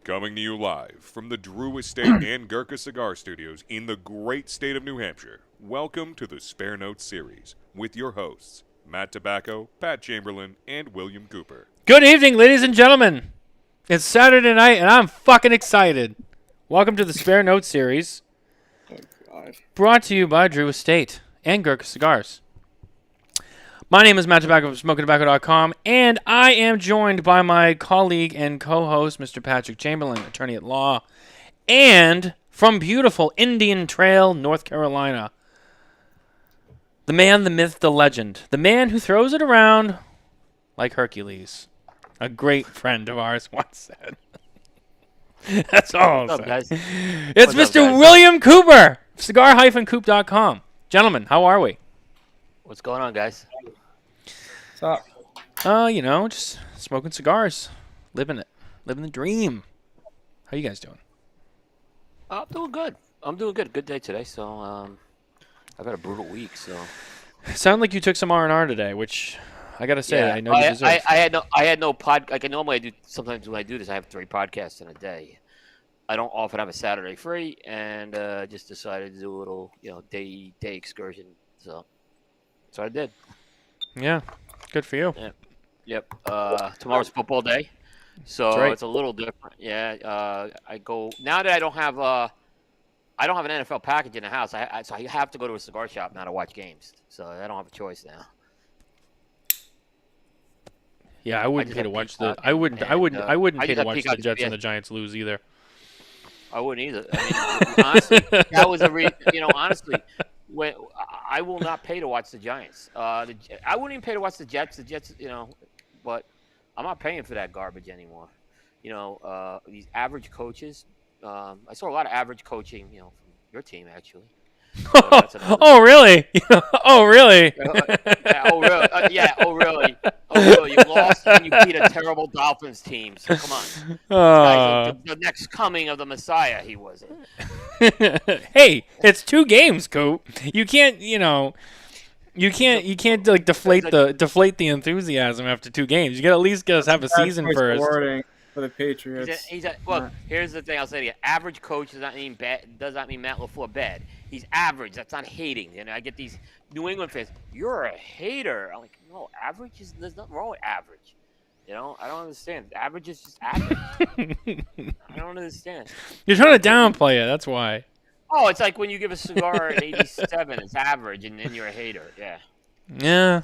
Coming to you live from the Drew Estate and Gurkha Cigar Studios in the great state of New Hampshire. Welcome to the Spare Notes series with your hosts, Matt Tabacco, Pat Chamberlain, and William Cooper. Good evening, ladies and gentlemen. It's Saturday night, and I'm fucking excited. Welcome to the Spare Notes series, brought to you by Drew Estate and Gurkha Cigars. My name is Matt Tabacco from SmokingTobacco.com, and I am joined by my colleague and co-host, Mr. Patrick Chamberlain, attorney at law, and from beautiful Indian Trail, North Carolina, the man, the myth, the legend, the man who throws it around like Hercules. A great friend of ours once said. That's all I'll say. Guys? It's What's Mr. up, guys? William Cooper, cigar-coop.com. Gentlemen, how are we? What's going on, guys? What's up? Just smoking cigars, living it, living the dream. How you guys doing? I'm doing good. Good day today. So I've had a brutal week. So Sound like you took some R&R today, which I gotta say, I know you deserve. I had no pod. Like I normally do. Sometimes when I do this, I have 3 podcasts in a day. I don't often have a Saturday free, and just decided to do a little, day excursion. So I did. Yeah, good for you. Yep. Tomorrow's football day, so right. it's a little different. Yeah. I go now that I don't have an NFL package in the house. So I have to go to a cigar shop now to watch games. So I don't have a choice now. Yeah, I wouldn't pay to watch the. I wouldn't pay to watch the Jets and the Giants lose either. I wouldn't either. I mean, honestly, that was honestly, when I will not pay to watch the Giants. I wouldn't even pay to watch the Jets. The Jets, but I'm not paying for that garbage anymore. These average coaches. I saw a lot of average coaching, from your team actually. Oh really? Oh really? Oh really? Oh really? Oh really? You lost and you beat a terrible Dolphins team. So come on. This guy's the next coming of the Messiah. He wasn't. Hey, it's 2 games, Coop. You can't, you can't like deflate the enthusiasm after 2 games. You got to at least have a season first. For the Patriots. Look, here's the thing I'll say to you. Average coach does not mean Matt LaFleur bad. He's average. That's not hating. I get these New England fans. You're a hater. I'm like, no, there's nothing wrong with average. I don't understand. Average is just average. I don't understand. You're trying to downplay it. That's why. Oh, it's like when you give a cigar an 87, it's average, and then you're a hater. Yeah. Yeah.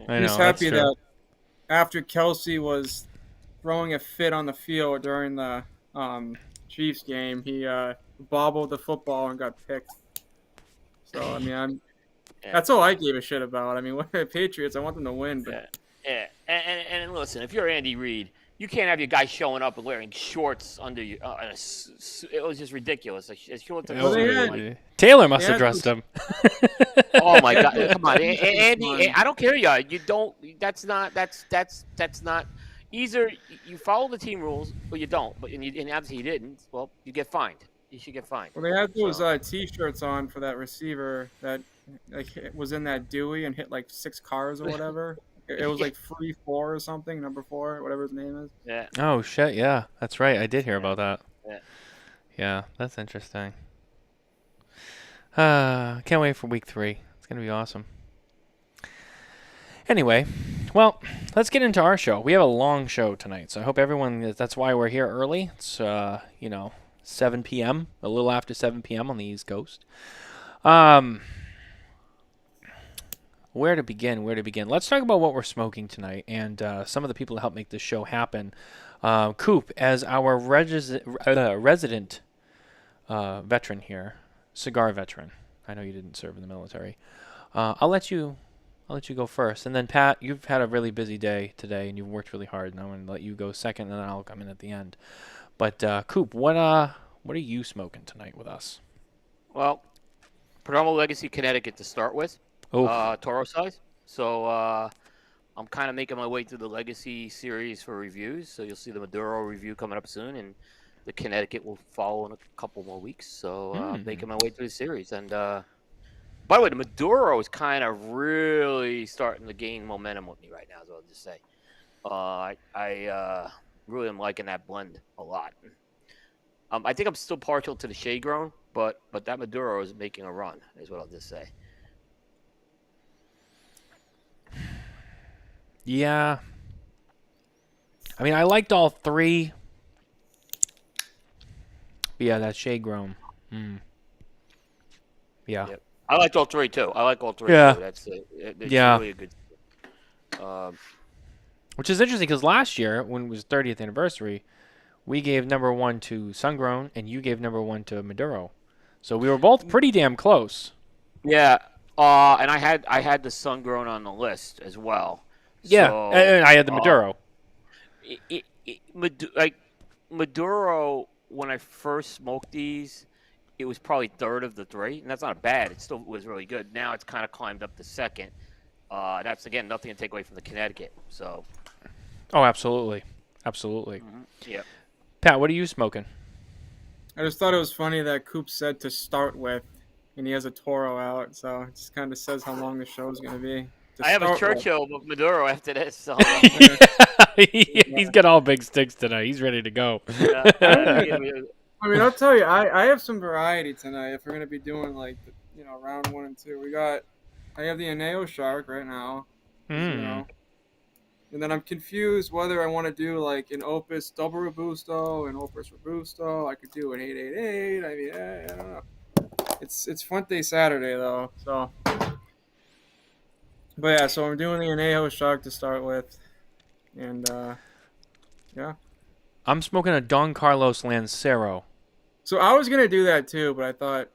I know. He's happy that after Kelsey was throwing a fit on the field during the Chiefs game, he bobbled the football and got picked. So I mean, that's all I gave a shit about. I mean, with the Patriots, I want them to win. But yeah. And listen, if you're Andy Reid, you can't have your guy showing up and wearing shorts under you. It was just ridiculous. Taylor must have dressed him. Oh my God! Come on, Andy. I don't care, y'all. You don't. That's not. Either you follow the team rules or you don't. But and obviously you didn't. Well, you get fined. You should get fined. Well, they had those T-shirts on for that receiver that was in that Dewey and hit like 6 cars or whatever. It was like 3-4 or something, number 4, whatever his name is. Yeah. Oh shit! Yeah, that's right. I did hear about that. Yeah, that's interesting. Can't wait for week 3. It's gonna be awesome. Anyway, well, let's get into our show. We have a long show tonight, so I hope everyone. That's why we're here early. It's 7 p.m., a little after 7 p.m. on the East Coast. Where to begin? Let's talk about what we're smoking tonight and some of the people that helped make this show happen. Coop, as our resident veteran here, cigar veteran. I know you didn't serve in the military. I'll let you go first, and then Pat, you've had a really busy day today, and you've worked really hard. And I'm going to let you go second, and then I'll come in at the end. But Coop, what are you smoking tonight with us? Well, Perdomo Legacy Connecticut to start with. Toro size. So I'm kind of making my way through the Legacy series for reviews. So you'll see the Maduro review coming up soon, and the Connecticut will follow in a couple more weeks. So making my way through the series. And by the way, the Maduro is kind of really starting to gain momentum with me right now, is what I'll just say. Really am liking that blend a lot. I think I'm still partial to the shade grown, but that Maduro is making a run, is what I'll just say. Yeah. I mean, I liked all three. But yeah, that shade grown. Yeah. Yep. I liked all three too. Yeah. Too. That's Yeah. really a good. Which is interesting because last year, when it was 30th anniversary, we gave number 1 to Sungrown, and you gave number 1 to Maduro. So we were both pretty damn close. Yeah. And I had the sun grown on the list as well. Yeah, So, and I had the Maduro. Maduro, when I first smoked these, it was probably third of the three, and that's not bad. It still was really good. Now it's kind of climbed up to second. That's, again, nothing to take away from the Connecticut. So. Oh, absolutely. Absolutely. Yeah. Pat, what are you smoking? I just thought it was funny that Coop said to start with, and he has a Toro out, so it just kind of says how long the show is going to be. I have a Churchill of Maduro after this. So. He's got all big sticks tonight. He's ready to go. I mean, I'll tell you, I have some variety tonight if we're going to be doing, like, round 1 and 2. I have the Aneo Shark right now, and then I'm confused whether I want to do, like, an Opus Double Robusto, an Opus Robusto. I could do an 888. I mean, I don't know. It's Fuente Saturday, though, so. But, yeah, so I'm doing the Anejo Shark to start with, and, yeah. I'm smoking a Don Carlos Lancero. So I was going to do that, too, but I thought,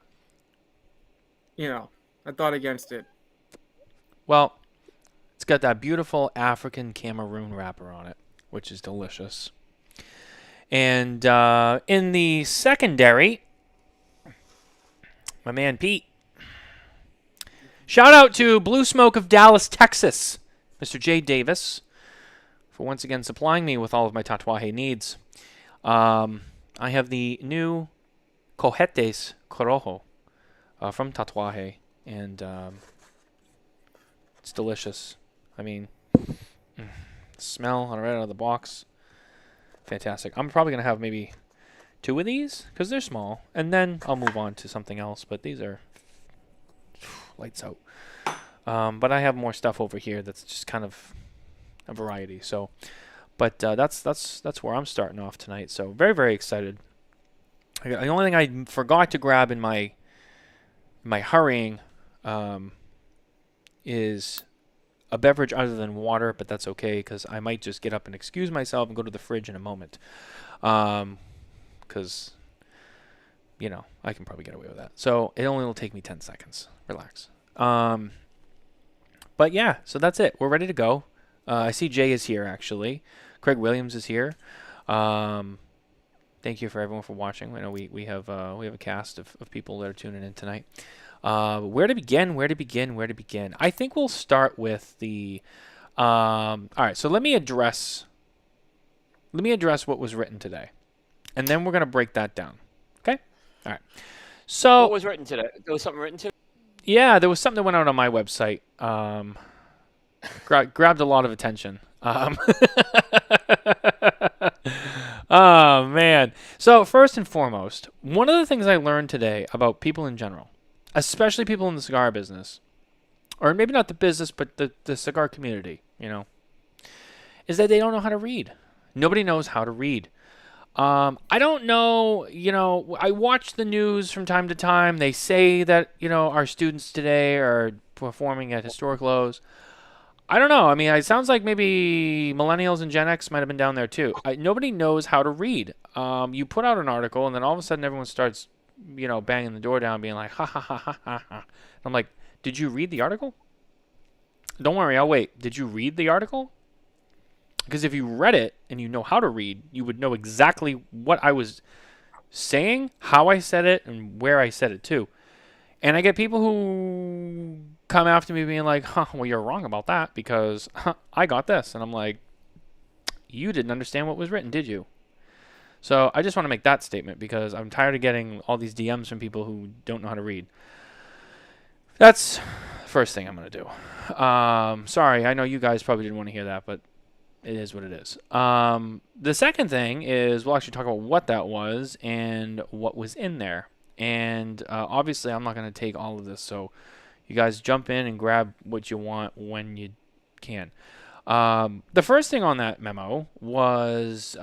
I thought against it. Well, it's got that beautiful African Cameroon wrapper on it, which is delicious. And in the secondary, my man Pete. Shout out to Blue Smoke of Dallas, Texas, Mr. J. Davis, for once again supplying me with all of my Tatuaje needs. I have the new Cohetes Corojo from Tatuaje, and it's delicious. I mean, smell right out of the box, fantastic. I'm probably going to have maybe 2 of these because they're small, and then I'll move on to something else, but these are lights out. But I have more stuff over here that's just kind of a variety. So, but that's where I'm starting off tonight. So very, very excited. The only thing I forgot to grab in my hurrying is a beverage other than water, but that's okay because I might just get up and excuse myself and go to the fridge in a moment. Because, I can probably get away with that. So it only will take me 10 seconds. Relax. But yeah, so that's it. We're ready to go. I see Jay is here, actually. Craig Williams is here. Thank you for everyone for watching. I know we have a cast of people that are tuning in tonight. Where to begin? I think we'll start with the. All right, so let me address what was written today, and then we're gonna break that down. Okay. All right. So what was written today? There was something written today. Yeah, there was something that went out on my website. Grabbed a lot of attention. Oh, man. So first and foremost, one of the things I learned today about people in general, especially people in the cigar business, or maybe not the business, but the cigar community, is that they don't know how to read. Nobody knows how to read. I don't know, I watch the news from time to time. They say that, our students today are performing at historic lows. I don't know. I mean, it sounds like maybe millennials and Gen X might have been down there too. Nobody knows how to read. You put out an article, and then all of a sudden everyone starts, banging the door down, being like, ha, ha, ha, ha, ha, ha. I'm like, did you read the article? Don't worry, I'll wait. Did you read the article? Because if you read it and you know how to read, you would know exactly what I was saying, how I said it, and where I said it too. And I get people who come after me being like, well, you're wrong about that because I got this. And I'm like, you didn't understand what was written, did you? So I just want to make that statement because I'm tired of getting all these DMs from people who don't know how to read. That's the first thing I'm going to do. Sorry, I know you guys probably didn't want to hear that, but it is what it is. The second thing is we'll actually talk about what that was and what was in there. And obviously, I'm not going to take all of this, so you guys jump in and grab what you want when you can. The first thing on that memo was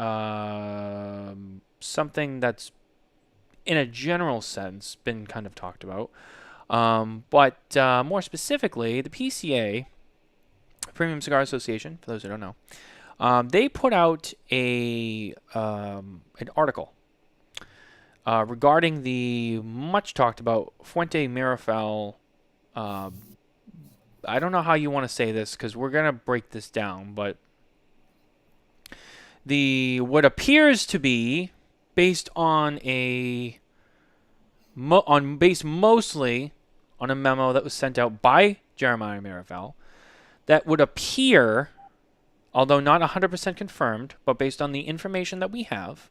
something that's, in a general sense, been kind of talked about. But more specifically, the PCA, Premium Cigar Association, for those who don't know, they put out an article regarding the much talked about Fuente Meerapfel. I don't know how you want to say this because we're gonna break this down, but what appears to be based on based mostly on a memo that was sent out by Jeremiah Meerapfel, that would appear, although not 100% confirmed, but based on the information that we have,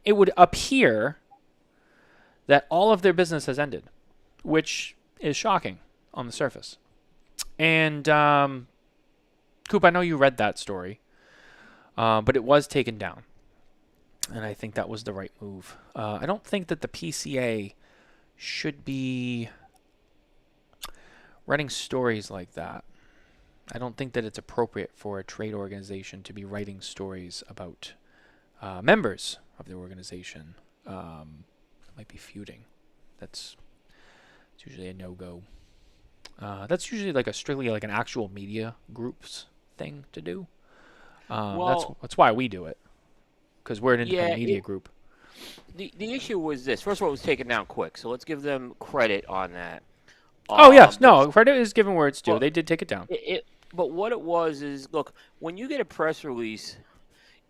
it would appear that all of their business has ended, which is shocking on the surface. And, Coop, I know you read that story, but it was taken down. And I think that was the right move. I don't think that the PCA should be writing stories like that. I don't think that it's appropriate for a trade organization to be writing stories about members of the organization that might be feuding. That's usually a no-go. That's usually like strictly like an actual media group's thing to do. That's why we do it, because we're an independent media group. The issue was this. First of all, it was taken down quick, so let's give them credit on that. Oh, yes. No, credit is given where it's due. Well, they did take it down. But what it was is, look, when you get a press release,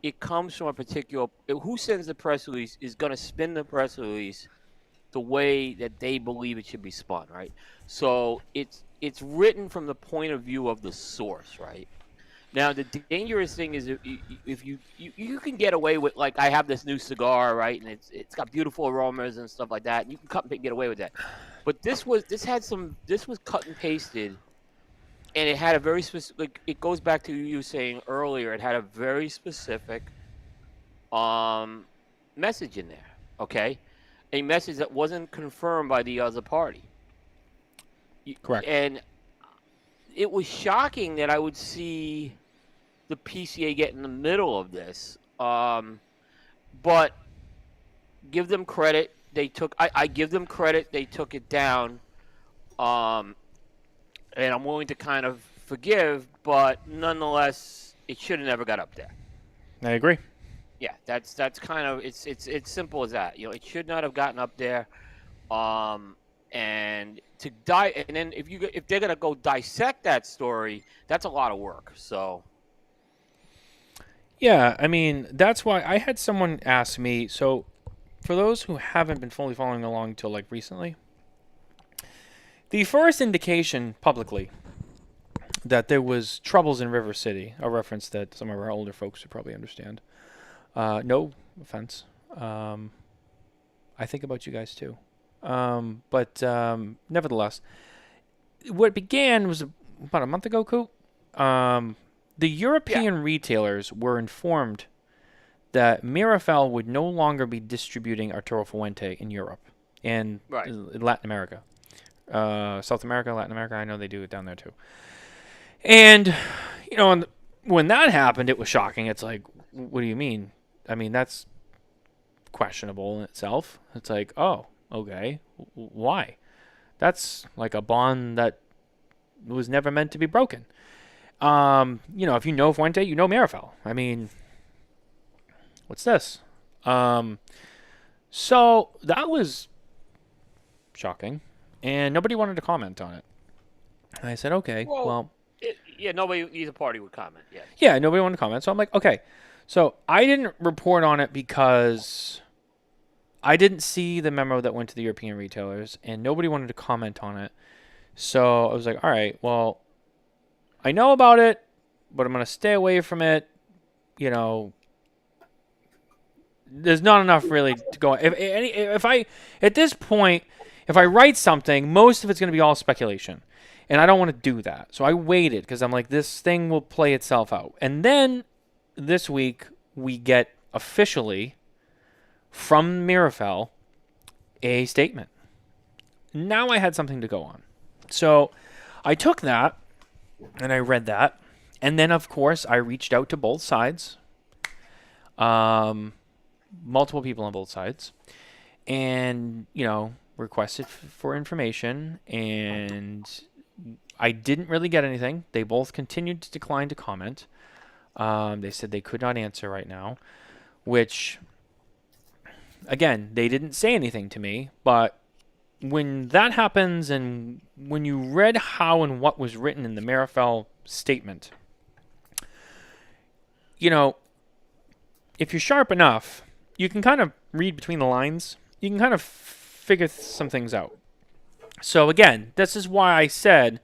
it comes from a particular... Who sends the press release is going to spin the press release the way that they believe it should be spun, right? So it's written from the point of view of the source, right? Now, the dangerous thing is if you can get away with, like, I have this new cigar, right, and it's got beautiful aromas and stuff like that, and you can cut and get away with that. But this was cut and pasted, and it had a very specific. Like, it goes back to you saying earlier. It had a very specific message in there. Okay, a message that wasn't confirmed by the other party. Correct. And it was shocking that I would see the PCA get in the middle of this. But give them credit. I give them credit. They took it down. And I'm willing to kind of forgive, but nonetheless, it should have never got up there. I agree. Yeah, that's kind of it's simple as that. You know, it should not have gotten up there. And to die, and then if they're gonna go dissect that story, that's a lot of work. So. Yeah, I mean, that's why I had someone ask me. So, for those who haven't been fully following along till like recently, the first indication publicly that there was troubles in River City, a reference that some of our older folks would probably understand. No offense. I think about you guys too. But nevertheless, what began was about a month ago, Coop. The European retailers were informed that Meerapfel would no longer be distributing Arturo Fuente in Europe and Latin America. South America, Latin America, I know they do it down there too. And, you know, when that happened, it was shocking. It's like, what do you mean? I mean, that's questionable in itself. It's like, oh, okay, why? That's like a bond that was never meant to be broken. You know, if you know Fuente, you know Meerapfel. I mean, what's this? So that was shocking, and nobody wanted to comment on it. And I said, okay, well nobody, either party would comment. Yeah. Yeah, nobody wanted to comment. So I'm like, okay. So I didn't report on it because I didn't see the memo that went to the European retailers, and nobody wanted to comment on it. So I was like, all right, well, I know about it, but I'm going to stay away from it. You know, there's not enough really to go. If I, at this point, if I write something, most of it's going to be all speculation. And I don't want to do that. So I waited because I'm like, this thing will play itself out. And then this week we get officially from Meerapfel a statement. Now I had something to go on. So I took that and I read that. And then, of course, I reached out to both sides, multiple people on both sides, and, requested for information. And I didn't really get anything. They both continued to decline to comment. They said they could not answer right now, which, again, they didn't say anything to me. But when that happens and when you read how and what was written in the Meerapfel statement, if you're sharp enough, you can kind of read between the lines. You can kind of figure some things out. So again, this is why I said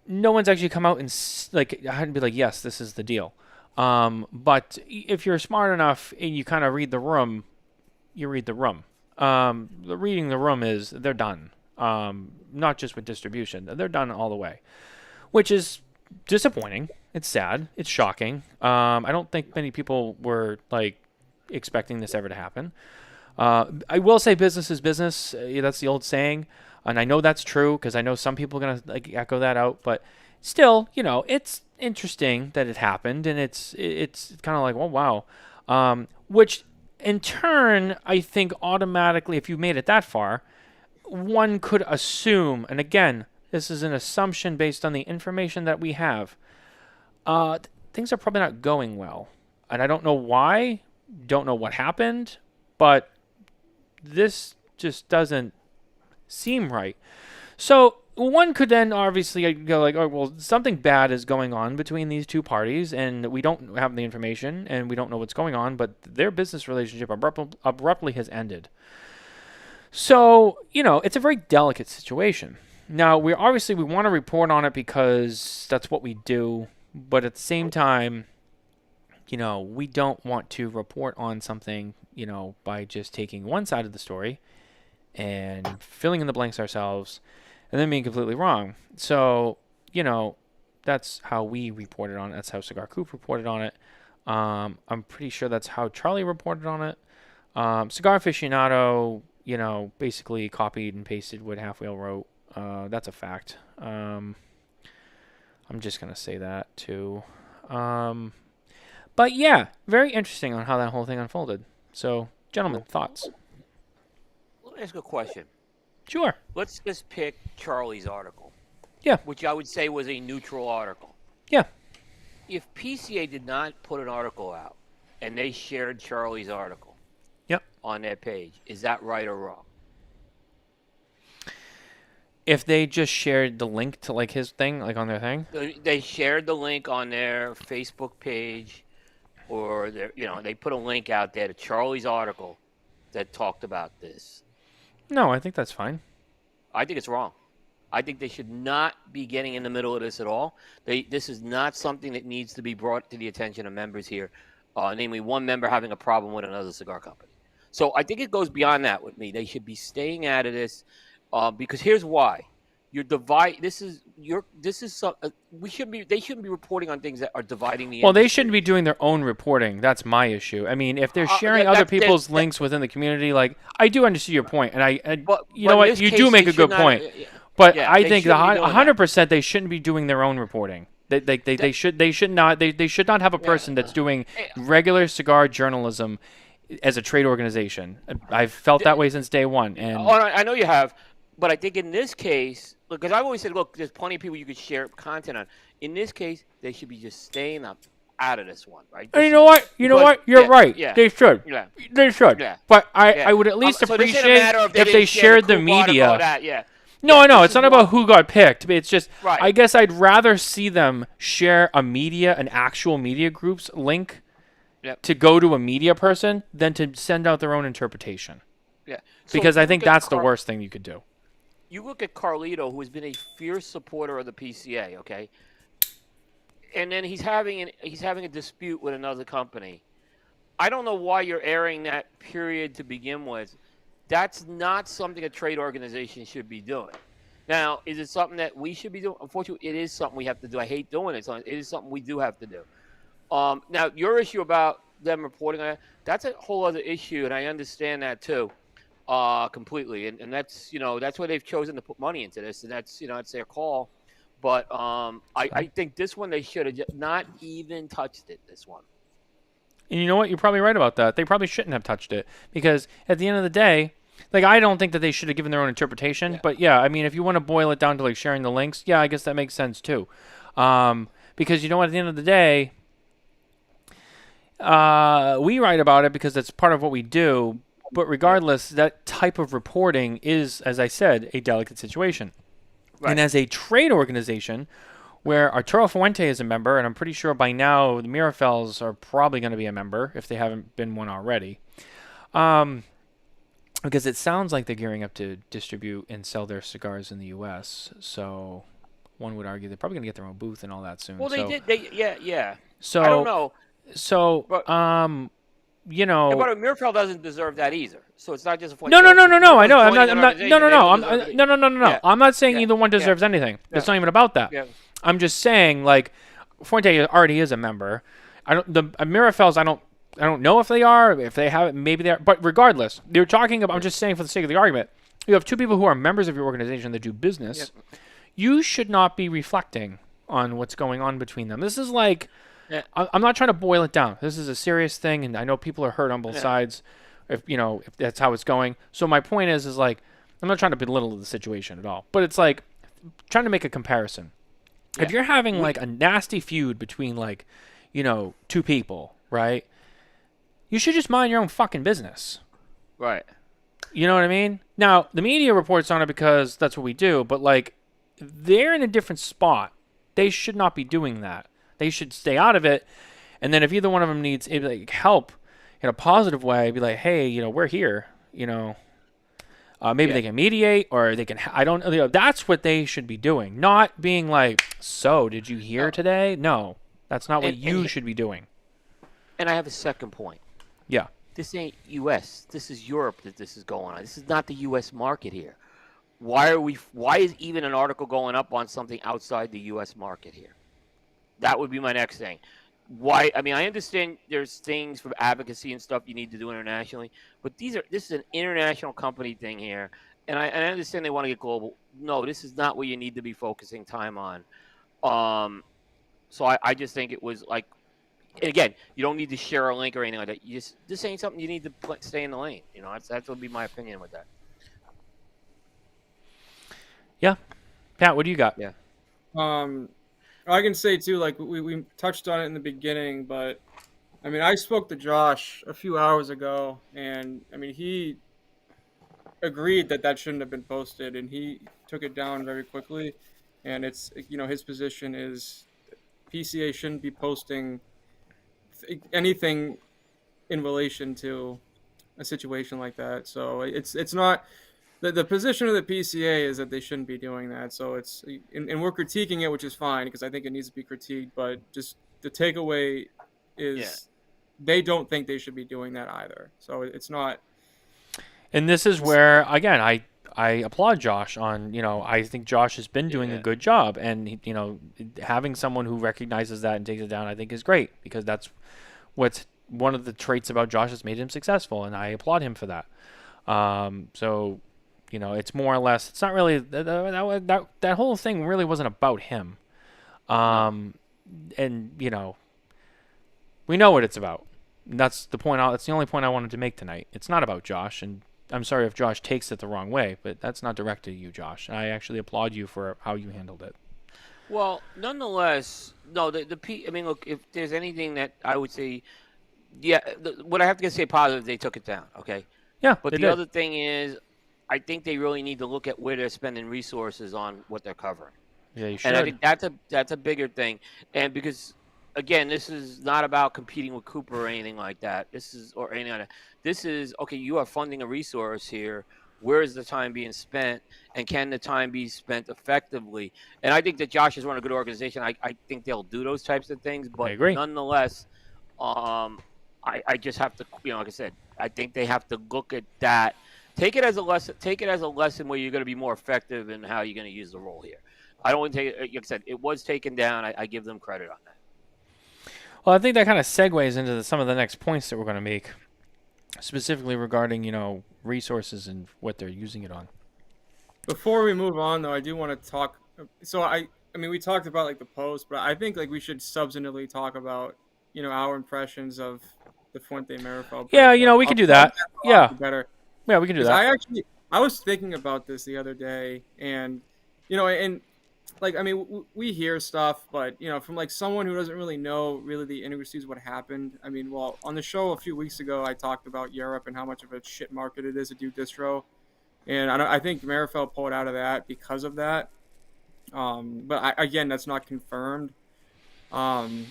no one's actually come out and I hadn't be like, yes, this is the deal. But if you're smart enough and you kind of read the room, you read the room. The reading the room is they're done. Not just with distribution, they're done all the way, which is disappointing. It's sad. It's shocking. I don't think many people were expecting this ever to happen. I will say business is business. That's the old saying. And I know that's true because I know some people are going to echo that out. But still, it's interesting that it happened. And it's kind of like, oh, wow. Which in turn, I think automatically, if you made it that far, one could assume, and again, this is an assumption based on the information that we have, things are probably not going well. And I don't know why, don't know what happened, but this just doesn't seem right. So one could then obviously go like, oh, well, something bad is going on between these two parties, and we don't have the information, and we don't know what's going on, but their business relationship abruptly has ended. So, it's a very delicate situation. Now, we want to report on it because that's what we do, but at the same time, we don't want to report on something, by just taking one side of the story and filling in the blanks ourselves and then being completely wrong. So, that's how we reported on it. That's how Cigar Coop reported on it. I'm pretty sure that's how Charlie reported on it. Cigar Aficionado, basically copied and pasted what Half Wheel wrote. That's a fact. I'm just going to say that too. But yeah, very interesting on how that whole thing unfolded. So, gentlemen, thoughts? Let me ask a question. Sure. Let's just pick Charlie's article. Yeah. Which I would say was a neutral article. Yeah. If PCA did not put an article out and they shared Charlie's article on their page, is that right or wrong? If they just shared the link to his thing, on their thing? They shared the link on their Facebook page, or they put a link out there to Charlie's article that talked about this. No, I think that's fine. I think it's wrong. I think they should not be getting in the middle of this at all. This is not something that needs to be brought to the attention of members here, namely one member having a problem with another cigar company. So I think it goes beyond that with me. They should be staying out of this because here's why. They shouldn't be reporting on things that are dividing the industry. Well, they shouldn't be doing their own reporting. That's my issue. I mean, if they're sharing other people's links within the community, I do understand your point, and you know what, you do make a good point. But I think 100% they shouldn't be doing their own reporting. They should not have a person that's doing regular cigar journalism as a trade organization. I've felt that way since day one. And I know you have, but I think in this case, because I've always said, look, there's plenty of people you could share content on. In this case, they should be just staying out of this one, right? And you know what? You're right. Yeah. They should. Yeah. They should. Yeah. But I would at least appreciate if they shared the media. No, I know. It's not about who got picked. It's just, I guess I'd rather see them share an actual media group's link to go to a media person than to send out their own interpretation. Yeah. Because I think that's the worst thing you could do. You look at Carlito, who has been a fierce supporter of the PCA, okay? And then he's having a dispute with another company. I don't know why you're airing that period to begin with. That's not something a trade organization should be doing. Now, is it something that we should be doing? Unfortunately, it is something we have to do. I hate doing it. It is something we do have to do. Now, your issue about them reporting on it, that's a whole other issue, and I understand that too, completely. And that's that's why they've chosen to put money into this, and that's that's their call. But I think this one they should have not even touched it. This one. And you know what? You're probably right about that. They probably shouldn't have touched it because at the end of the day, like I don't think that they should have given their own interpretation. Yeah. But yeah, I mean, if you want to boil it down to like sharing the links, yeah, I guess that makes sense too. Because you know what? At the end of the day, we write about it because that's part of what we do. But regardless, that type of reporting is, as I said, a delicate situation. Right. And as a trade organization, where Arturo Fuente is a member, and I'm pretty sure by now the Meerapfels are probably going to be a member if they haven't been one already. Because it sounds like they're gearing up to distribute and sell their cigars in the U.S. So one would argue they're probably going to get their own booth and all that soon. Well, they did. Yeah. So I don't know. So, but, you know, but Meerapfel doesn't deserve that either. So it's not just a Fuente. No. I know. I'm not. No. I'm not saying either one deserves anything. It's not even about that. Yeah. I'm just saying, like, Fuente already is a member. The Meerapfels, I don't know if they are. If they have it, maybe they are. But regardless, they're talking about. I'm just saying for the sake of the argument, you have two people who are members of your organization that do business. Yeah. You should not be reflecting on what's going on between them. This is like, I'm not trying to boil it down. This is a serious thing, and I know people are hurt on both sides. If that's how it's going. So my point is like, I'm not trying to belittle the situation at all. But it's like trying to make a comparison. Yeah. If you're having like a nasty feud between like, two people, right? You should just mind your own fucking business. Right. You know what I mean? Now, the media reports on it because that's what we do, but like they're in a different spot. They should not be doing that. They should stay out of it. And then if either one of them needs like help in a positive way, be like, hey, we're here, maybe they can mediate or they can, I don't know. That's what they should be doing. Not being like, so did you hear today? No, that's not what you should be doing. And I have a second point. Yeah. This ain't U.S. This is Europe that this is going on. This is not the U.S. market here. Why is even an article going up on something outside the U.S. market here? That would be my next thing. Why? I mean, I understand there's things for advocacy and stuff you need to do internationally, but this is an international company thing here, and I understand they want to get global. No, this is not what you need to be focusing time on. So I just think it was like, again, you don't need to share a link or anything like that. This ain't something you need to stay in the lane. That would be my opinion with that. Yeah, Pat, what do you got? Yeah. I can say too, like we touched on it in the beginning, but I mean, I spoke to Josh a few hours ago, and I mean, he agreed that shouldn't have been posted, and he took it down very quickly. And it's his position is PCA shouldn't be posting anything in relation to a situation like that. So it's not. The position of the PCA is that they shouldn't be doing that. So it's and we're critiquing it, which is fine because I think it needs to be critiqued. But just the takeaway is they don't think they should be doing that either. So it's not. And this is where again I applaud Josh on I think Josh has been doing a good job, and having someone who recognizes that and takes it down I think is great because that's what's one of the traits about Josh that's made him successful, and I applaud him for that. So. It's more or less. It's not really that whole thing really wasn't about him, and we know what it's about. And that's the point. That's the only point I wanted to make tonight. It's not about Josh, and I'm sorry if Josh takes it the wrong way, but that's not directed at you, Josh. I actually applaud you for how you handled it. Well, nonetheless, no. I mean, look, if there's anything that I would say, what I have to say positive, they took it down. Okay. Yeah. But the other thing is, I think they really need to look at where they're spending resources on what they're covering. Yeah, you should. And I think that's a bigger thing. And because, again, this is not about competing with Coop or anything like that. This is okay. You are funding a resource here. Where is the time being spent, and can the time be spent effectively? And I think that Josh has run a good organization. I think they'll do those types of things. But I agree. Nonetheless, I just have to, like I said, I think they have to look at that. Take it as a lesson. Take it as a lesson where you're going to be more effective in how you're going to use the role here. I don't want to take it. Like I said, it was taken down. I give them credit on that. Well, I think that kind of segues into some of the next points that we're going to make, specifically regarding, resources and what they're using it on. Before we move on, though, I do want to talk. So I mean, we talked about like the post, but I think like we should substantively talk about our impressions of the Fuente Meerapfel Yeah, breakup. we can do that. Yeah, better. yeah, we can do Because that. I was thinking about this the other day, and and like I mean, we hear stuff, but from like someone who doesn't really know really the intricacies of what happened. I mean, well, on the show a few weeks ago, I talked about Europe and how much of a shit market it is to do distro. And I think Meerapfel pulled out of that because of that. But again, that's not confirmed.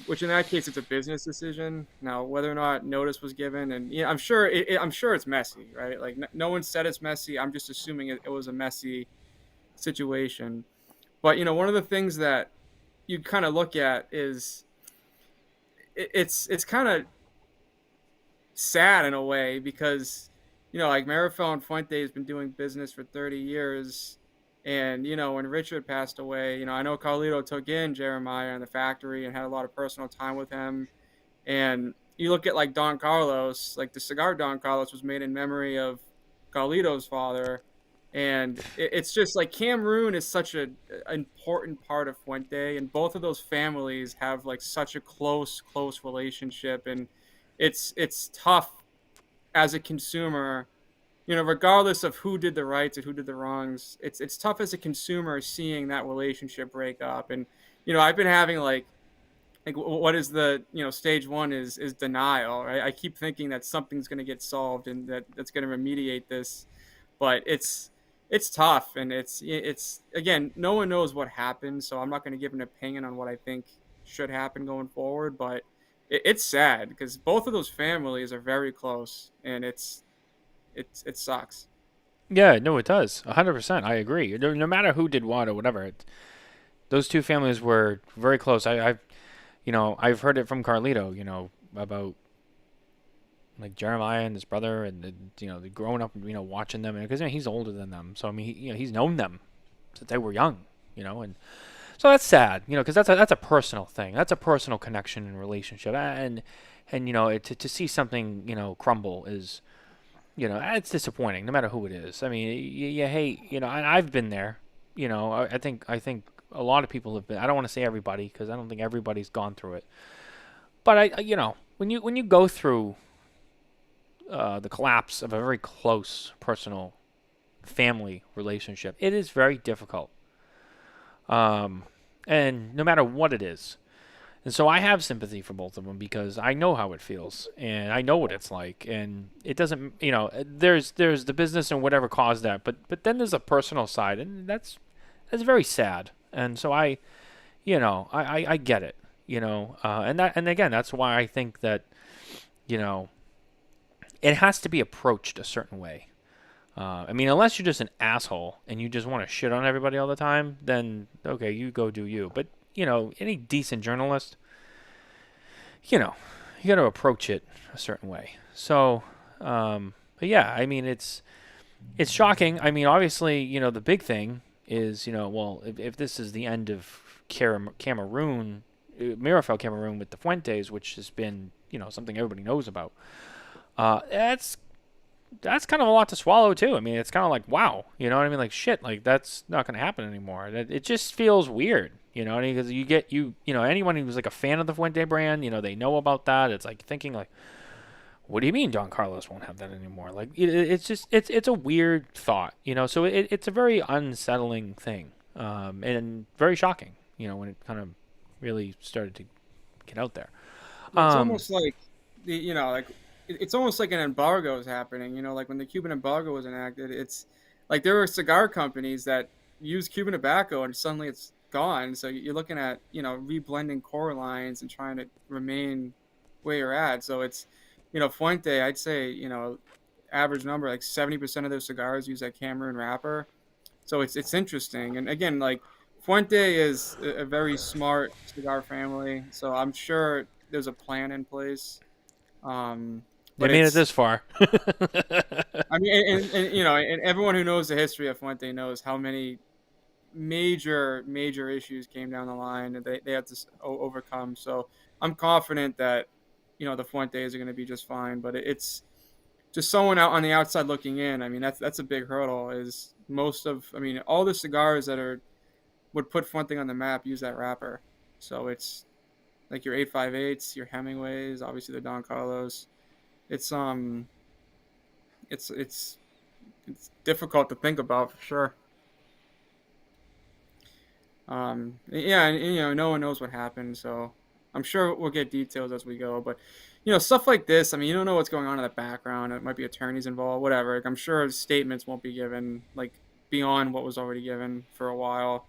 Which in that case, it's a business decision. Now, whether or not notice was given, and I'm sure I'm sure it's messy, right? Like no one said it's messy. I'm just assuming it was a messy situation. But one of the things that you kind of look at is it's kind of sad in a way because like Meerapfel and Fuente has been doing business for 30 years, and when Richard passed away, I know Carlito took in Jeremiah in the factory and had a lot of personal time with him. And you look at like Don Carlos, like the cigar Don Carlos was made in memory of Carlito's father. And it's just like Cameroon is such an important part of Fuente, and both of those families have like such a close relationship, and it's tough as a consumer, regardless of who did the rights and who did the wrongs. It's tough as a consumer seeing that relationship break up. And I've been having like what is the stage one is denial, right? I keep thinking that something's going to get solved and that's going to remediate this, but it's tough, and it's again, no one knows what happened, so I'm not going to give an opinion on what I think should happen going forward. But it's sad because both of those families are very close, and it sucks. Yeah, no, it does. 100%. I agree. No matter who did what or whatever, those two families were very close. I've heard it from Carlito, about like Jeremiah and his brother, and the growing up, watching them, because he's older than them. So I mean, he's known them since they were young, and so that's sad, because that's a personal thing. That's a personal connection and relationship, and to see something crumble is, it's disappointing, no matter who it is. I mean, you hate, and I've been there. I think a lot of people have been. I don't want to say everybody because I don't think everybody's gone through it. But when you go through the collapse of a very close personal family relationship, it is very difficult. And no matter what it is. And so I have sympathy for both of them because I know how it feels and I know what it's like. And it doesn't, there's the business and whatever caused that, but then there's a personal side, and that's very sad. And so I get it, and again, that's why I think that, it has to be approached a certain way. I mean, unless you're just an asshole and you just want to shit on everybody all the time, then okay, you go do you. But any decent journalist, you got to approach it a certain way. So, but yeah, I mean, it's shocking. I mean, obviously, the big thing is, well, if this is the end of Cameroon, Meerapfel Cameroon with the Fuentes, which has been, something everybody knows about, that's kind of a lot to swallow too. I mean, it's kind of like, wow, you know what I mean? Like, shit, like that's not going to happen anymore. It just feels weird, because you get, anyone who's like a fan of the Fuente brand, they know about that. It's like thinking like, what do you mean Don Carlos won't have that anymore? Like, it's just, it's a weird thought, so it's a very unsettling thing, and very shocking, when it kind of really started to get out there. It's almost like it's almost like an embargo is happening. Like when the Cuban embargo was enacted, it's like there were cigar companies that use Cuban tobacco and suddenly it's gone. So you're looking at, reblending core lines and trying to remain where you're at. So it's, Fuente, I'd say, average number, like 70% of their cigars use that Cameroon wrapper. So it's interesting. And again, like Fuente is a very smart cigar family. So I'm sure there's a plan in place. They made it this far. I mean, and everyone who knows the history of Fuente knows how many major issues came down the line that they had to overcome. So I'm confident that the Fuentes are going to be just fine. But it's just someone out on the outside looking in. I mean, that's a big hurdle. Is all the cigars that would put Fuente on the map use that wrapper. So it's like your 858s, your Hemingways, obviously the Don Carlos. It's it's difficult to think about for sure. Yeah, and no one knows what happened, so I'm sure we'll get details as we go. But stuff like this, I mean, you don't know what's going on in the background. It might be attorneys involved, whatever. Like, I'm sure statements won't be given like beyond what was already given for a while.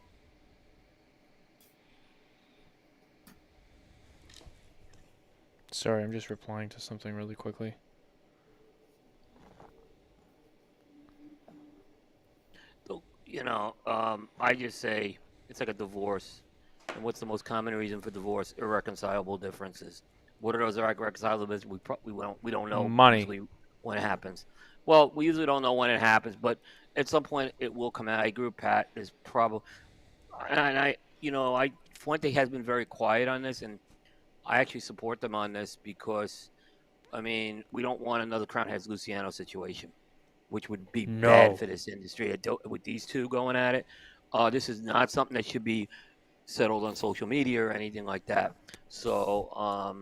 Sorry, I'm just replying to something really quickly. I just say it's like a divorce. And what's the most common reason for divorce? Irreconcilable differences. What are those irreconcilable differences? We don't know Money. when it happens. Well, we usually don't know when it happens, but at some point it will come out. I agree with Pat. Is probably, and Fuente has been very quiet on this, and I actually support them on this because, I mean, we don't want another Crown Heads Luciano situation, which would be bad for this industry. With these two going at it, this is not something that should be settled on social media or anything like that. So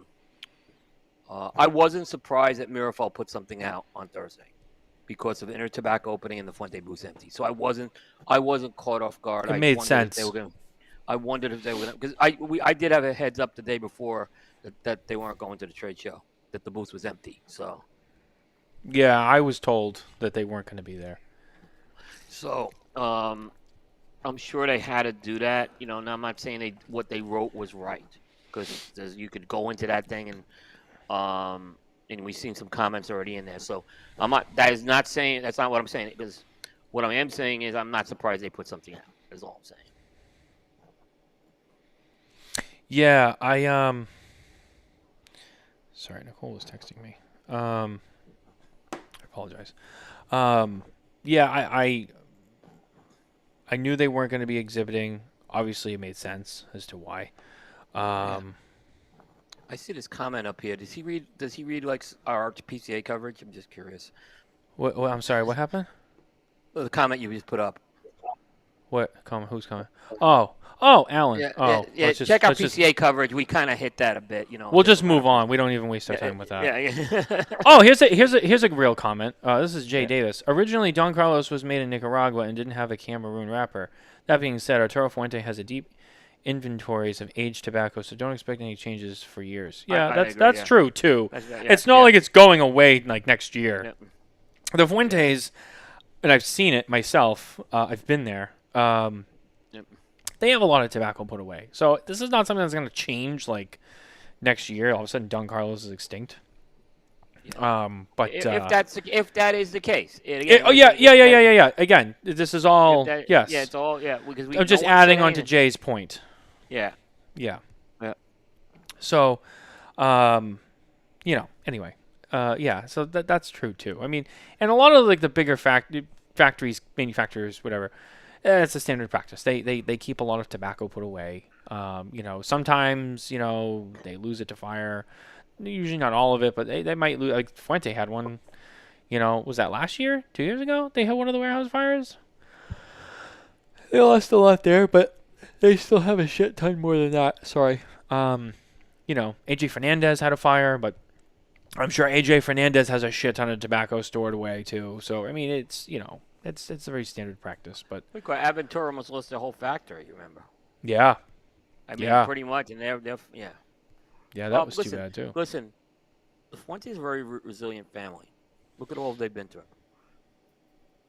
I wasn't surprised that Meerapfel put something out on Thursday because of Inter Tobacco opening and the Fuente booth empty. So I wasn't caught off guard. It made sense. I wondered if they were because I did have a heads up the day before that they weren't going to the trade show, that the booth was empty. So yeah, I was told that they weren't going to be there. So I'm sure they had to do that. Now I'm not saying what they wrote was right because you could go into that thing and we've seen some comments already in there. So that's not what I'm saying, because what I am saying is I'm not surprised they put something out. Is all I'm saying. Yeah, sorry, Nicole was texting me. I apologize. Yeah, I knew they weren't going to be exhibiting. Obviously, it made sense as to why. I see this comment up here. Does he read like our PCA coverage? I'm just curious. What? I'm sorry. What happened? The comment you just put up. What comment? Who's comment? Oh, Alan. Yeah. Check out PCA coverage. We kind of hit that a bit. We'll just move on. We don't even waste our time with that. Yeah. Oh, here's a real comment. This is Jay Davis. Originally, Don Carlos was made in Nicaragua and didn't have a Cameroon wrapper. That being said, Arturo Fuente has a deep inventories of aged tobacco, so don't expect any changes for years. Yeah, that's true too. It's not like it's going away like next year. Yep. The Fuentes, and I've seen it myself. I've been there. They have a lot of tobacco put away, so this is not something that's going to change like next year. All of a sudden, Don Carlos is extinct. But if that is the case, yeah. Again, this is all yes. Yeah, it's all because I'm just adding on to Jay's point. Yeah. So, anyway, so that's true too. I mean, and a lot of like the bigger factories, manufacturers, whatever. It's a standard practice. They keep a lot of tobacco put away. Sometimes they lose it to fire. Usually not all of it, but they might lose. Like Fuente had one. Was that last year? 2 years ago? They had one of the warehouse fires. They lost a lot there, but they still have a shit ton more than that. Sorry. AJ Fernandez had a fire, but I'm sure AJ Fernandez has a shit ton of tobacco stored away too. So I mean, it's it's a very standard practice. But Aventura almost lost their whole factory. You remember? Yeah. I mean, pretty much, and they're yeah. Yeah, that was too bad too. Listen, the Fuente is a very resilient family. Look at all they've been through.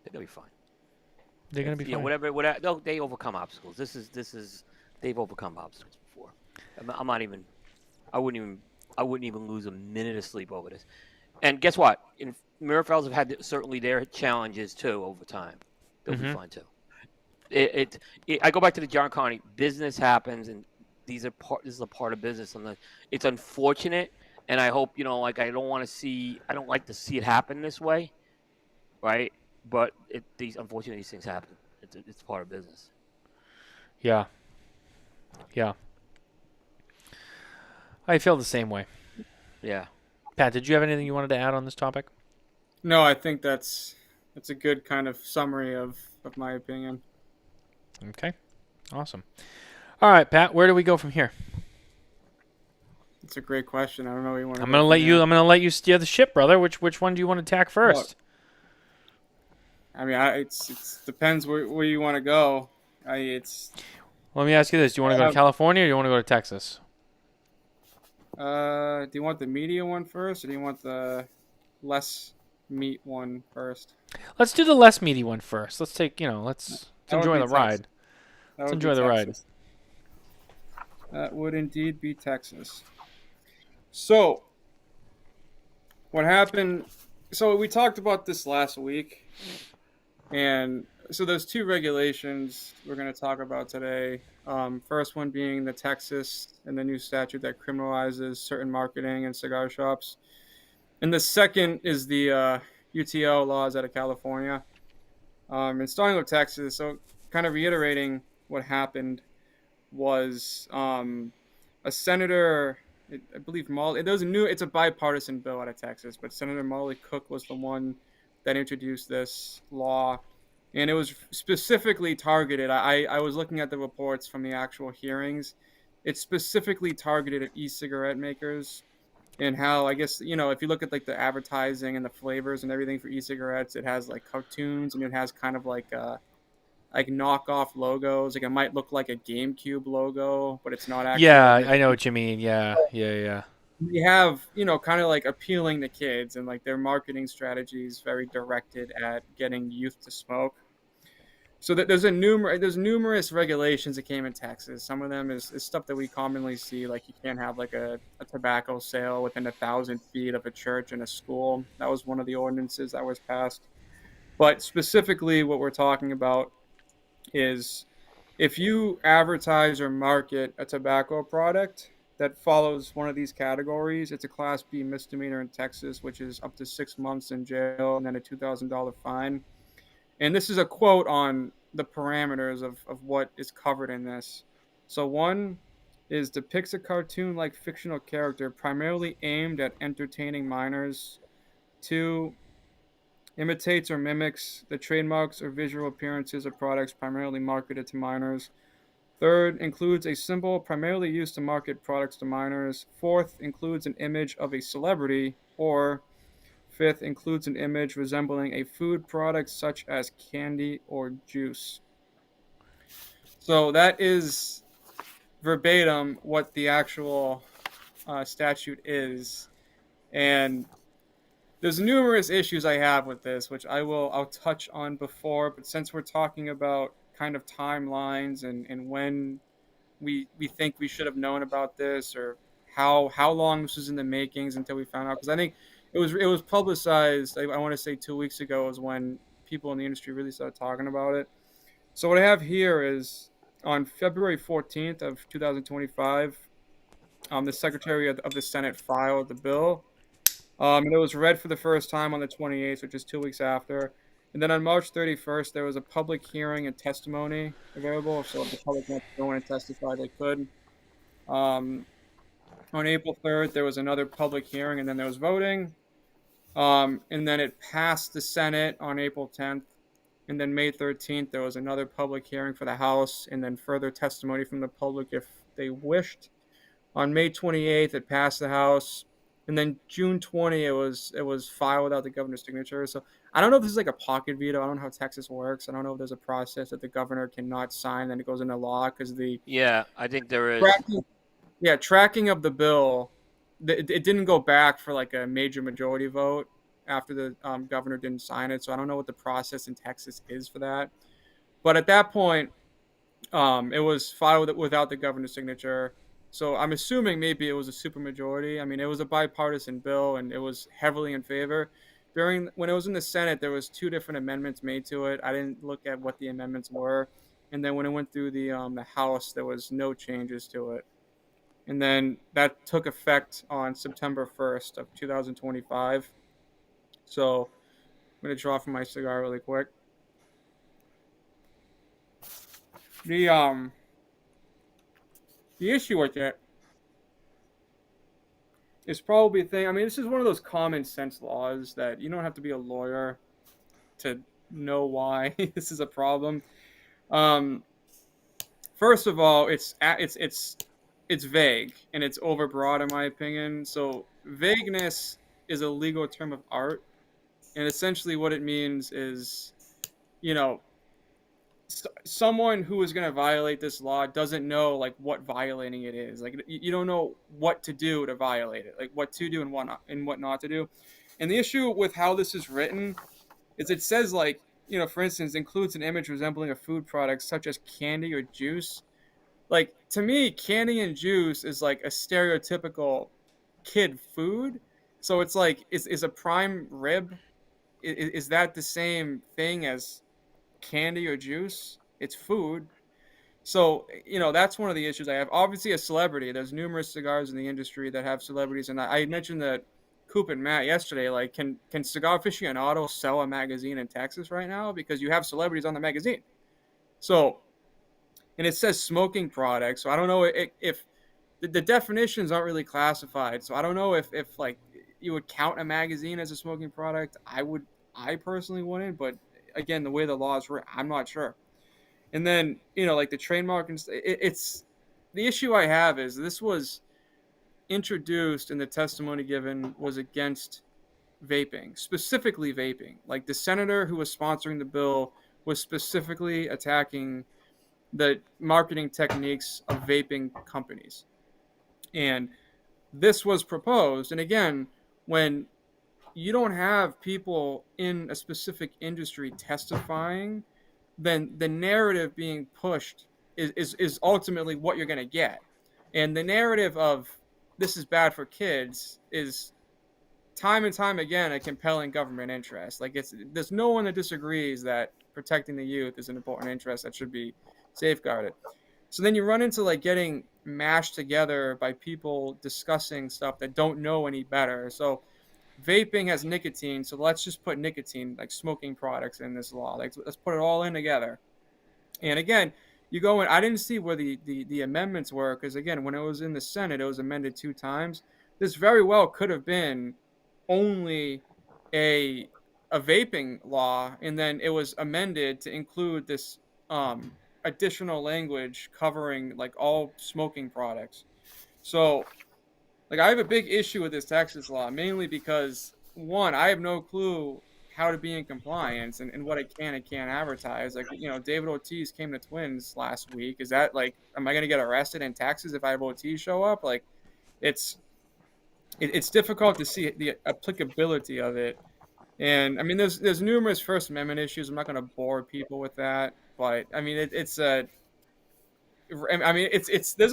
They're gonna be fine. They're gonna be fine. Whatever. They overcome obstacles. This is. They've overcome obstacles before. I wouldn't even lose a minute of sleep over this. And guess what? Meerapfels have had certainly their challenges too over time. They'll be fine too. I go back to the John Carney. Business happens, and this is a part of business. And it's unfortunate, and I hope I don't like to see it happen this way, right? But unfortunately these things happen. It's part of business. Yeah. I feel the same way. Yeah. Pat, did you have anything you wanted to add on this topic? No, I think that's a good kind of summary of my opinion. Okay. Awesome. All right, Pat, where do we go from here? It's a great question. I don't know what you want to I'm go gonna let you steer the ship, brother. Which one do you want to attack first? I mean, it's depends where you want to go. It's. Let me ask you this: do you want to go to California or do you want to go to Texas? Do you want the media one first, or do you want the less meat one first? Let's do the less meaty one first. Let's take, let's enjoy the ride. Let's enjoy the ride. That would indeed be Texas. So, what happened? So we talked about this last week, and so there's two regulations we're going to talk about today. First one being the Texas and the new statute that criminalizes certain marketing in cigar shops, and the second is the UTO laws out of California. And starting with Texas, so kind of reiterating what happened was a senator, I believe Molly. It's a bipartisan bill out of Texas, but Senator Molly Cook was the one that introduced this law, and it was specifically targeted. I was looking at the reports from the actual hearings. It's specifically targeted at e-cigarette makers, and how, I guess, if you look at like the advertising and the flavors and everything for e-cigarettes, it has like cartoons, and it has kind of like knockoff logos. Like it might look like a GameCube logo, but it's not actually. Yeah, I know what you mean. Yeah. We have, kind of like appealing to kids, and like their marketing strategy is very directed at getting youth to smoke. So that there's numerous regulations that came in Texas. Some of them is stuff that we commonly see, like you can't have like a tobacco sale within 1,000 feet of a church and a school. That was one of the ordinances that was passed. But specifically, what we're talking about is if you advertise or market a tobacco product that follows one of these categories, it's a Class B misdemeanor in Texas, which is up to 6 months in jail and then a $2,000 fine. And this is a quote on the parameters of what is covered in this. So one is depicts a cartoon-like fictional character primarily aimed at entertaining minors. Two, imitates or mimics the trademarks or visual appearances of products primarily marketed to minors. Third, includes a symbol primarily used to market products to minors. Fourth, includes an image of a celebrity. Or fifth, includes an image resembling a food product such as candy or juice. So that is verbatim what the actual statute is. And there's numerous issues I have with this, which I'll touch on before, but since we're talking about kind of timelines and when we think we should have known about this, or how long this was in the makings until we found out, because I think it was publicized, I want to say 2 weeks ago is when people in the industry really started talking about it. So what I have here is on February 14th of 2025, the Secretary of the Senate filed the bill. And it was read for the first time on the 28th, which is 2 weeks after. And then on March 31st, there was a public hearing and testimony available. So if the public wants to go in and testify, they could. On April 3rd, there was another public hearing, and then there was voting. And then it passed the Senate on April 10th. And then May 13th, there was another public hearing for the House, and then further testimony from the public if they wished. On May 28th, it passed the House. And then June 20, it was filed without the governor's signature. So I don't know if this is like a pocket veto. I don't know how Texas works. I don't know if there's a process that the governor cannot sign, then it goes into law, because Yeah, I think there is. Tracking of the bill, it didn't go back for like a major majority vote after the governor didn't sign it. So I don't know what the process in Texas is for that. But at that point, it was filed without the governor's signature. So I'm assuming maybe it was a supermajority. I mean, it was a bipartisan bill, and it was heavily in favor. When it was in the Senate, there was 2 different amendments made to it. I didn't look at what the amendments were. And then when it went through the House, there was no changes to it. And then that took effect on September 1st of 2025. So I'm going to draw from my cigar really quick. The issue with it is probably a thing. I mean, this is one of those common sense laws that you don't have to be a lawyer to know why this is a problem. First of all, it's vague and it's overbroad in my opinion. So vagueness is a legal term of art, and essentially what it means is, you know, someone who is going to violate this law doesn't know like what violating it is. Like you don't know what to do to violate it, like what to do and what not to do. And the issue with how this is written is it says like, for instance, includes an image resembling a food product such as candy or juice. Like to me, candy and juice is like a stereotypical kid food. So it's like is a prime rib, is that the same thing as candy or juice? It's food. So, that's one of the issues I have. Obviously, a celebrity. There's numerous cigars in the industry that have celebrities, and I mentioned that Coop and Matt yesterday. Like, can Cigar Aficionado sell a magazine in Texas right now because you have celebrities on the magazine? So, and it says smoking products. So I don't know if the definitions aren't really classified. So I don't know if like you would count a magazine as a smoking product. I personally wouldn't, but again, the way the law is written, I'm not sure. And then, like the trademark, and it's the issue I have is this was introduced and the testimony given was against vaping, specifically vaping. Like the senator who was sponsoring the bill was specifically attacking the marketing techniques of vaping companies. And this was proposed. And again, when you don't have people in a specific industry testifying, then the narrative being pushed is ultimately what you're going to get. And the narrative of this is bad for kids is time and time again a compelling government interest. Like there's no one that disagrees that protecting the youth is an important interest that should be safeguarded. So then you run into like getting mashed together by people discussing stuff that don't know any better. So vaping has nicotine, so let's just put nicotine, like smoking products, in this law. Like let's put it all in together. And again, you go in. I didn't see where the amendments were because again, when it was in the Senate, it was amended 2 times. This very well could have been only a vaping law, and then it was amended to include this additional language covering like all smoking products. So like I have a big issue with this Texas law, mainly because one, I have no clue how to be in compliance and what I can and can't advertise. Like, David Ortiz came to Twins last week. Is that like, am I going to get arrested in Texas if I have Ortiz show up? Like, it's difficult to see the applicability of it. And I mean, there's numerous First Amendment issues. I'm not going to bore people with that, but I mean, it's there's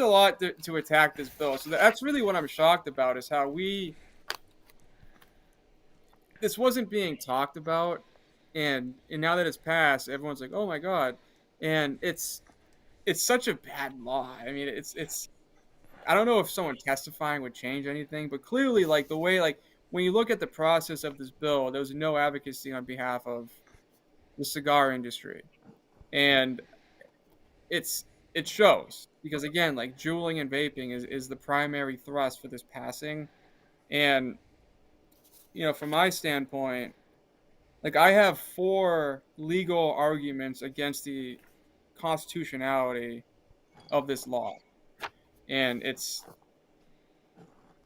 a lot to attack this bill. So that's really what I'm shocked about is how this wasn't being talked about, and now that it's passed, everyone's like, oh my god, and it's such a bad law. I mean, it's I don't know if someone testifying would change anything, but clearly, like the way, like when you look at the process of this bill, there was no advocacy on behalf of the cigar industry, and it shows because again, like juuling and vaping is the primary thrust for this passing. And from my standpoint, like I have 4 legal arguments against the constitutionality of this law, and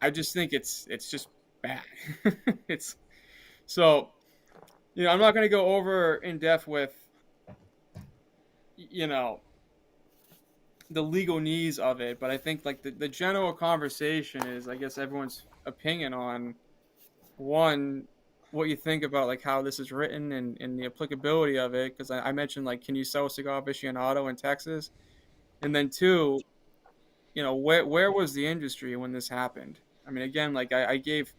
I just think it's just bad. It's so I'm not going to go over in depth with the legal needs of it, but I think like the general conversation is, I guess, everyone's opinion on one, what you think about like how this is written and the applicability of it, because I mentioned like, can you sell a Cigar Aficionado in Texas? And then 2, where was the industry when this happened? I mean, again, like I gave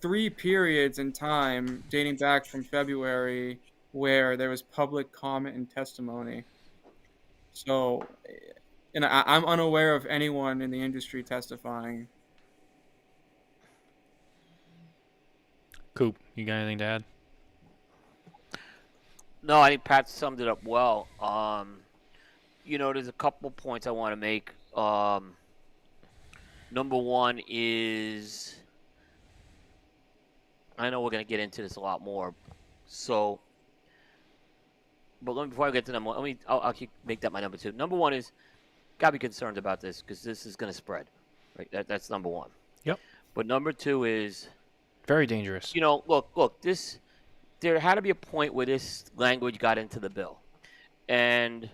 3 periods in time dating back from February where there was public comment and testimony. So, and I'm unaware of anyone in the industry testifying. Coop, you got anything to add? No, I think Pat summed it up well. There's a couple points I want to make. Number one is I know we're going to get into this a lot more. So, but before I get to number one, I'll make that my number two. Number one is, got to be concerned about this because this is going to spread. Right? That's number one. Yep. But number two is very dangerous. Look, there had to be a point where this language got into the bill. And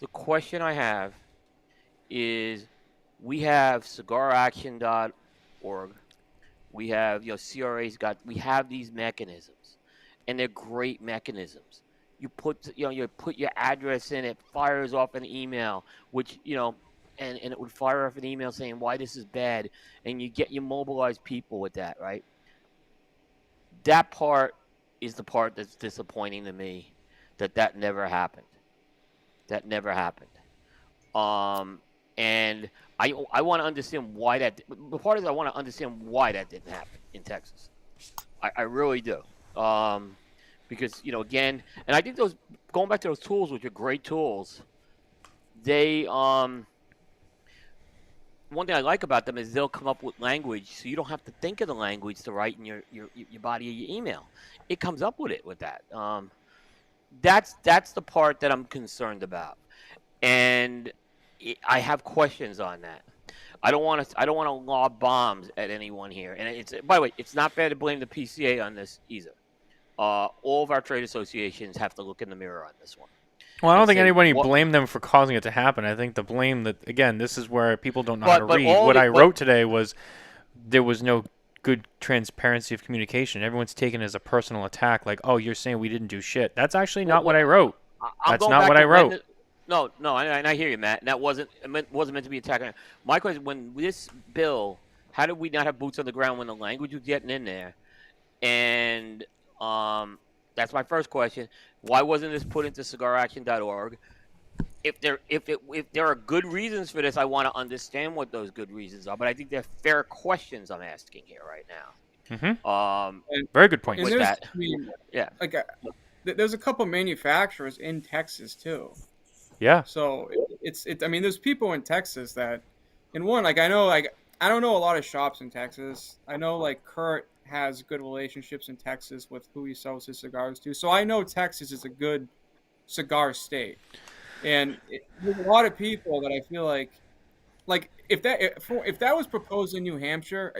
the question I have is, we have cigaraction.org. We have, we have these mechanisms, and they're great mechanisms. You put your address in, it fires off an email, which, and it would fire off an email saying why this is bad, and you mobilize people with that, right? That part is the part that's disappointing to me, that never happened. That never happened. And I want to understand why that. The part is I want to understand why that didn't happen in Texas. I really do. Because again, and I think going back to those tools, which are great tools, they one thing I like about them is they'll come up with language, so you don't have to think of the language to write in your body of your email. It comes up with it with that. That's the part that I'm concerned about, and I have questions on that. I don't want to lob bombs at anyone here. And it's, by the way, it's not fair to blame the PCA on this either. All of our trade associations have to look in the mirror on this one. Well, I don't think anybody blamed them for causing it to happen. I think the blame that, again, this is where people don't know how to read. What I wrote today was there was no good transparency of communication. Everyone's taken it as a personal attack, like, oh, you're saying we didn't do shit. That's actually not what I wrote. That's not what I wrote. No, and I hear you, Matt. And that wasn't meant to be attacking. My question: when this bill, how did we not have boots on the ground when the language was getting in there? And that's my first question. Why wasn't this put into cigaraction.org? If there are good reasons for this, I want to understand what those good reasons are. But I think they're fair questions I'm asking here right now. Mm-hmm. Very good point. With that, yeah. Like, there's a couple manufacturers in Texas too. Yeah. So it's I mean, there's people in Texas that, I don't know a lot of shops in Texas. I know like Kurt has good relationships in Texas with who he sells his cigars to. So I know Texas is a good cigar state. And there's a lot of people that I feel like if that was proposed in New Hampshire,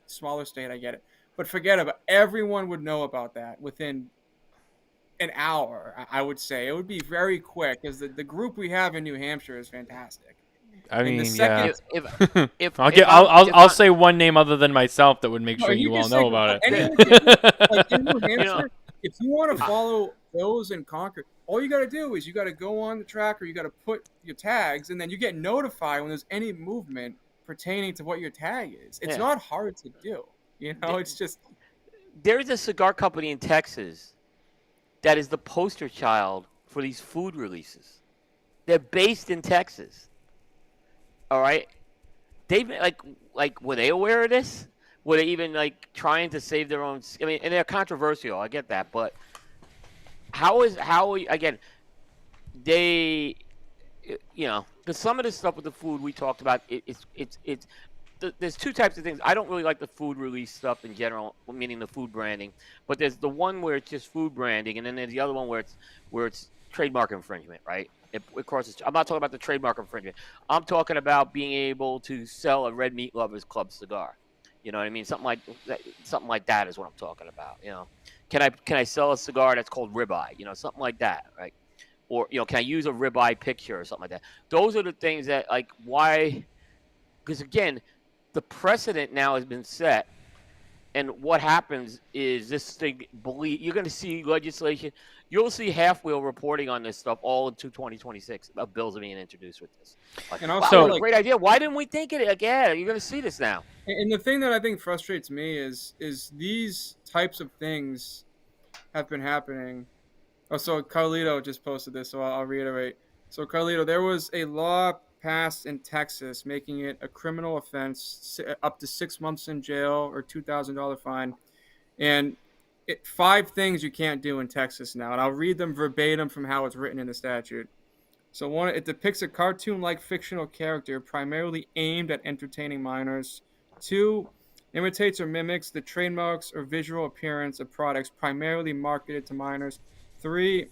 smaller state, I get it. But forget about it. Everyone would know about that within an hour, I would say. It would be very quick because the group we have in New Hampshire is fantastic. I mean, I'll say one name other than myself that would make sure you all know about it. Like in New Hampshire, if you want to follow those in Concord, all you got to do is you got to go on the tracker, you got to put your tags, and then you get notified when there's any movement pertaining to what your tag is. It's not hard to do. It's just... There's a cigar company in Texas that is the poster child for these food releases. They're based in Texas. All right, they've like were they aware of this? Were they even trying to save their own? I mean, and they're controversial. I get that, but how again? They, because some of this stuff with the food we talked about, there's two types of things. I don't really like the food release stuff in general, meaning the food branding. But there's the one where it's just food branding, and then there's the other one where it's trademark infringement, right? It crosses. I'm not talking about the trademark infringement. I'm talking about being able to sell a Red Meat Lovers Club cigar. You know what I mean? Something like that is what I'm talking about. Can I sell a cigar that's called ribeye? Something like that, right? Or can I use a ribeye picture or something like that? Those are the things that why? Because again, the precedent now has been set, and what happens is this thing. You're going to see legislation. You'll see half-wheel reporting on this stuff all into 2026 of bills being introduced with this. And also, great idea. Why didn't we think of it again? You're going to see this now. And the thing that I think frustrates me is these types of things have been happening. Oh, so Carlito just posted this, so I'll reiterate. So Carlito, there was a law passed in Texas making it a criminal offense, up to 6 months in jail or $2,000 fine, and 5 things you can't do in Texas now, and I'll read them verbatim from how it's written in the statute. So 1, it depicts a cartoon-like fictional character primarily aimed at entertaining minors. 2, imitates or mimics the trademarks or visual appearance of products primarily marketed to minors. 3,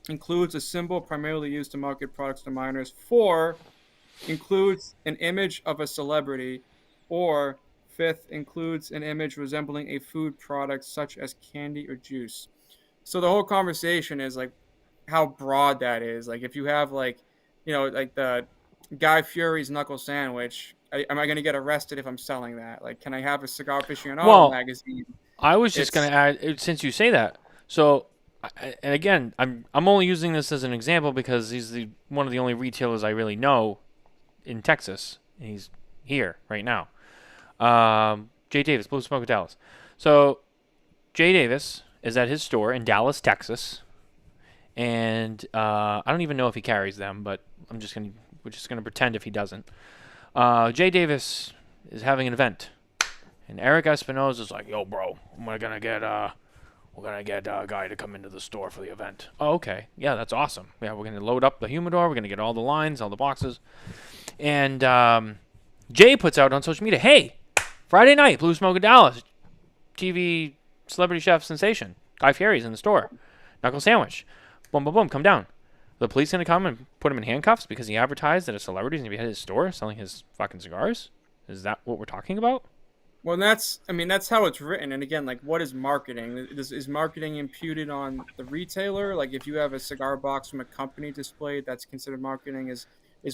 includes a symbol primarily used to market products to minors. 4, includes an image of a celebrity. Or 5th, includes an image resembling a food product such as candy or juice. So the whole conversation is like how broad that is. Like if you have like, like the Guy Fieri's knuckle sandwich, am I going to get arrested if I'm selling that? Like, can I have a Cigar Aficionado Well, magazine? I was just going It's to add, since you say that. So, and again, I'm only using this as an example because he's one of the only retailers I really know in Texas. And he's here right now. Jay Davis, Blue Smoke of Dallas. So, Jay Davis is at his store in Dallas, Texas, and I don't even know if he carries them, but we're just gonna pretend if he doesn't. Jay Davis is having an event, and Eric Espinosa is like, "Yo, bro, we're gonna get a guy to come into the store for the event." Oh, okay, yeah, that's awesome. Yeah, we're gonna load up the humidor. We're gonna get all the lines, all the boxes, and Jay puts out on social media, "Hey, Friday night, Blue Smoke of Dallas, TV celebrity chef sensation, Guy Fieri's in the store, knuckle sandwich, boom, boom, boom, come down." The police gonna come and put him in handcuffs because he advertised that a celebrity's gonna be at his store selling his fucking cigars? Is that what we're talking about? Well, that's how it's written. And again, like, what is marketing? Is marketing imputed on the retailer? Like, if you have a cigar box from a company displayed, that's considered marketing. Is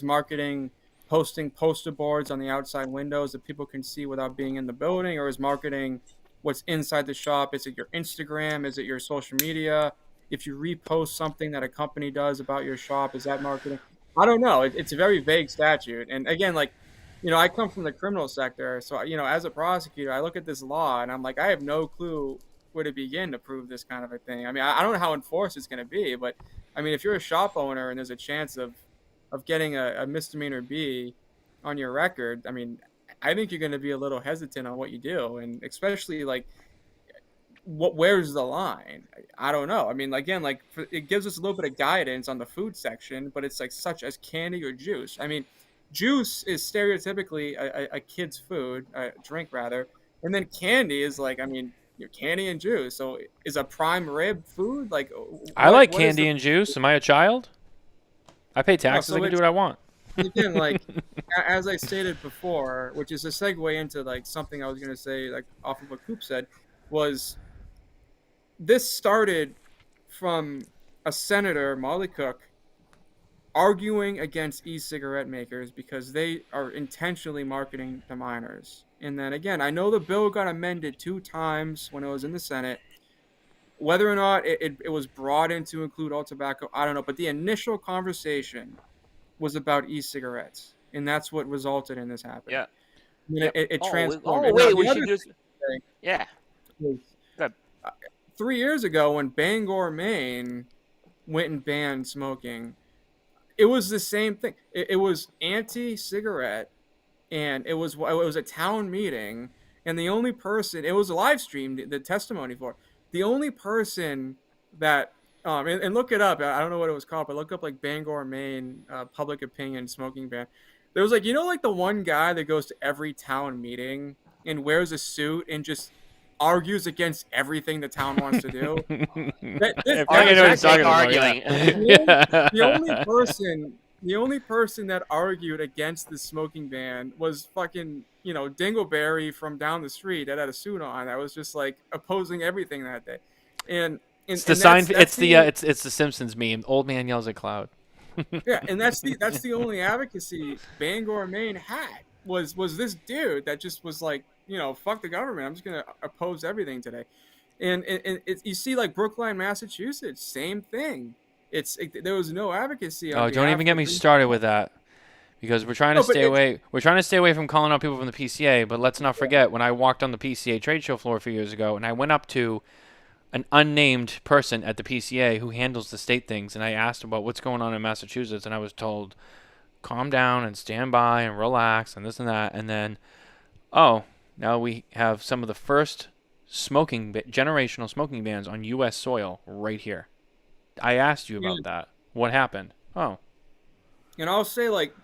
marketing posting poster boards on the outside windows that people can see without being in the building, or is marketing what's inside the shop? Is it your Instagram? Is it your social media? If you repost something that a company does about your shop, is that marketing? I don't know. It's a very vague statute. And again, like, I come from the criminal sector. So, as a prosecutor, I look at this law and I'm like, I have no clue where to begin to prove this kind of a thing. I mean, I don't know how enforced it's going to be, but I mean, if you're a shop owner and there's a chance of getting a misdemeanor B on your record, I mean, I think you're going to be a little hesitant on what you do. And especially like, where's the line? I don't know. I mean, again, like it gives us a little bit of guidance on the food section, but it's like such as candy or juice. I mean, juice is stereotypically a kid's food, drink rather, and then candy is like, I mean, your candy and juice. So is a prime rib food? Like, I like candy and juice. Am I a child? I pay taxes. I can do what I want. Again, like as I stated before, which is a segue into like something I was going to say, like off of what Coop said, was this started from a senator, Molly Cook, arguing against e-cigarette makers because they are intentionally marketing to minors. And then again, I know the bill got amended 2 times when it was in the Senate. Whether or not it was brought in to include all tobacco, I don't know. But the initial conversation was about e-cigarettes, and that's what resulted in this happening. Yeah. I mean, it transformed. Oh, wait, we should just... Yeah. Good. 3 years ago, when Bangor, Maine went and banned smoking, it was the same thing. It was anti-cigarette, and it was a town meeting, and the only person, it was a live stream, the testimony for it. The only person that and look it up. I don't know what it was called, but look up like Bangor, Maine, public opinion smoking ban. There was like, like the one guy that goes to every town meeting and wears a suit and just argues against everything the town wants to do. The only person that argued against the smoking ban was fucking, Dingleberry from down the street that had a suit on. That was just like opposing everything that day. And it's the sign. It's the Simpsons meme. Old man yells at cloud. Yeah, and that's the only advocacy Bangor, Maine had was this dude that just was like, fuck the government. I'm just gonna oppose everything today. And you see like Brookline, Massachusetts, same thing. There was no advocacy. Oh, don't even get me started with that, because we're trying to stay away. We're trying to stay away from calling out people from the PCA. But let's not forget when I walked on the PCA trade show floor a few years ago, and I went up to an unnamed person at the PCA who handles the state things, and I asked about what's going on in Massachusetts, and I was told, calm down and stand by and relax and this and that. And then, now we have some of the first generational smoking bans on U.S. soil right here. I asked you about that. What happened? Oh. And I'll say, like,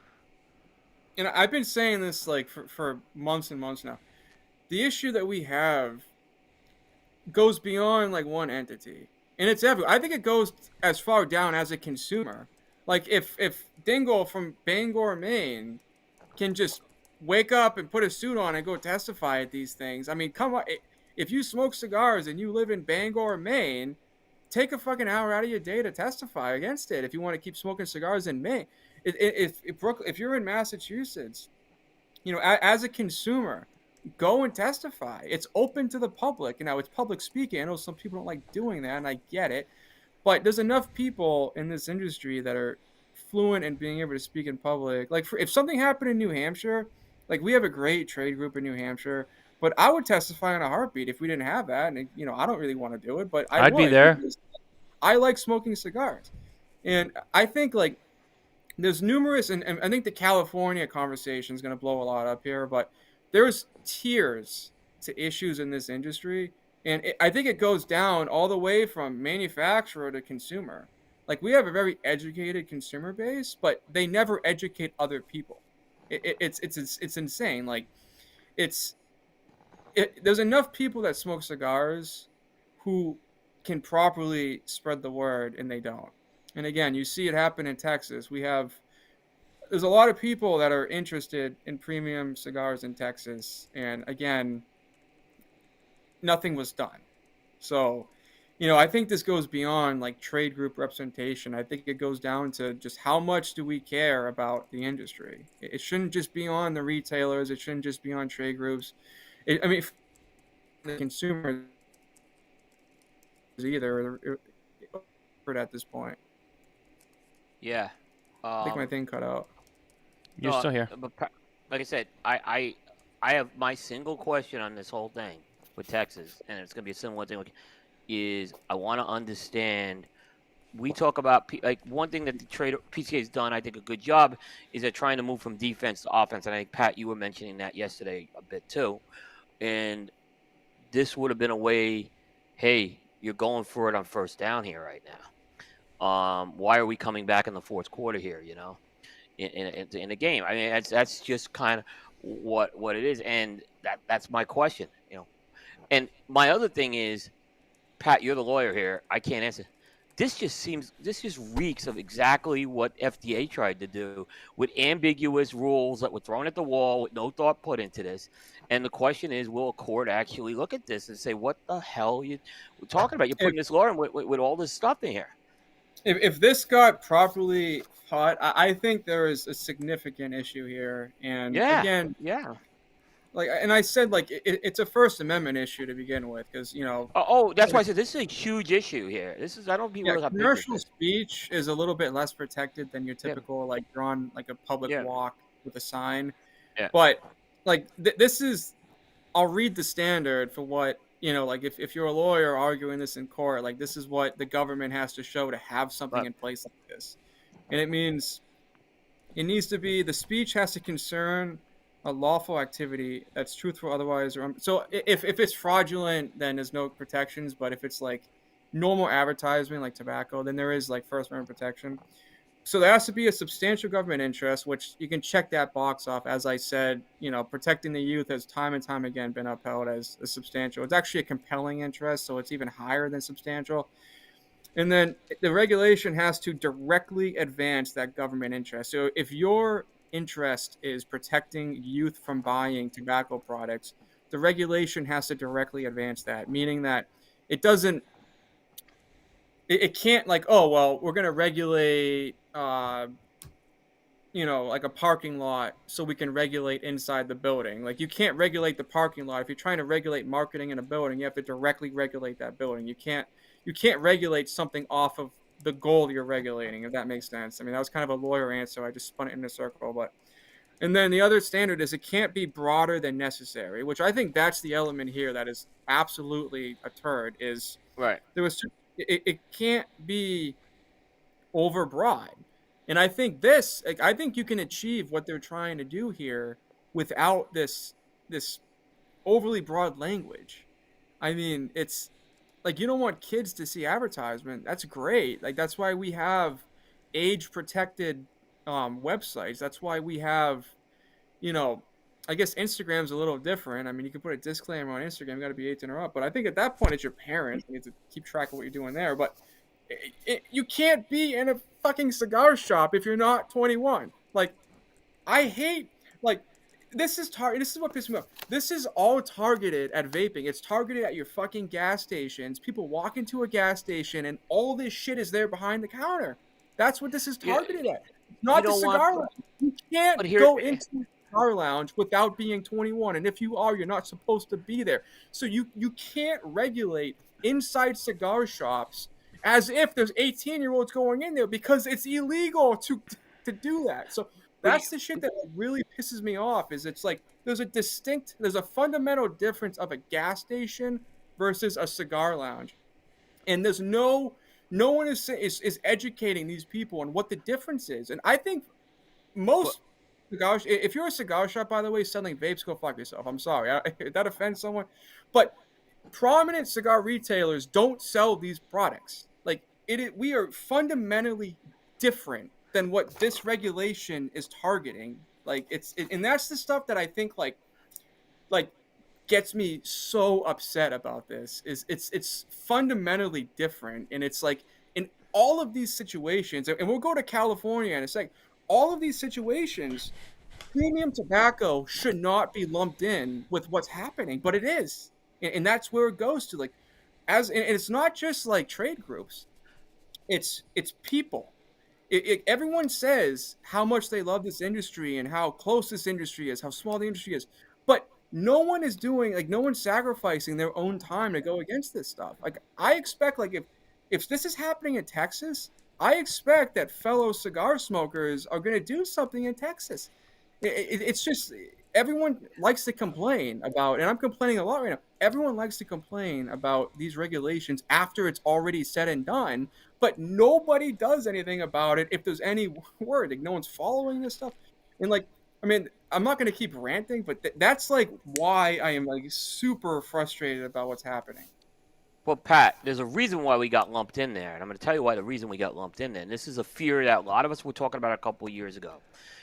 I've been saying this, like, for months and months now. the issue that we have goes beyond like one entity, and it's everywhere. I think it goes as far down as a consumer. Like if Dingle from Bangor, Maine, can just wake up and put a suit on and go testify at these things. I mean, come on. If you smoke cigars and you live in Bangor, Maine, take a fucking hour out of your day to testify against it. If you want to keep smoking cigars in Maine, if you're in Massachusetts, you know, as a consumer, go and testify. It's open to the public. You know, it's public speaking. I know some people don't like doing that, and I get it. But there's enough people in this industry that are fluent in being able to speak in public. Like, if something happened in New Hampshire, like we have a great trade group in New Hampshire, but I would testify in a heartbeat if we didn't have that. And you know, I don't really want to do it, but I'd be there. I like smoking cigars, and I think like there's numerous, and I think the California conversation is going to blow a lot up here, but there's tiers to issues in this industry, and I think it goes down all the way from manufacturer to consumer. Like we have a very educated consumer base, but they never educate other people. It's insane. Like there's enough people that smoke cigars who can properly spread the word, and they don't. And again, you see it happen in Texas. There's a lot of people that are interested in premium cigars in Texas, and again, nothing was done. So, you know, I think this goes beyond like trade group representation. I think it goes down to just how much do we care about the industry. It shouldn't just be on the retailers. It shouldn't just be on trade groups. I mean, the consumers either at this point. Yeah. I think my thing cut out. You're still here. But like I said, I have my single question on this whole thing with Texas, and it's going to be a similar thing, is I want to understand. We talk about, like, one thing that the PCA has done, I think, a good job, is they're trying to move from defense to offense. And I think, Pat, you were mentioning that yesterday a bit too. And this would have been a way, hey, you're going for it on first down here right now. Why are we coming back in the fourth quarter here, you know, in the game? I mean, that's just kind of what it is. And that's my question, you know. And my other thing is, Pat, you're the lawyer here. I can't answer. This just reeks of exactly what FDA tried to do with ambiguous rules that were thrown at the wall with no thought put into this. And the question is, will a court actually look at this and say, what the hell are you talking about? You're putting this law in with all this stuff in here. If this got properly taught, I think there is a significant issue here. And again, like, and I said, like, it's a First Amendment issue to begin with, because, you know. That's why I said this is a huge issue here. I don't people realize how big commercial speech is a little bit less protected than your typical, like, you're on like a public walk with a sign. Yeah. But like, this is, I'll read the standard for what, you know, like if you're a lawyer arguing this in court, like this is what the government has to show to have something in place like this. And it means it needs to be, the speech has to concern a lawful activity that's truthful otherwise. So if it's fraudulent, then there's no protections. But if it's like normal advertisement like tobacco, then there is like First Amendment protection. So there has to be a substantial government interest, which you can check that box off. As I said, you know, protecting the youth has time and time again been upheld as a substantial. It's actually a compelling interest, so it's even higher than substantial. And then the regulation has to directly advance that government interest. So if your interest is protecting youth from buying tobacco products, the regulation has to directly advance that, meaning that it doesn't, it can't like, oh, well, we're going to regulate, you know, like a parking lot so we can regulate inside the building. Like, you can't regulate the parking lot. If you're trying to regulate marketing in a building, you have to directly regulate that building. You can't regulate something off of the goal you're regulating, if that makes sense. I mean, that was kind of a lawyer answer. I just spun it in a circle. But, and then the other standard is it can't be broader than necessary, which I think that's the element here that is absolutely a turd. Is right. It can't be overbroad. And I think this, like, I think you can achieve what they're trying to do here without this overly broad language. I mean, it's like, you don't want kids to see advertisement. That's great. Like, that's why we have age protected websites. That's why we have, you know, I guess Instagram's a little different. I mean, you can put a disclaimer on Instagram, you got to be 18 or up. But I think at that point, it's your parents. You need to keep track of what you're doing there. But you can't be in a fucking cigar shop if you're not 21. Like, I hate, like, this is what pisses me off. This is all targeted at vaping. It's targeted at your fucking gas stations. People walk into a gas station and all this shit is there behind the counter. That's what this is targeted at. Not the cigar lounge. You can't go into a cigar lounge without being 21. And if you are, you're not supposed to be there. So you can't regulate inside cigar shops as if there's 18-year-olds going in there because it's illegal to do that. So that's the shit that really pisses me off. Is it's like there's a fundamental difference of a gas station versus a cigar lounge, and there's no one is educating these people on what the difference is. And I think most cigars, if you're a cigar shop, by the way, selling vapes, go fuck yourself. I'm sorry if that offends someone, but prominent cigar retailers don't sell these products. Like we are fundamentally different than what this regulation is targeting. Like and that's the stuff that I think like gets me so upset about this. Is it's fundamentally different, and it's like in all of these situations, and we'll go to California in a sec. All of these situations, premium tobacco should not be lumped in with what's happening, but it is, and that's where it goes to. Like, and it's not just like trade groups; it's people. Everyone says how much they love this industry and how close this industry is, how small the industry is, but no one's sacrificing their own time to go against this stuff. Like, I expect, like, if this is happening in Texas, I expect that fellow cigar smokers are going to do something in Texas. It's just everyone likes to complain about, and I'm complaining a lot right now. Everyone likes to complain about these regulations after it's already said and done, but nobody does anything about it if there's any word. Like, no one's following this stuff. And like, I mean, I'm not going to keep ranting, but that's like why I am like super frustrated about what's happening. Well, Pat, there's a reason why we got lumped in there, and I'm going to tell you why the reason we got lumped in there. And this is a fear that a lot of us were talking about a couple of years ago.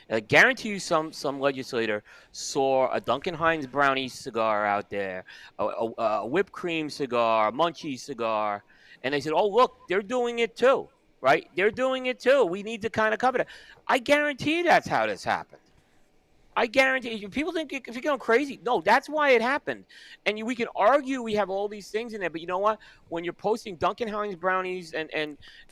And I guarantee you some legislator saw a Duncan Hines brownie cigar out there, a whipped cream cigar, a munchie cigar, and they said, oh, look, they're doing it too, right? They're doing it too. We need to kind of cover that. I guarantee that's how this happened. I guarantee you. People think if you're going crazy. No, that's why it happened. And we can argue we have all these things in there, but you know what? When you're posting Duncan Hines brownies and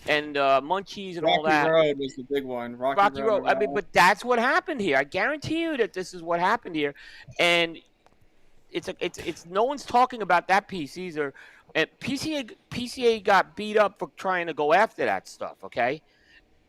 munchies and Rocky all that. Rocky Road was the big one. Rocky Road. I mean, but that's what happened here. I guarantee you that this is what happened here, and it's no one's talking about that piece either. And PCA got beat up for trying to go after that stuff. Okay,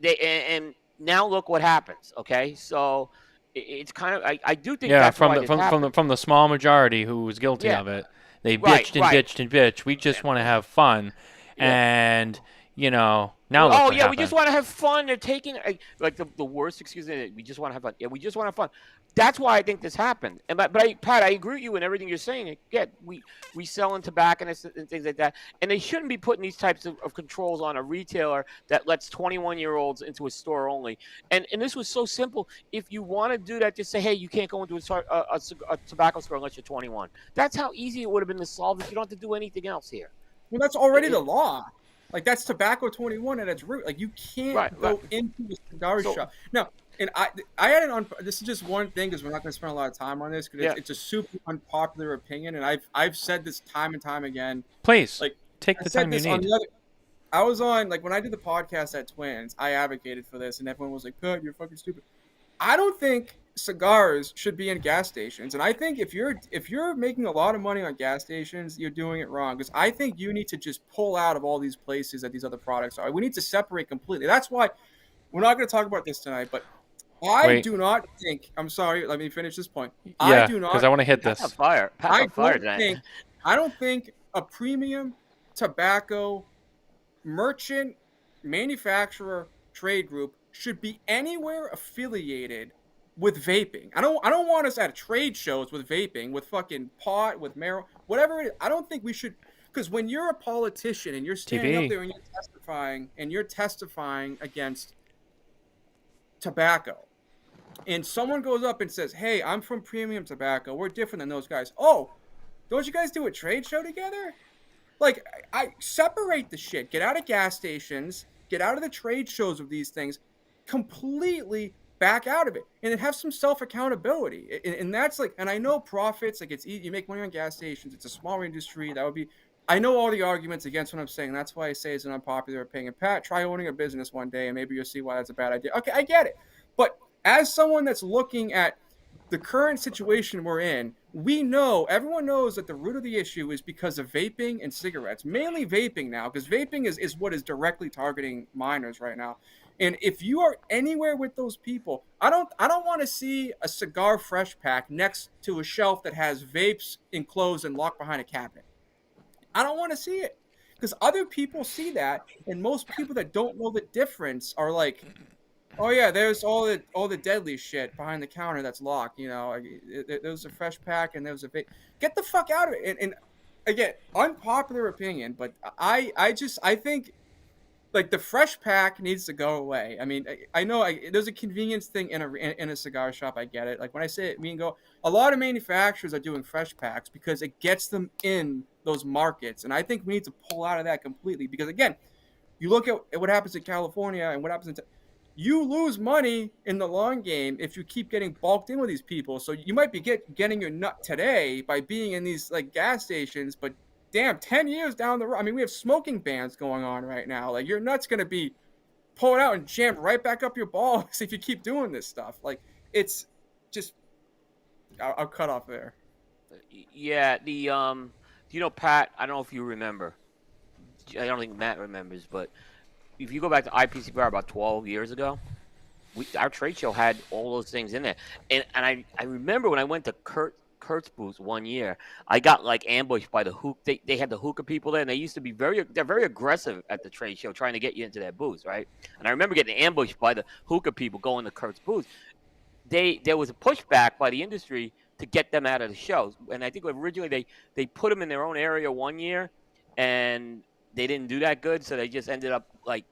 and now look what happens. Okay, so. It's kind of I do think that's from the small majority who was guilty of it. They bitched and bitched and bitched. We just want to have fun, and now. Oh yeah, we just want to have fun. They're taking like the worst excuse. We just want to have fun. Yeah, we just want to have fun. That's why I think this happened. And Pat, I agree with you in everything you're saying. Yeah, we sell in tobacconists and things like that, and they shouldn't be putting these types of controls on a retailer that lets 21-year-olds into a store only. And this was so simple. If you want to do that, just say, hey, you can't go into a tobacco store unless you're 21. That's how easy it would have been to solve if you don't have to do anything else here. Well, that's already the law. Like, that's tobacco 21 at its root. Like, you can't go into a cigar shop. No, and I had it on. This is just one thing because we're not going to spend a lot of time on this because it's a super unpopular opinion, and I've said this time and time again. Please, take the time you need. I was on, like, when I did the podcast at Twins, I advocated for this, and everyone was like, "Pat, you're fucking stupid." I don't think cigars should be in gas stations, and I think if you're making a lot of money on gas stations, you're doing it wrong. Because I think you need to just pull out of all these places that these other products are. We need to separate completely. That's why we're not going to talk about this tonight. But I do not think. I'm sorry. Let me finish this point. I do not, because I want to hit this. I don't think a premium tobacco merchant manufacturer trade group should be anywhere affiliated with vaping. I don't want us at trade shows with vaping, with fucking pot, with marijuana, whatever it is. I don't think we should, because when you're a politician and you're standing up there and you're testifying against tobacco, and someone goes up and says, "Hey, I'm from Premium Tobacco. We're different than those guys." Oh, don't you guys do a trade show together? Like, I separate the shit. Get out of gas stations. Get out of the trade shows of these things. Completely back out of it, and then have some self accountability. And that's like, and I know profits. Like, it's easy. You make money on gas stations. It's a smaller industry. That would be. I know all the arguments against what I'm saying. That's why I say it's an unpopular opinion. Pat, try owning a business one day, and maybe you'll see why that's a bad idea. Okay, I get it. But as someone that's looking at the current situation we're in, everyone knows that the root of the issue is because of vaping and cigarettes, mainly vaping now, because vaping is what is directly targeting minors right now. And if you are anywhere with those people, I don't want to see a cigar fresh pack next to a shelf that has vapes enclosed and locked behind a cabinet. I don't want to see it, because other people see that, and most people that don't know the difference are like, "Oh yeah, there's all the deadly shit behind the counter that's locked." There's a fresh pack and there's a vape. Get the fuck out of it. And again, unpopular opinion, but I think like the fresh pack needs to go away. I mean, I know there's a convenience thing in a cigar shop. I get it. Like when I say it, a lot of manufacturers are doing fresh packs because it gets them in those markets, and I think we need to pull out of that completely, because again, you look at what happens in California and what happens you lose money in the long game if you keep getting bulked in with these people. So you might be getting your nut today by being in these like gas stations, but damn, 10 years down the road, I mean, we have smoking bans going on right now. Like, your nut's going to be pulled out and jammed right back up your balls if you keep doing this stuff. Like, it's just, I'll cut off there. Yeah, Pat, I don't know if you remember. I don't think Matt remembers, but if you go back to IPCPR about 12 years ago, our trade show had all those things in there. And I remember when I went to Kurt's booth one year, I got like ambushed by the hookah. They had the hookah people there, and they're very aggressive at the trade show, trying to get you into their booths, right? And I remember getting ambushed by the hookah people going to Kurt's booth. There was a pushback by the industry to get them out of the shows. And I think originally they put them in their own area one year, and they didn't do that good, so they just ended up like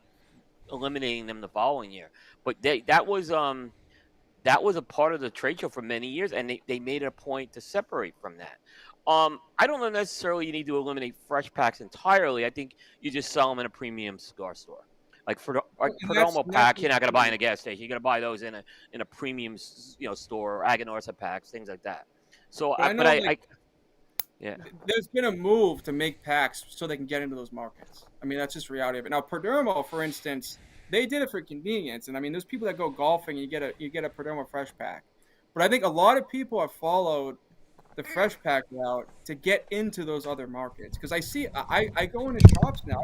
eliminating them the following year. But that was a part of the trade show for many years, and they made it a point to separate from that. I don't know necessarily you need to eliminate fresh packs entirely. I think you just sell them in a premium cigar store. Like Perdomo packs, you're not going to buy in a gas station. You're going to buy those in a premium store, or Aganorsa packs, things like that. So, yeah. There's been a move to make packs so they can get into those markets. I mean, that's just reality of it. Now, Perdomo, for instance, they did it for convenience, and I mean, there's people that go golfing and you get a Perdomo fresh pack. But I think a lot of people have followed the fresh pack route to get into those other markets. Because I go into shops now,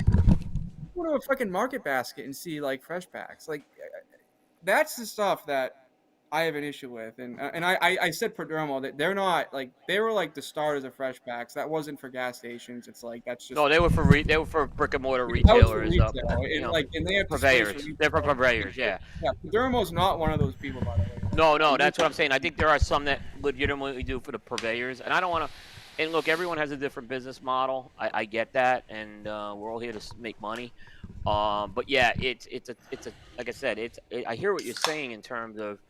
go to a fucking market basket and see like fresh packs. Like, that's the stuff that I have an issue with, and I said Perdomo that they're not like, they were like the starters of fresh packs. That wasn't for gas stations. It's like, that's just, no, they were for brick and mortar retailers, retail. And they have purveyors. They're for purveyors, yeah. Yeah, Perdomo's not one of those people, by the way. No, that's what I'm saying. I think there are some that legitimately do for the purveyors, and I don't want to. And look, everyone has a different business model. I get that, and we're all here to make money. But yeah, it's a like I said, I hear what you're saying in terms of.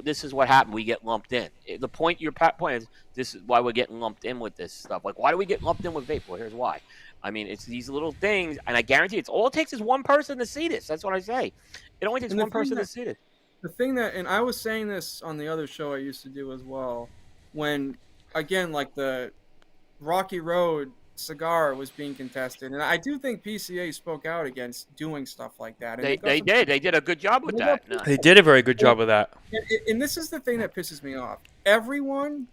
This is what happened. We get lumped in. The point, your point is, this is why we're getting lumped in with this stuff. Like, why do we get lumped in with vape? Well, here's why. I mean, it's these little things, and I guarantee all it takes is one person to see this. That's what I say. It only takes one person to see this. The thing that, and I was saying this on the other show I used to do as well, when, again, like the Rocky Road cigar was being contested, and I do think PCA spoke out against doing stuff like that. And they did a good job with that. No. They did a very good job with that. And this is the thing that pisses me off. Everyone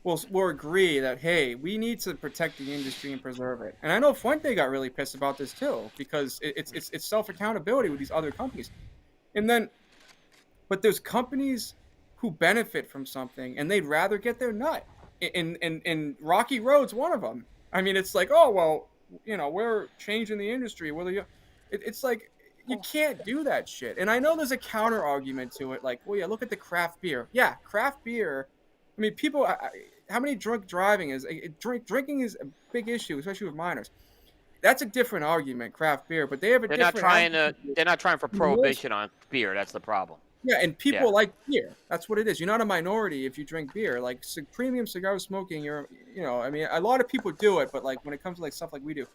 will agree that, hey, we need to protect the industry and preserve it. And I know Fuente got really pissed about this too, because it's self accountability with these other companies. But there's companies who benefit from something, and they'd rather get their nut. And Rocky Road's one of them. I mean, it's like, oh, well, we're changing the industry. It's like, you can't do that shit. And I know there's a counter argument to it. Like, well, yeah, look at the craft beer. Yeah, craft beer. I mean, how many drunk driving is, drinking is a big issue, especially with minors. that's a different argument, craft beer, but they have a They're not different. trying for prohibition on beer. That's the problem. Yeah, and people Yeah. like beer. That's what it is. You're not a minority if you drink beer. Like premium cigar smoking, I mean, a lot of people do it, but like when it comes to like stuff like we do,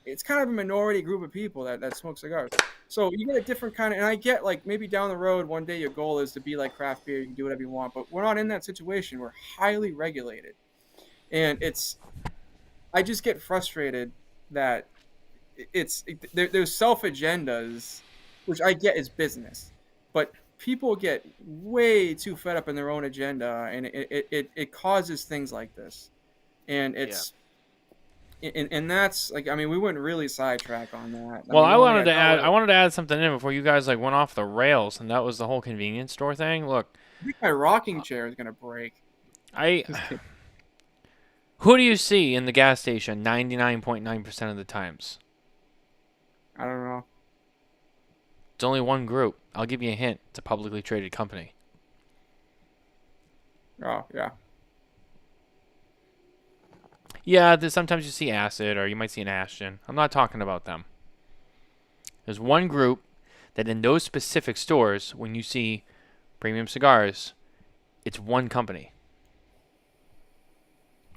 it's kind of a minority group of people that smoke cigars. So you get a different kind of, and I get like maybe down the road one day your goal is to be like craft beer, you can do whatever you want, but we're not in that situation. We're highly regulated, and I just get frustrated that there's self agendas, which I get is business, but people get way too fed up in their own agenda, and it causes things like this, and it's. And that's like, I mean, we wouldn't really sidetrack on that. Well, I wanted to add. I wanted to add something in before you guys like went off the rails, and that was the whole convenience store thing. Look, I think my rocking chair is gonna break. Who do you see in the gas station 99.9% of the times? I don't know. It's only one group. I'll give you a hint. It's a publicly traded company. Oh yeah. Yeah, sometimes you see Acid, or you might see an Ashton. I'm not talking about them. There's one group that in those specific stores, when you see premium cigars, it's one company.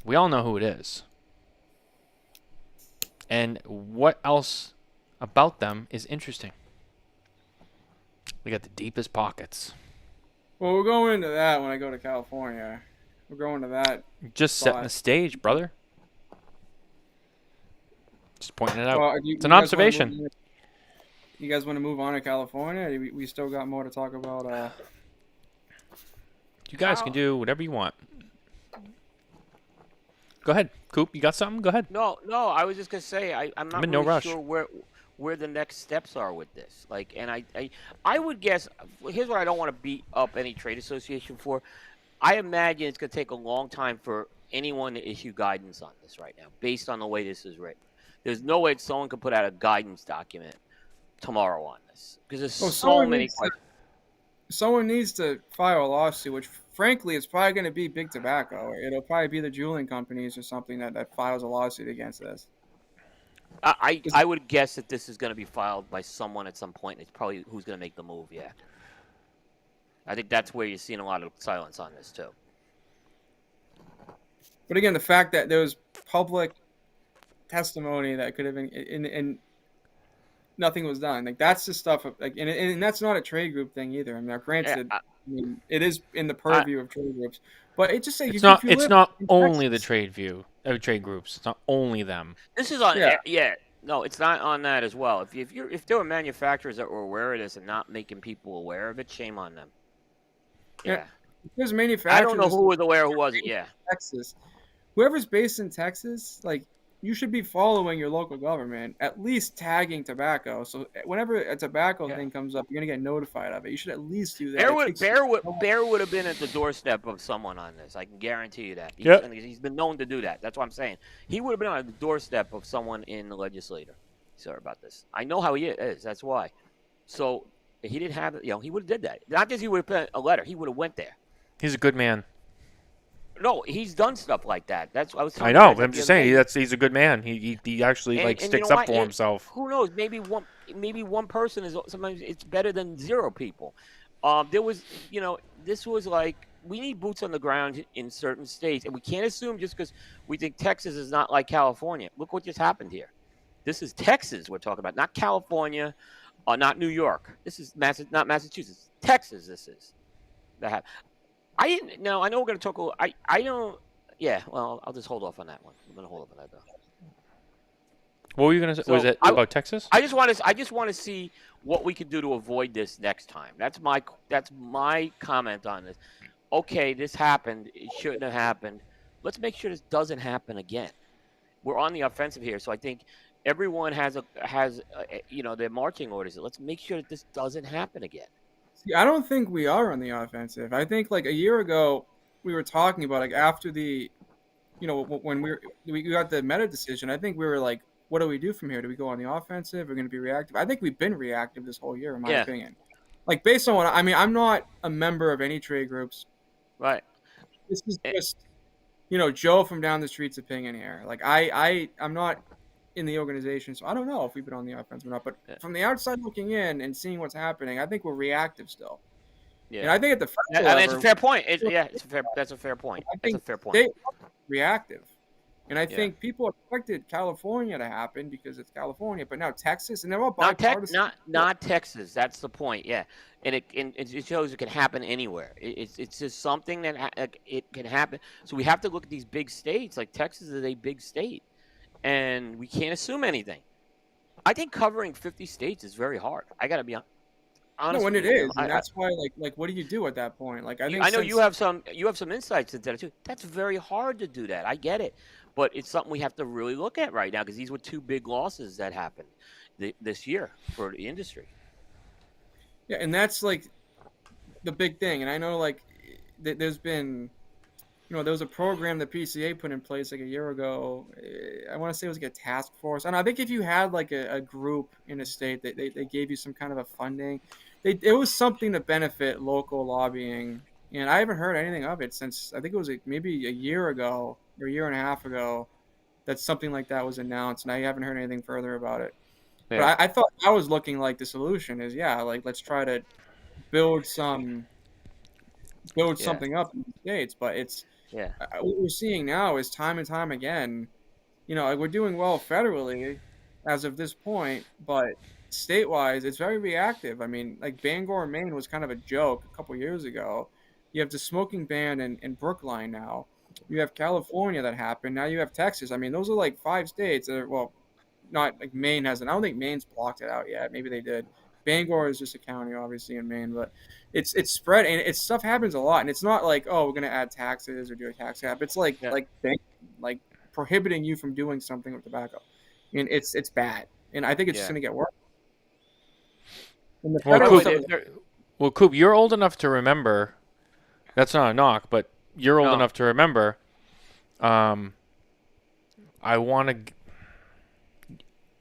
We all know who it is. And what else about them is interesting? They got the deepest pockets. Well, we're going into that when I go to California. We're going to that. Just setting the stage, brother. Just pointing it out. Well, it's an observation. You guys want to move on to California? We still got more to talk about. You guys can do whatever you want. Go ahead, Coop. You got something? Go ahead. No. I was just gonna say I'm not in really no rush. sure where the next steps are with this. Like, and I would guess. Here's what I don't want to beat up any trade association for. I imagine it's gonna take a long time for anyone to issue guidance on this right now, based on the way this is written. There's no way someone could put out a guidance document tomorrow on this because there's so many questions. Someone needs to file a lawsuit, which frankly is probably going to be Big Tobacco. It'll probably be the Juuling companies or something that files a lawsuit against this. I would guess that this is going to be filed by someone at some point. It's probably who's going to make the move. Yeah, I think that's where you're seeing a lot of silence on this too. But again, the fact that there was public testimony that could have been and nothing was done, like that's the stuff of, like, and that's not a trade group thing either. I mean, granted, I mean, it is in the purview of trade groups, but it just it's not only the trade groups. It's not only them. This is on no, it's not on that as well. If there were manufacturers that were aware of this and not making people aware of it, shame on them. Yeah. There's manufacturers. I don't know who was aware, who wasn't. Yeah. Texas, whoever's based in Texas, like, you should be following your local government, at least tagging tobacco. So whenever a tobacco thing comes up, you're gonna get notified of it. You should at least do that. Bear would have been at the doorstep of someone on this. I can guarantee you that. He's been known to do that. That's what I'm saying. He would have been on the doorstep of someone in the legislature. Sorry about this. I know how he is. That's why. So he didn't have it. He would have did that. Not just he would have put a letter. He would have went there. He's a good man. No, he's done stuff like that. That's what I was. I know. I'm just saying he's a good man. He actually sticks up for himself. Who knows? Maybe one person is sometimes it's better than zero people. There was, this was like we need boots on the ground in certain states, and we can't assume just because we think Texas is not like California. Look what just happened here. This is Texas we're talking about, not California, not New York. This is not Massachusetts. Texas. This is that happened. I didn't know. I know we're going to talk a little. I don't. Yeah. Well, I'll just hold off on that one. I'm going to hold off on that though. What were you going to say? Was it about Texas? I just want to see what we could do to avoid this next time. That's my comment on this. Okay, this happened. It shouldn't have happened. Let's make sure this doesn't happen again. We're on the offensive here, so I think everyone has their marching orders. Let's make sure that this doesn't happen again. See, I don't think we are on the offensive. I think like a year ago we were talking about, like, after the, when we got the meta decision, I think we were like, what do we do from here? Do we go on the offensive? We're going to be reactive. I think we've been reactive this whole year, in my opinion. Like, based on I'm not a member of any trade groups. Right. This is just, Joe from down the street's opinion here. Like, I'm not in the organization. So I don't know if we've been on the offense or not. But from the outside looking in and seeing what's happening, I think we're reactive still. Yeah. And I think at the federal I mean, level, it's a fair point. That's a fair point. I That's a think fair point. state reactive. And I Yeah. think people expected California to happen because it's California, but now Texas, and they're all Not bipartisan. not Texas. That's the point. Yeah, and it shows it can happen anywhere. It's just something that it can happen. So we have to look at these big states. Like Texas is a big state, and we can't assume anything. I think covering 50 states is very hard. I got to be honest. No, and with it you. is, and that's why, like, what do you do at that point? Like, I think I know you have some insights into that too. That's very hard to do that. I get it, but it's something we have to really look at right now because these were two big losses that happened this year for the industry. Yeah, and that's like the big thing. And I know like there's been, there was a program the PCA put in place like a year ago. I want to say it was like a task force. And I think if you had like a group in a state that they gave you some kind of a funding, it was something to benefit local lobbying. And I haven't heard anything of it since I think it was maybe a year ago or a year and a half ago that something like that was announced. And I haven't heard anything further about it. Yeah. But I thought that was looking like the solution is, like, let's try to build something up in the States. But it's what we're seeing now is time and time again, like we're doing well federally as of this point, but state-wise, it's very reactive. I mean, like Bangor, Maine was kind of a joke a couple years ago. You have the smoking ban in Brookline now. You have California that happened. Now you have Texas. I mean, those are like 5 states that are, well, not like Maine hasn't. I don't think Maine's blocked it out yet. Maybe they did. Bangor is just a county, obviously, in Maine, but it's spread and stuff happens a lot. And it's not like, oh, we're gonna add taxes or do a tax cap. It's like prohibiting you from doing something with tobacco, and it's bad. And I think it's just gonna get worse. Well, Coop, you're old enough to remember. That's not a knock, but you're old enough to remember. I want to.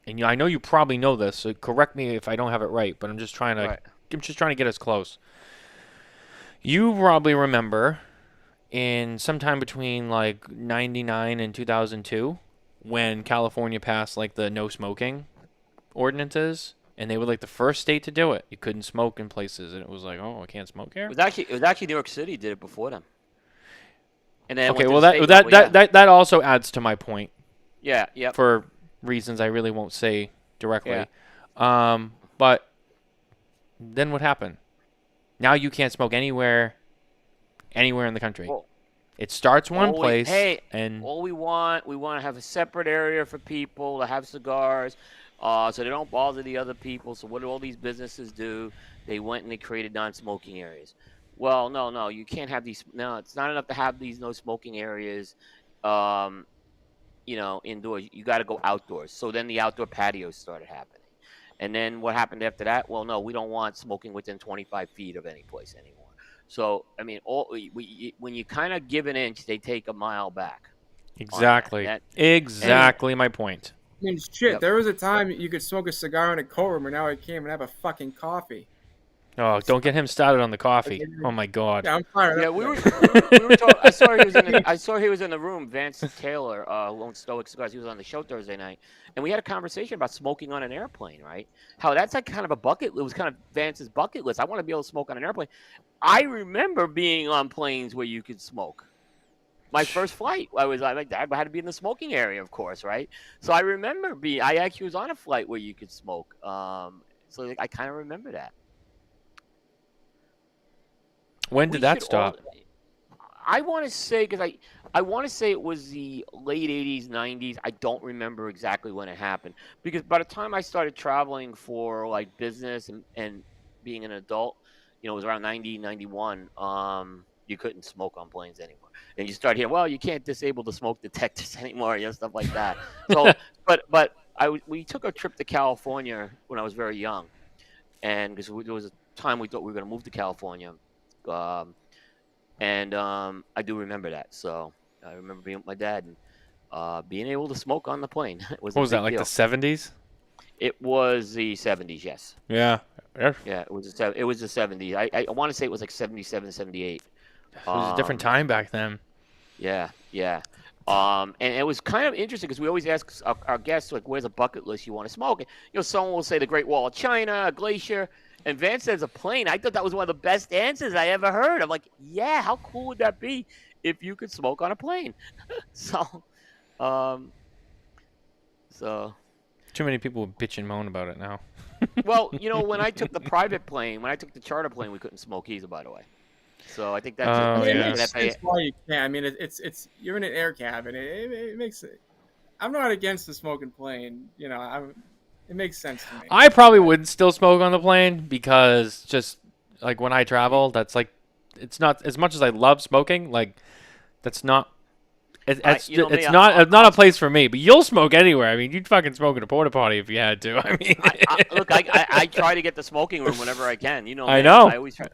And I know you probably know this, so correct me if I don't have it right. But I'm just trying to get us close. You probably remember, in sometime between like '99 and 2002, when California passed like the no smoking ordinances, and they were like the first state to do it. You couldn't smoke in places, and it was like, oh, I can't smoke here. It was actually New York City did it before them. And then okay, well that also adds to my point. Yeah. Yeah. For reasons I really won't say directly. Yeah. But then what happened? Now you can't smoke anywhere in the country. Well, it starts one place. And all we want to have a separate area for people to have cigars, so they don't bother the other people. So what do all these businesses do? They went and they created non-smoking areas. Well, no, you can't have these. No, it's not enough to have these no smoking areas. Indoors. You got to go outdoors. So then the outdoor patios started happening. And then what happened after that? Well, no, we don't want smoking within 25 feet of any place anymore. So, I mean, when you kind of give an inch, they take a mile back. Exactly. Exactly my point. I mean, shit, there was a time you could smoke a cigar in a courtroom, and now I can't even have a fucking coffee. Oh, don't get him started on the coffee. Oh my God. Yeah, I'm fired. Yeah, we were talking. I saw he was in the room. Vance Taylor, who owns Stoic Cigars. He was on the show Thursday night, and we had a conversation about smoking on an airplane. Right? How that's like kind of a bucket. It was kind of Vance's bucket list. I want to be able to smoke on an airplane. I remember being on planes where you could smoke. My first flight, I had to be in the smoking area, of course, right? So I remember I actually was on a flight where you could smoke. So I kind of remember that. When did that stop? I want to say, because I want to say it was the late 80s, 90s. I don't remember exactly when it happened. Because by the time I started traveling for like business and being an adult, it was around 90, 91, you couldn't smoke on planes anymore. And you start hearing, well, you can't disable the smoke detectors anymore, stuff like that. So, but we took a trip to California when I was very young. And because there was a time we thought we were going to move to California. And I do remember that. So I remember being with my dad and being able to smoke on the plane. What was that, like the 70s? It was the 70s, yes. Yeah. Yeah, it was the 70s. I want to say it was like 77, 78. It was a different time back then. Yeah. And it was kind of interesting because we always ask our guests, like, where's a bucket list you want to smoke? And, someone will say the Great Wall of China, a glacier, and Vance says a plane. I thought that was one of the best answers I ever heard. I'm like, yeah, how cool would that be if you could smoke on a plane? So Too many people would bitch and moan about it now. well, when I took the charter plane, we couldn't smoke either, by the way. So I think that's it makes sense why you can't. I mean, it's you're in an air cabin. It makes it. I'm not against the smoking plane. It makes sense to me. I probably would still smoke on the plane because just like when I travel, that's like it's not as much as I love smoking. Like that's not. It's not a place for me. But you'll smoke anywhere. I mean, you'd fucking smoke in a porta potty if you had to. I mean, I try to get the smoking room whenever I can. I know. I always try.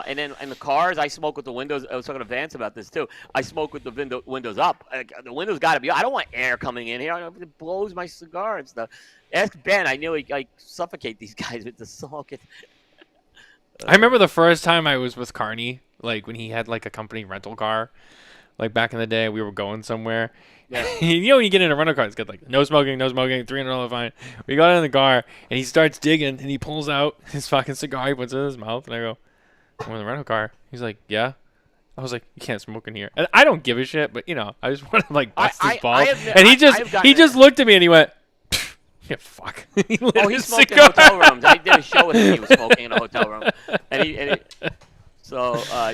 And then in the cars, I smoke with the windows. I was talking to Vance about this too. I smoke with the windows up. The windows got to be. I don't want air coming in here. It blows my cigar and stuff. Ask Ben. I nearly suffocate these guys with the smoke. I remember the first time I was with Carney, like when he had like a company rental car, like back in the day. We were going somewhere. Yeah. When you get in a rental car, it's got like no smoking, $300 fine. We got in the car and he starts digging and he pulls out his fucking cigar, he puts it in his mouth, and I go, "I'm in the rental car." He's like, "Yeah." I was like, "You can't smoke in here." And I don't give a shit, but I just want to like bust his balls. And he just looked at me and he went, "Yeah, fuck." He smoked in hotel rooms. I did a show with him. He was smoking in a hotel room,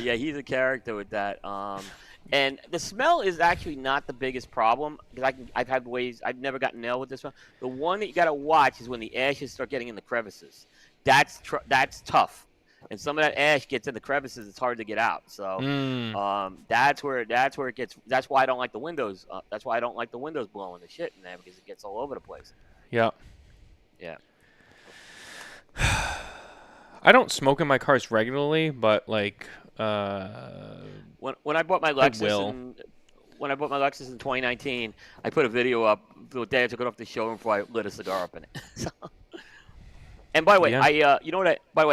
yeah, he's a character with that. And the smell is actually not the biggest problem because I've never gotten nailed with this one. The one that you got to watch is when the ashes start getting in the crevices. That's tough. And some of that ash gets in the crevices. It's hard to get out. So that's where it gets. That's why I don't like the windows. That's why I don't like the windows blowing the shit in there because it gets all over the place. Yeah. Yeah. I don't smoke in my cars regularly, but like when I bought my Lexus in 2019, I put a video up the day I took it off the showroom before I lit a cigar up in it. So. And by the way, I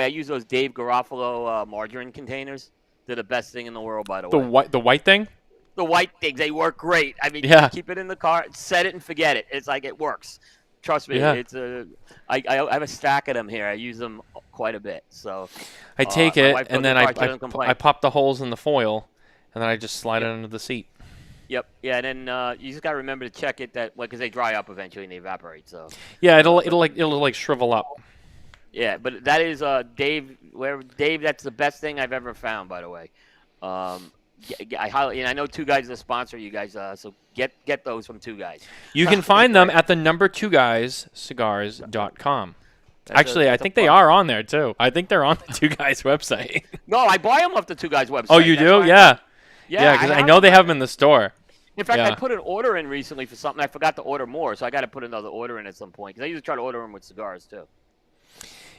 use those Dave Garofalo margarine containers. They're the best thing in the world, by the way. The white thing? The white things, they work great. I mean, keep it in the car, set it and forget it. It's like it works. Trust me, I have a stack of them here. I use them quite a bit. So I take it and then I pop the holes in the foil, and then I just slide it under the seat. Yep. Yeah, and then you just gotta remember to check it because they dry up eventually and they evaporate. So yeah, it'll shrivel up. Yeah, but that is Dave. Dave, that's the best thing I've ever found. By the way, I know Two Guys is a sponsor. You guys, so get those from Two Guys. You can find them at the number 2guyscigars.com. Actually, I think they are on there too. I think they're on the Two Guys website. No, I buy them off the Two Guys website. Oh, you do? Yeah. Yeah, because I know they have them in the store. In fact, I put an order in recently for something. I forgot to order more, so I got to put another order in at some point because I usually try to order them with cigars too.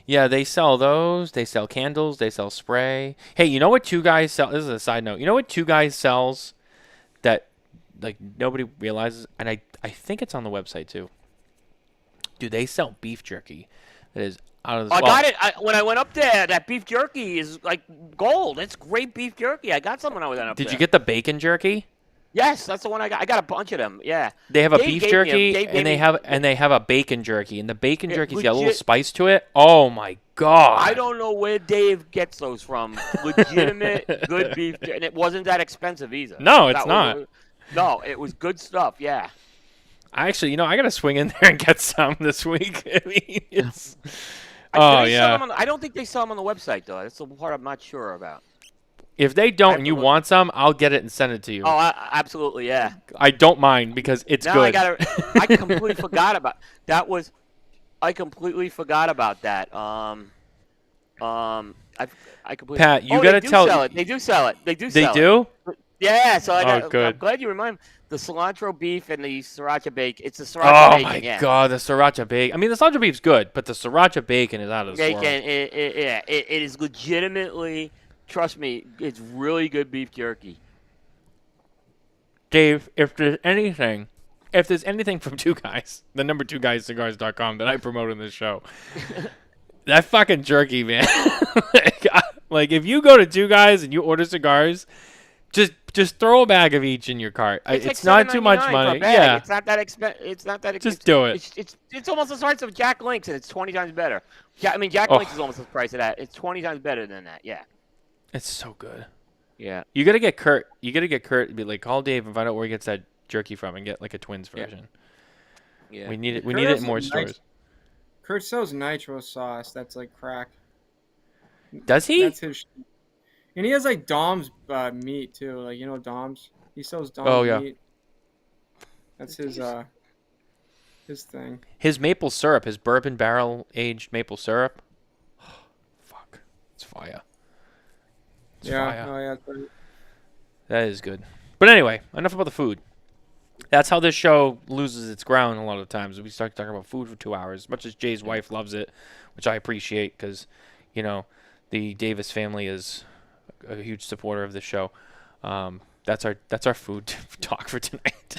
Yeah, they sell those. They sell candles. They sell spray. Hey, you know what Two Guys sell? This is a side note. You know what Two Guys sells that like nobody realizes? And I think it's on the website too. Dude, they sell beef jerky. That is out of this. I got it. When I went up there, that beef jerky is like gold. It's great beef jerky. I got some when I went up there. Did you get the bacon jerky? Yes, that's the one I got. I got a bunch of them. Yeah. They have a beef jerky and they have a bacon jerky, and the bacon jerky's got a little spice to it. Oh my god! I don't know where Dave gets those from. Legitimate good beef jerky, and it wasn't that expensive either. No, it's not. No, it was good stuff. Yeah. I gotta swing in there and get some this week. I mean, it's. I don't think they sell them on the website though. That's the part I'm not sure about. If they don't and you want some, I'll get it and send it to you. Oh, absolutely, yeah. I don't mind because it's good. I completely forgot about that. I completely forgot about that. I completely. Pat, you gotta tell. They do sell it. They do. They do. Yeah. So I'm glad you remind me. The cilantro beef and the sriracha bacon. It's the sriracha bacon. Oh my god, the sriracha bacon. I mean, the cilantro beef's good, but the sriracha bacon is out of this world. It is legitimately. Trust me, it's really good beef jerky. Dave, if there's anything from Two Guys, the number 2guyscigars.com that I promote in this show, that fucking jerky, man. Like if you go to Two Guys and you order cigars, just Just throw a bag of each in your cart. It's like not too much $7.99 money. for a bag. Yeah. It's not that expensive. It's not that expensive. Just do it. It's almost as price of Jack Link's, and it's 20 times better. Yeah, I mean Jack Link's is almost the price of that. It's 20 times better than that. Yeah. It's so good. Yeah. You gotta get Kurt. Be like, call Dave and find out where he gets that jerky from, and get like a twins version. Yeah. We need it. We need it in more stores. Kurt sells nitro sauce. That's like crack. Does he? That's his. And he has like Dom's meat too. Like Dom's. He sells Dom's meat. That's his thing. His maple syrup, his bourbon barrel aged maple syrup. Fuck, it's fire. It's fire. Oh yeah. That is good. But anyway, enough about the food. That's how this show loses its ground a lot of times. We start talking about food for 2 hours. As much as Jay's wife loves it, which I appreciate because, the Davis family is a huge supporter of the show. That's our food talk for tonight.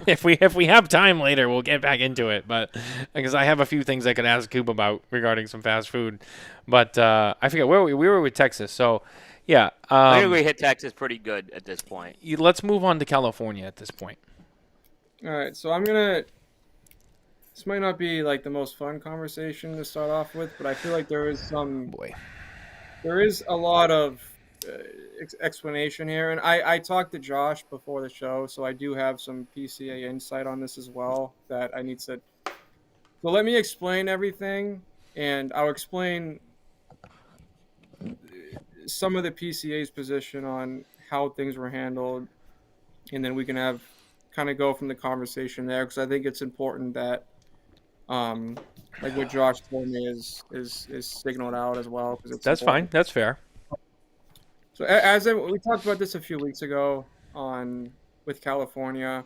if we have time later, we'll get back into it. But because I have a few things I could ask Coop about regarding some fast food, but I forget where we were with Texas. So yeah, I think we hit Texas pretty good at this point. Let's move on to California at this point. All right, so this might not be like the most fun conversation to start off with, but I feel like there is a lot of explanation here, and I talked to Josh before the show, so I do have some PCA insight on this as well that I need to. So let me explain everything, and I'll explain some of the PCA's position on how things were handled, and then we can kind of go from the conversation there, because I think it's important that like what Josh told me is signaled out as well, because that's important. Fine. That's fair. So we talked about this a few weeks ago with California.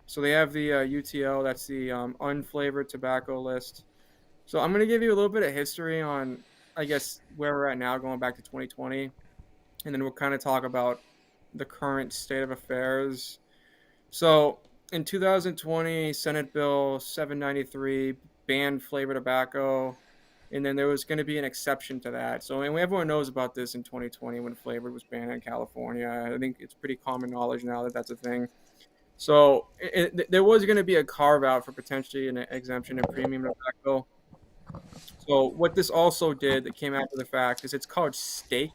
So they have the UTL, that's the unflavored tobacco list. So I'm going to give you a little bit of history on, I guess, where we're at now, going back to 2020, and then we'll kind of talk about the current state of affairs. So in 2020, Senate Bill 793 banned flavored tobacco, and then there was going to be an exception to that. So, and everyone knows about this in 2020 when flavored was banned in California. I think it's pretty common knowledge now that that's a thing. So there was going to be a carve out for potentially an exemption in premium tobacco. So what this also did that came after the fact is it's called STAKE.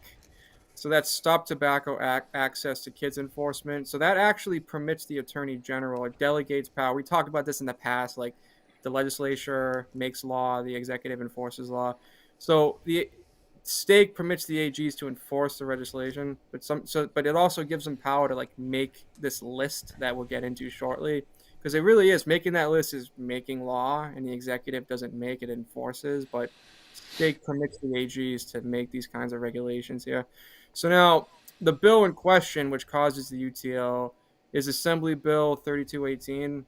So that's Stop Tobacco Access to Kids Enforcement. So that actually permits the Attorney General, it delegates power. We talked about this in the past, like the legislature makes law, the executive enforces law. So the STAKE permits the AGs to enforce the legislation, but it also gives them power to like make this list that we'll get into shortly. Because it really is, making that list is making law, and the executive doesn't make it, enforces, but STAKE permits the AGs to make these kinds of regulations here. So now, the bill in question, which causes the UTL, is Assembly Bill 3218.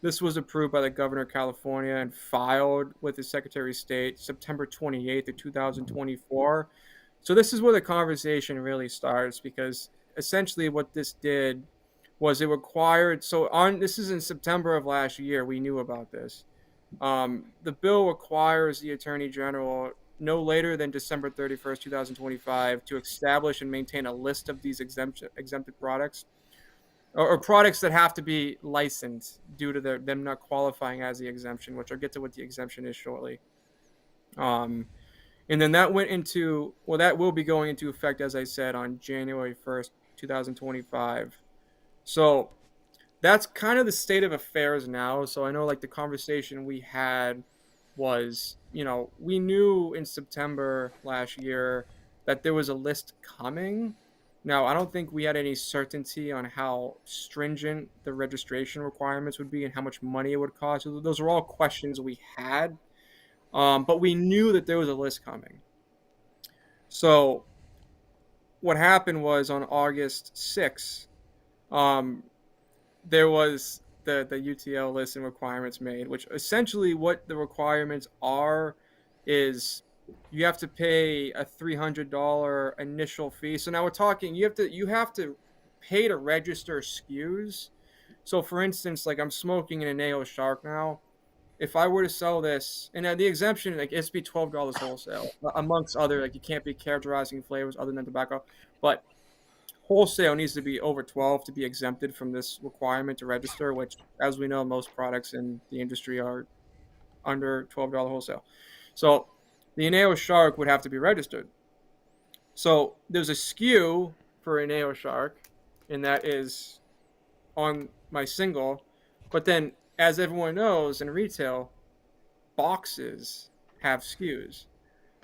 This was approved by the Governor of California and filed with the Secretary of State September 28th of 2024. So this is where the conversation really starts, because essentially what this did was it required, this is in September of last year, we knew about this. The bill requires the Attorney General no later than December 31st, 2025 to establish and maintain a list of these exempted products or products that have to be licensed due to them not qualifying as the exemption, which I'll get to what the exemption is shortly. And then that will be going into effect, as I said, on January 1st, 2025. So that's kind of the state of affairs now. So I know like the conversation we had was, we knew in September last year that there was a list coming. Now, I don't think we had any certainty on how stringent the registration requirements would be and how much money it would cost. So those are all questions we had. But we knew that there was a list coming. So what happened was on August 6th, there was the UTL list and requirements made, which essentially what the requirements are is you have to pay a $300 initial fee. So now we're talking, you have to pay to register SKUs. So for instance, like I'm smoking an Añejo Shark now. If I were to sell this, and the exemption, like it's be $12 wholesale, amongst other, like you can't be characterizing flavors other than tobacco. But wholesale needs to be over 12 to be exempted from this requirement to register, which, as we know, most products in the industry are under $12 wholesale. So the Ineo Shark would have to be registered. So there's a SKU for Ineo Shark, and that is on my single. But then, as everyone knows in retail, boxes have SKUs.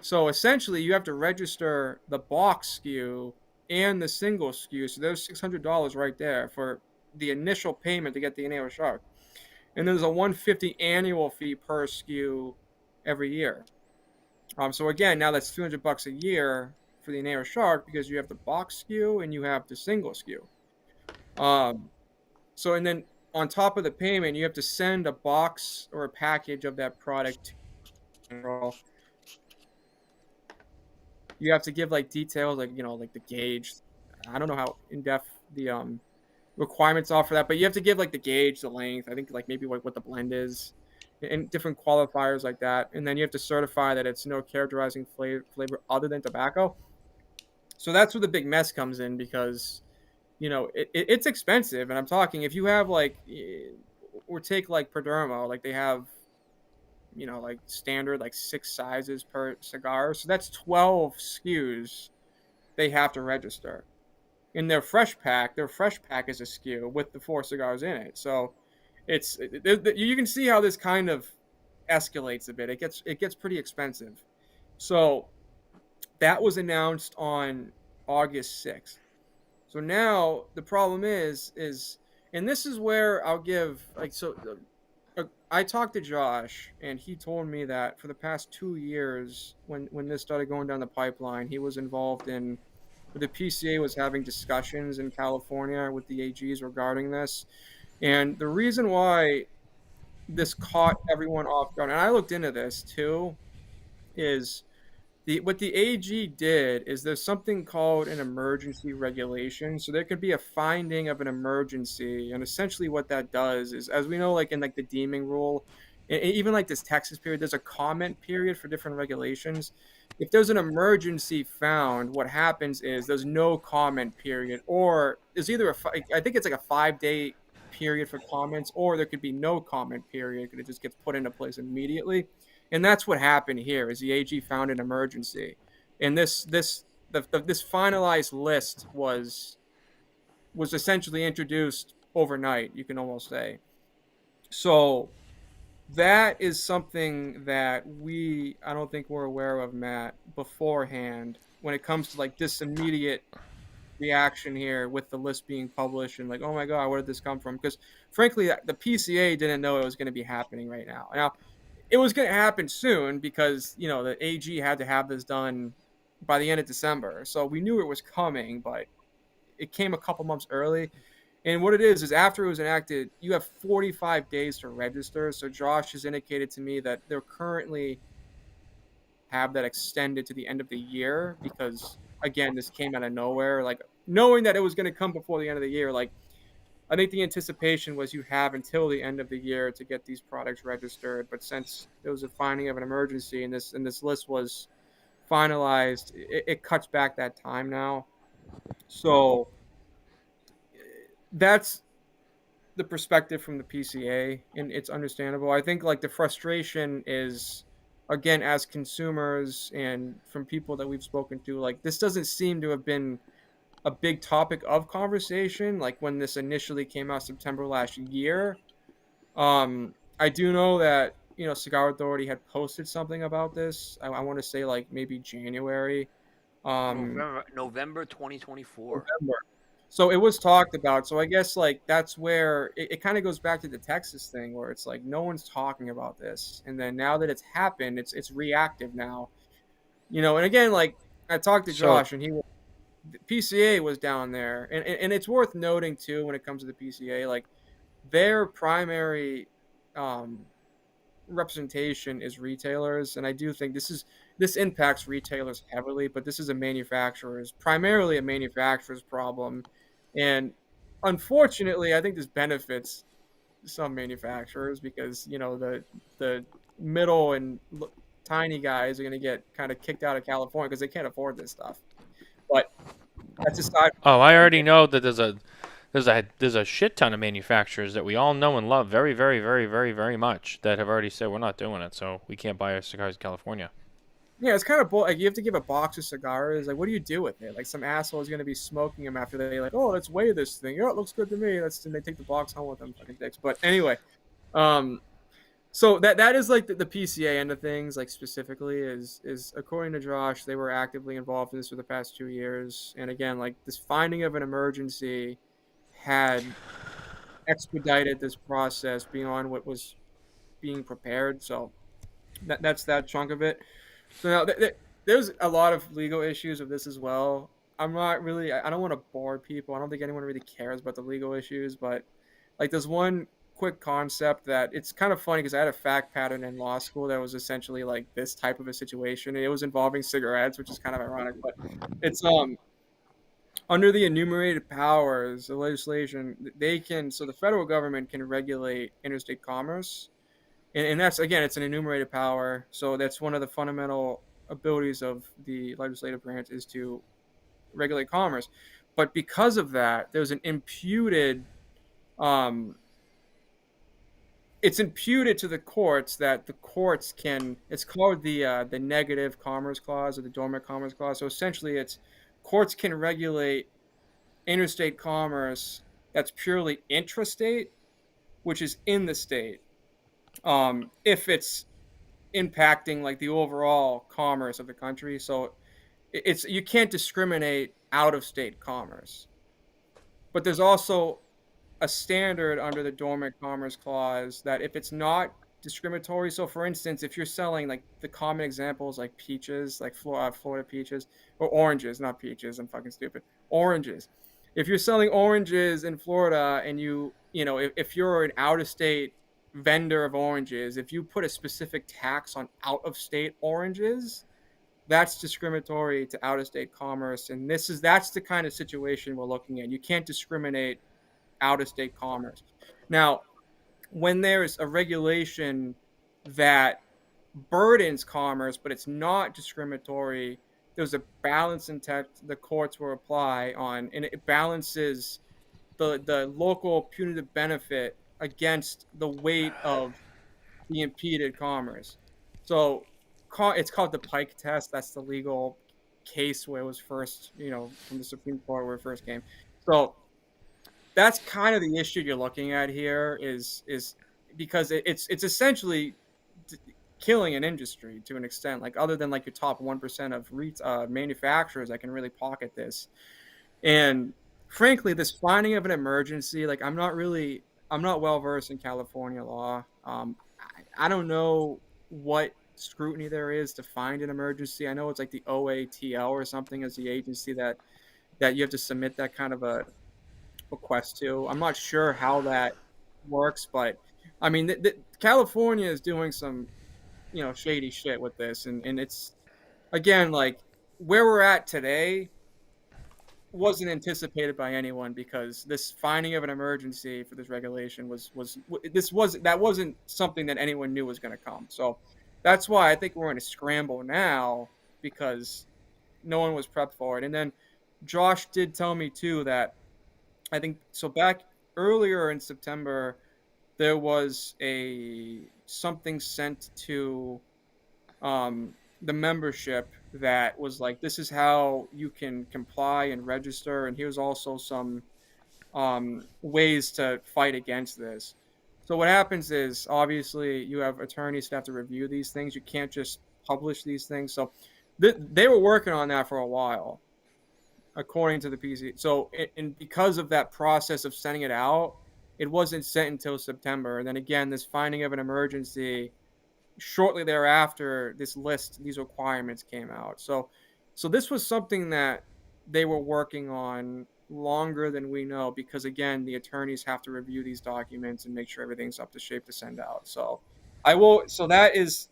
So essentially, you have to register the box SKU and the single SKU. So there's $600 right there for the initial payment to get the Ineo Shark. And there's a $150 annual fee per SKU every year. So again, now that's $200 a year for the Ineo Shark because you have the box SKU and you have the single SKU. So and then on top of the payment, you have to send a box or a package of that product to you have to give like details, like like the gauge. I don't know how in depth the requirements are for that, but you have to give like the gauge, the length. I think like maybe what the blend is, and different qualifiers like that. And then you have to certify that it's no characterizing flavor other than tobacco. So that's where the big mess comes in because it's expensive. And I'm talking if you have like or take like Perdomo, like they have like standard like 6 sizes per cigar. So that's 12 SKUs they have to register. In their fresh pack is a SKU with the 4 cigars in it. So you can see how this kind of escalates a bit. It gets pretty expensive. So that was announced on August 6th. So now the problem is and this is where I'll give I talked to Josh, and he told me that for the past 2 years, when this started going down the pipeline, he was involved in the PCA was having discussions in California with the AGs regarding this. And the reason why this caught everyone off guard, and I looked into this too, is what the AG did is there's something called an emergency regulation. So there could be a finding of an emergency, and essentially what that does is, as we know, like in like the deeming rule, even like this Texas period, there's a comment period for different regulations. If there's an emergency found, what happens is there's no comment period, or there's either I think it's like a 5-day period for comments, or there could be no comment period because it just gets put into place immediately. And that's what happened here. Is the AG found an emergency, and this finalized list was essentially introduced overnight. You can almost say. So that is something that I don't think we're aware of, Matt, beforehand when it comes to like this immediate reaction here with the list being published and like, oh my God, where did this come from? Because frankly, the PCA didn't know it was going to be happening right now. Now, it was going to happen soon because, the AG had to have this done by the end of December. So we knew it was coming, but it came a couple months early. And what it is after it was enacted, you have 45 days to register. So Josh has indicated to me that they're currently have that extended to the end of the year because, again, this came out of nowhere. Like, knowing that it was going to come before the end of the year, like, I think the anticipation was you have until the end of the year to get these products registered. But since there was a finding of an emergency and this list was finalized, it cuts back that time now. So that's the perspective from the PCA, and it's understandable. I think like the frustration is, again, as consumers and from people that we've spoken to, like this doesn't seem to have been a big topic of conversation like when this initially came out September last year. I do know that Cigar Authority had posted something about this. I want to say like maybe January, November 2024. November. So it was talked about. So I guess like that's where it kind of goes back to the Texas thing where it's like no one's talking about this, and then now that it's happened, it's reactive now. And again, like I talked to Josh, and the PCA was down there, and it's worth noting too when it comes to the PCA, like their primary representation is retailers, and I do think this impacts retailers heavily, but this is primarily a manufacturer's problem, and unfortunately, I think this benefits some manufacturers because the middle and tiny guys are going to get kind of kicked out of California because they can't afford this stuff. But That's aside. Oh, I already know that there's a shit ton of manufacturers that we all know and love very, very, very, very, very much that have already said we're not doing it, so we can't buy our cigars in California. Yeah, it's kind of like you have to give a box of cigars. Like, what do you do with it? Like, some asshole is going to be smoking them after they like, oh, let's weigh this thing. Yeah, it looks good to me. And they take the box home with them, fucking dicks. But anyway, um, so that is like the PCA end of things. Like specifically, is according to Josh, they were actively involved in this for the past 2 years. And again, like this finding of an emergency had expedited this process beyond what was being prepared. So that's that chunk of it. So now there's a lot of legal issues of this as well. I'm not really. I don't want to bore people. I don't think anyone really cares about the legal issues, but like there's one quick concept that it's kind of funny because I had a fact pattern in law school that was essentially like this type of a situation. It was involving cigarettes, which is kind of ironic, but it's under the enumerated powers, the legislation they can. So the federal government can regulate interstate commerce, and that's again, it's an enumerated power. So that's one of the fundamental abilities of the legislative branch is to regulate commerce. But because of that, there's an imputed, um, it's imputed to the courts that the courts can. It's called the negative commerce clause or the dormant commerce clause. So essentially, it's courts can regulate interstate commerce that's purely intrastate, which is in the state, if it's impacting like the overall commerce of the country. So it's you can't discriminate out of state commerce. But there's also a standard under the dormant commerce clause that if it's not discriminatory, so for instance, if you're selling like the common examples like peaches, like Florida peaches, or oranges, not peaches, I'm fucking stupid, oranges. If you're selling oranges in Florida and you know if you're an out of state vendor of oranges, if you put a specific tax on out of state oranges, that's discriminatory to out of state commerce. And that's the kind of situation we're looking at. You can't discriminate out of state commerce. Now, when there's a regulation that burdens commerce, but it's not discriminatory, there's a balancing test the courts will apply on, and it balances the local punitive benefit against the weight of the impeded commerce. So it's called the Pike test. That's the legal case where it was first, from the Supreme Court where it first came. So that's kind of the issue you're looking at here is because it's essentially killing an industry to an extent, like other than like your top 1% of manufacturers that can really pocket this. And frankly, this finding of an emergency, like I'm not well versed in California law. I don't know what scrutiny there is to find an emergency. I know it's like the OATL or something as the agency that you have to submit that kind of a request to. I'm not sure how that works, but I mean, California is doing some, shady shit with this, and it's again like where we're at today wasn't anticipated by anyone because this finding of an emergency for this regulation wasn't something that anyone knew was going to come. So that's why I think we're in a scramble now because no one was prepped for it. And then Josh did tell me too that I think so back earlier in September there was something sent to the membership that was like, this is how you can comply and register, and here's also some ways to fight against this. So what happens is obviously you have attorneys that have to review these things. You can't just publish these things. So they were working on that for a while, according to the PC. So and because of that process of sending it out, it wasn't sent until September. And then again, this finding of an emergency shortly thereafter, these requirements came out. So this was something that they were working on longer than we know because again, the attorneys have to review these documents and make sure everything's up to shape to send out. So that is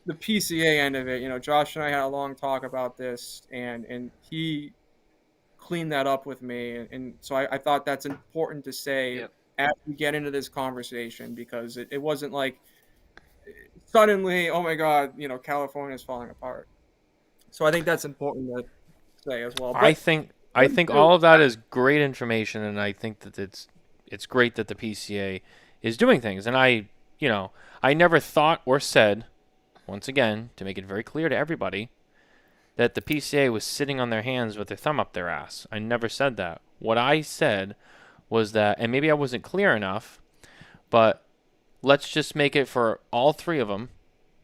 the PCA end of it. Josh and I had a long talk about this and he cleaned that up with me. And so I thought that's important to say as we get into this conversation because it wasn't like, suddenly, oh my God, California is falling apart. So I think that's important say as well. But I think all of that is great information, and I think that it's great that the PCA is doing things. And I never thought or said, once again, to make it very clear to everybody, that the PCA was sitting on their hands with their thumb up their ass. I never said that. What I said was that, and maybe I wasn't clear enough, but let's just make it for all three of them,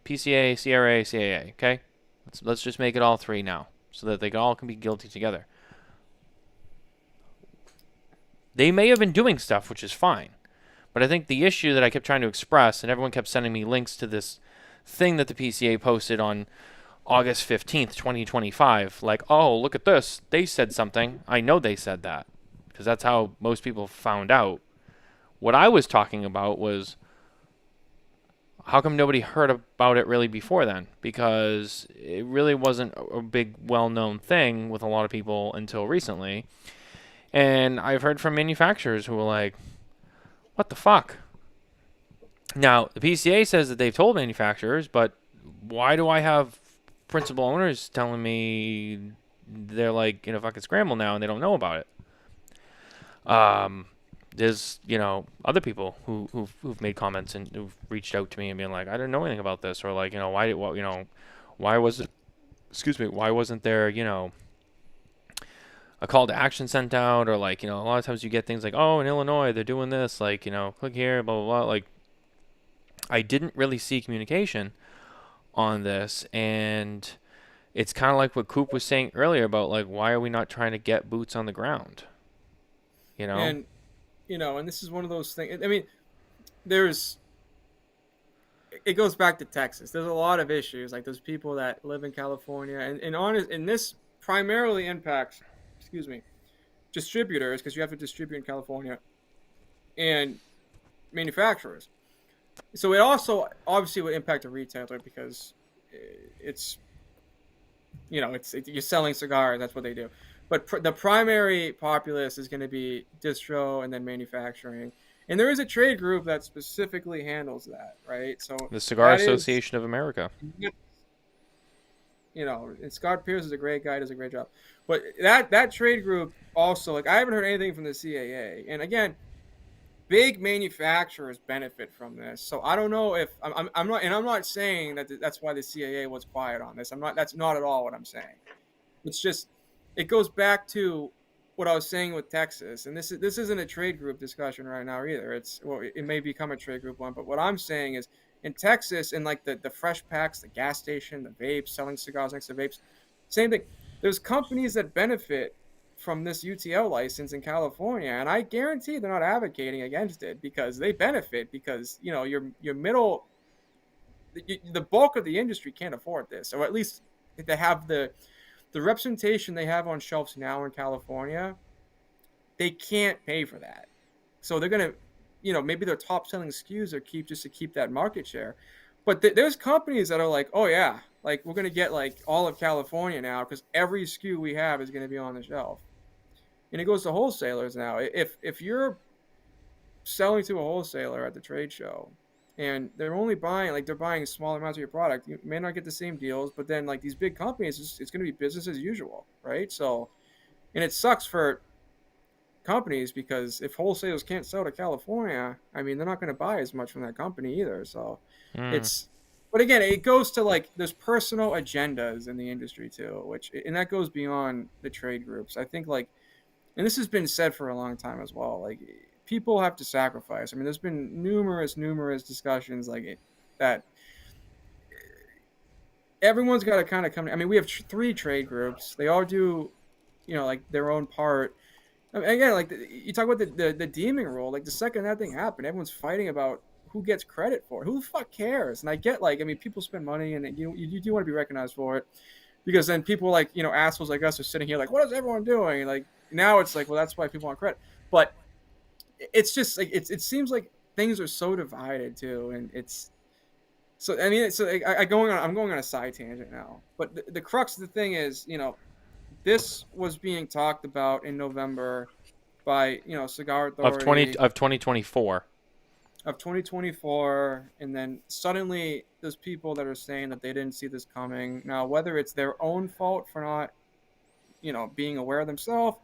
PCA, CRA, CAA, okay? Let's just make it all three now, so that they all can be guilty together. They may have been doing stuff, which is fine. But I think the issue that I kept trying to express, and everyone kept sending me links to this thing that the PCA posted on August 15th, 2025. Like, oh, look at this. They said something. I know they said that. Because that's how most people found out. What I was talking about was, how come nobody heard about it really before then? Because it really wasn't a big, well-known thing with a lot of people until recently. And I've heard from manufacturers who were like, what the fuck? Now, the PCA says that they've told manufacturers, but why do I have principal owners telling me they're like in a fucking scramble now and they don't know about it? There's, other people who've made comments and who've reached out to me and been like, I didn't know anything about this, or like, why wasn't there, a call to action sent out, or like, a lot of times you get things like, oh, in Illinois they're doing this, like, click here, blah blah blah. Like, I didn't really see communication on this, and it's kind of like what Coop was saying earlier about, like, why are we not trying to get boots on the ground? And and this is one of those things. I mean, it goes back to Texas. There's a lot of issues, like those people that live in California, and this primarily impacts, distributors, because you have to distribute in California, and manufacturers. So it also obviously would impact a retailer, because it's you're selling cigars. That's what they do. But the primary populace is going to be distro and then manufacturing. And there is a trade group that specifically handles that, right? So the Cigar Association of America. And Scott Pierce is a great guy, does a great job. But that trade group also, like, I haven't heard anything from the CAA. And again, big manufacturers benefit from this. So I don't know if I'm not saying that that's why the CAA was quiet on this. That's not at all what I'm saying. It's just, it goes back to what I was saying with Texas, and this isn't a trade group discussion right now either. It may become a trade group one, but what I'm saying is, in Texas, and like the fresh packs, the gas station, the vapes, selling cigars next to vapes, same thing. There's companies that benefit from this UTL license in California, and I guarantee they're not advocating against it, because they benefit, because your middle, the bulk of the industry can't afford this, or at least they have the representation they have on shelves now in California, they can't pay for that. So they're going to, maybe their top selling SKUs are just to keep that market share. But there's companies that are like, oh yeah, like, we're going to get like all of California now, because every SKU we have is going to be on the shelf. And it goes to wholesalers now. If you're selling to a wholesaler at the trade show, and they're only buying smaller amounts of your product, you may not get the same deals, but then like these big companies, it's going to be business as usual, right? So, and it sucks for companies, because if wholesalers can't sell to California, I mean, they're not going to buy as much from that company either. So but again, it goes to, like, there's personal agendas in the industry too, and that goes beyond the trade groups. I think, like, and this has been said for a long time as well, like, people have to sacrifice. I mean, there's been numerous discussions like that. Everyone's got to kind of come. I mean, we have 3 trade groups. They all do, like, their own part. I mean, again, like, you talk about the deeming rule. Like, the second that thing happened, everyone's fighting about who gets credit for it. Who the fuck cares? And I get, like, I mean, people spend money, and you do want to be recognized for it, because then people, like, assholes like us are sitting here like, what is everyone doing? And, like, now it's like, well, that's why people want credit. But it's just like, it seems like things are so divided too, and it's so, I mean, so I'm going on a side tangent now, but the crux of the thing is, this was being talked about in November by Cigar Authority of 2024, and then suddenly there's people that are saying that they didn't see this coming. Now, whether it's their own fault for not being aware of themselves.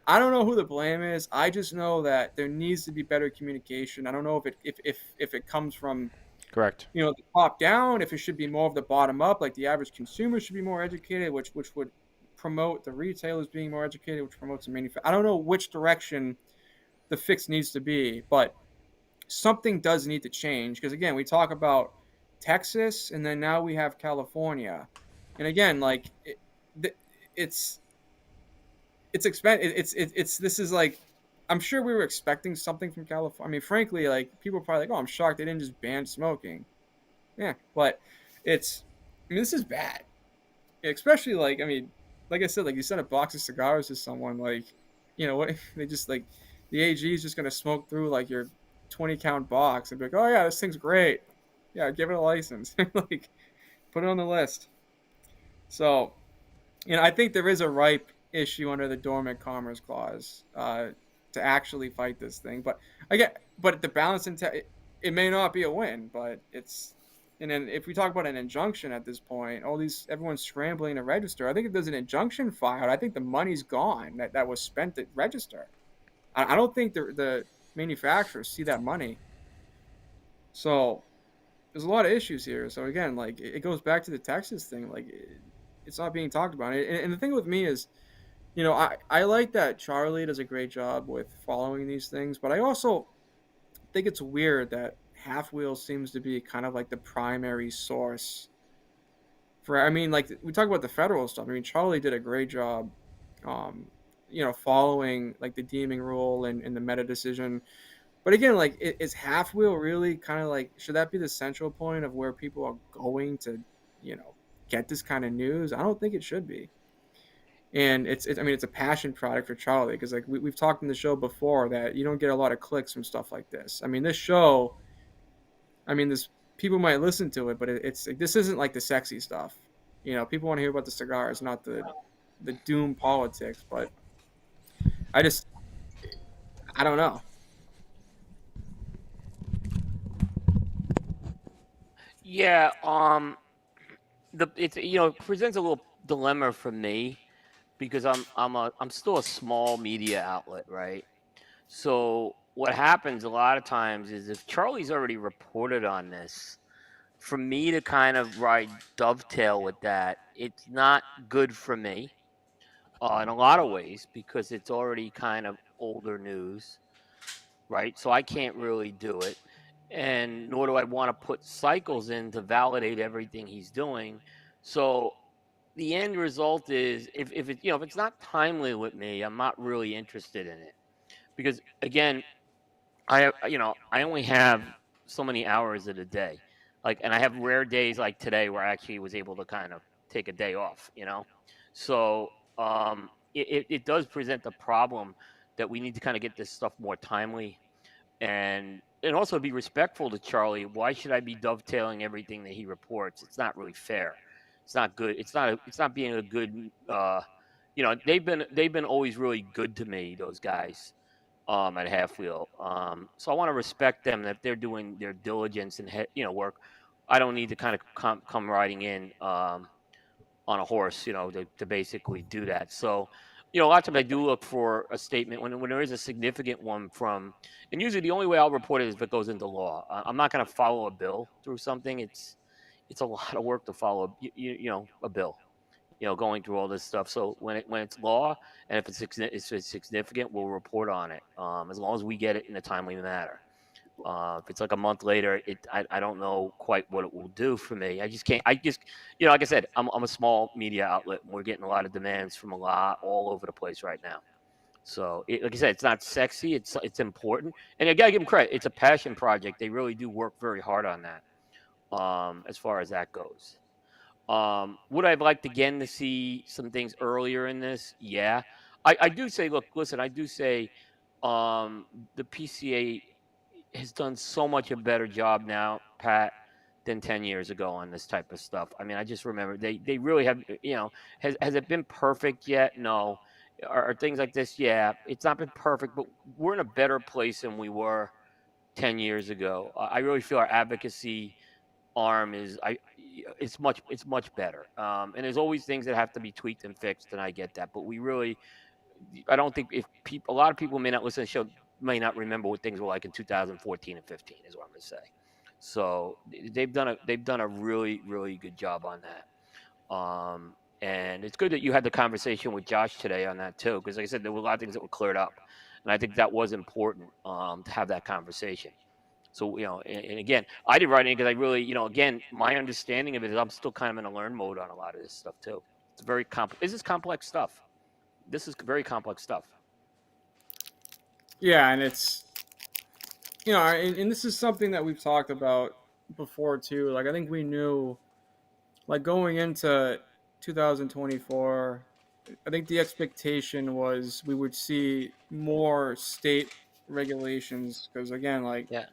I don't know who the blame is. I just know that there needs to be better communication. I don't know if it comes from Correct. the top down, if it should be more of the bottom up, like the average consumer should be more educated, which would promote the retailers being more educated, which promotes the manufacturer. I don't know which direction the fix needs to be, but something does need to change because again, we talk about Texas and then now we have California, and again, like it's expensive. It's this is like I'm sure we were expecting something from California. I mean, frankly, like people are probably like, "Oh, I'm shocked they didn't just ban smoking." Yeah, but this is bad. Especially like, I mean, like I said, like you sent a box of cigars to someone, like, what they just like, the AG is just gonna smoke through like your 20 count box and be like, oh yeah, this thing's great. Yeah, give it a license. Like, put it on the list. So, I think there is a ripe issue under the Dormant Commerce Clause to actually fight this thing. But again, the balance it may not be a win, but it's. And then if we talk about an injunction at this point, everyone's scrambling to register. I think if there's an injunction filed, I think the money's gone that was spent to register. I don't think the manufacturers see that money. So there's a lot of issues here. So again, like it goes back to the Texas thing. Like it's not being talked about. And the thing with me is, I like that Charlie does a great job with following these things, but I also think it's weird that Half Wheel seems to be kind of like the primary source for. I mean, like we talk about the federal stuff. I mean, Charlie did a great job, following like the deeming rule and the meta decision. But again, like, is Half Wheel really kind of like, should that be the central point of where people are going to, get this kind of news? I don't think it should be. And I mean, it's a passion product for Charlie because like we've talked in the show before that you don't get a lot of clicks from stuff like this. I mean, this show, I mean, this people might listen to it, but this isn't like the sexy stuff. People want to hear about the cigars, not the doom politics. But I just, I don't know. Yeah, it presents a little dilemma for me because I'm still a small media outlet, right? So what happens a lot of times is if Charlie's already reported on this, for me to kind of ride dovetail with that, it's not good for me in a lot of ways because it's already kind of older news, right? So I can't really do it. And nor do I want to put cycles in to validate everything he's doing. So the end result is if it's not timely with me, I'm not really interested in it. Because again, I only have so many hours in a day. And I have rare days like today where I actually was able to kind of take a day off. So it does present the problem that we need to kind of get this stuff more timely and also be respectful to Charlie. Why should I be dovetailing everything that he reports? It's not really fair. It's not good. It's not being a good. They've been always really good to me. Those guys at Half Wheel. So I want to respect them that they're doing their diligence and work. I don't need to kind of come riding in on a horse, to basically do that. So, a lot of times I do look for a statement when there is a significant one from, and usually the only way I'll report it is if it goes into law. I'm not going to follow a bill through something. It's a lot of work to follow, a bill, going through all this stuff. So when it's law and if it's significant, we'll report on it as long as we get it in a timely manner. If it's like a month later, I don't know quite what it will do for me. I just can't. Like I said, I'm a small media outlet. And we're getting a lot of demands from all over the place right now. So, like I said, it's not sexy. It's important, and I gotta give them credit. It's a passion project. They really do work very hard on that. As far as that goes, would I have liked again to see some things earlier in this? Yeah, I do say. Look, listen. I do say, the PCA has done so much a better job now, Pat, than 10 years ago on this type of stuff. I mean, I just remember they really have, has it been perfect yet? No. Are things like this? Yeah, it's not been perfect, but we're in a better place than we were 10 years ago. I really feel our advocacy arm is, it's much better. And there's always things that have to be tweaked and fixed, and I get that. But I don't think if a lot of people may not listen to the show, may not remember what things were like in 2014 and 15, is what I'm going to say. So they've done a really, really good job on that. And it's good that you had the conversation with Josh today on that too, because like I said, there were a lot of things that were cleared up, and I think that was important to have that conversation. So and again, I didn't write it because I really, again, my understanding of it is I'm still kind of in a learn mode on a lot of this stuff too. It's very This is complex stuff. This is very complex stuff. Yeah, and it's and this is something that we've talked about before too. Like I think we knew, like going into 2024, I think the expectation was we would see more state regulations because again, like Yeah.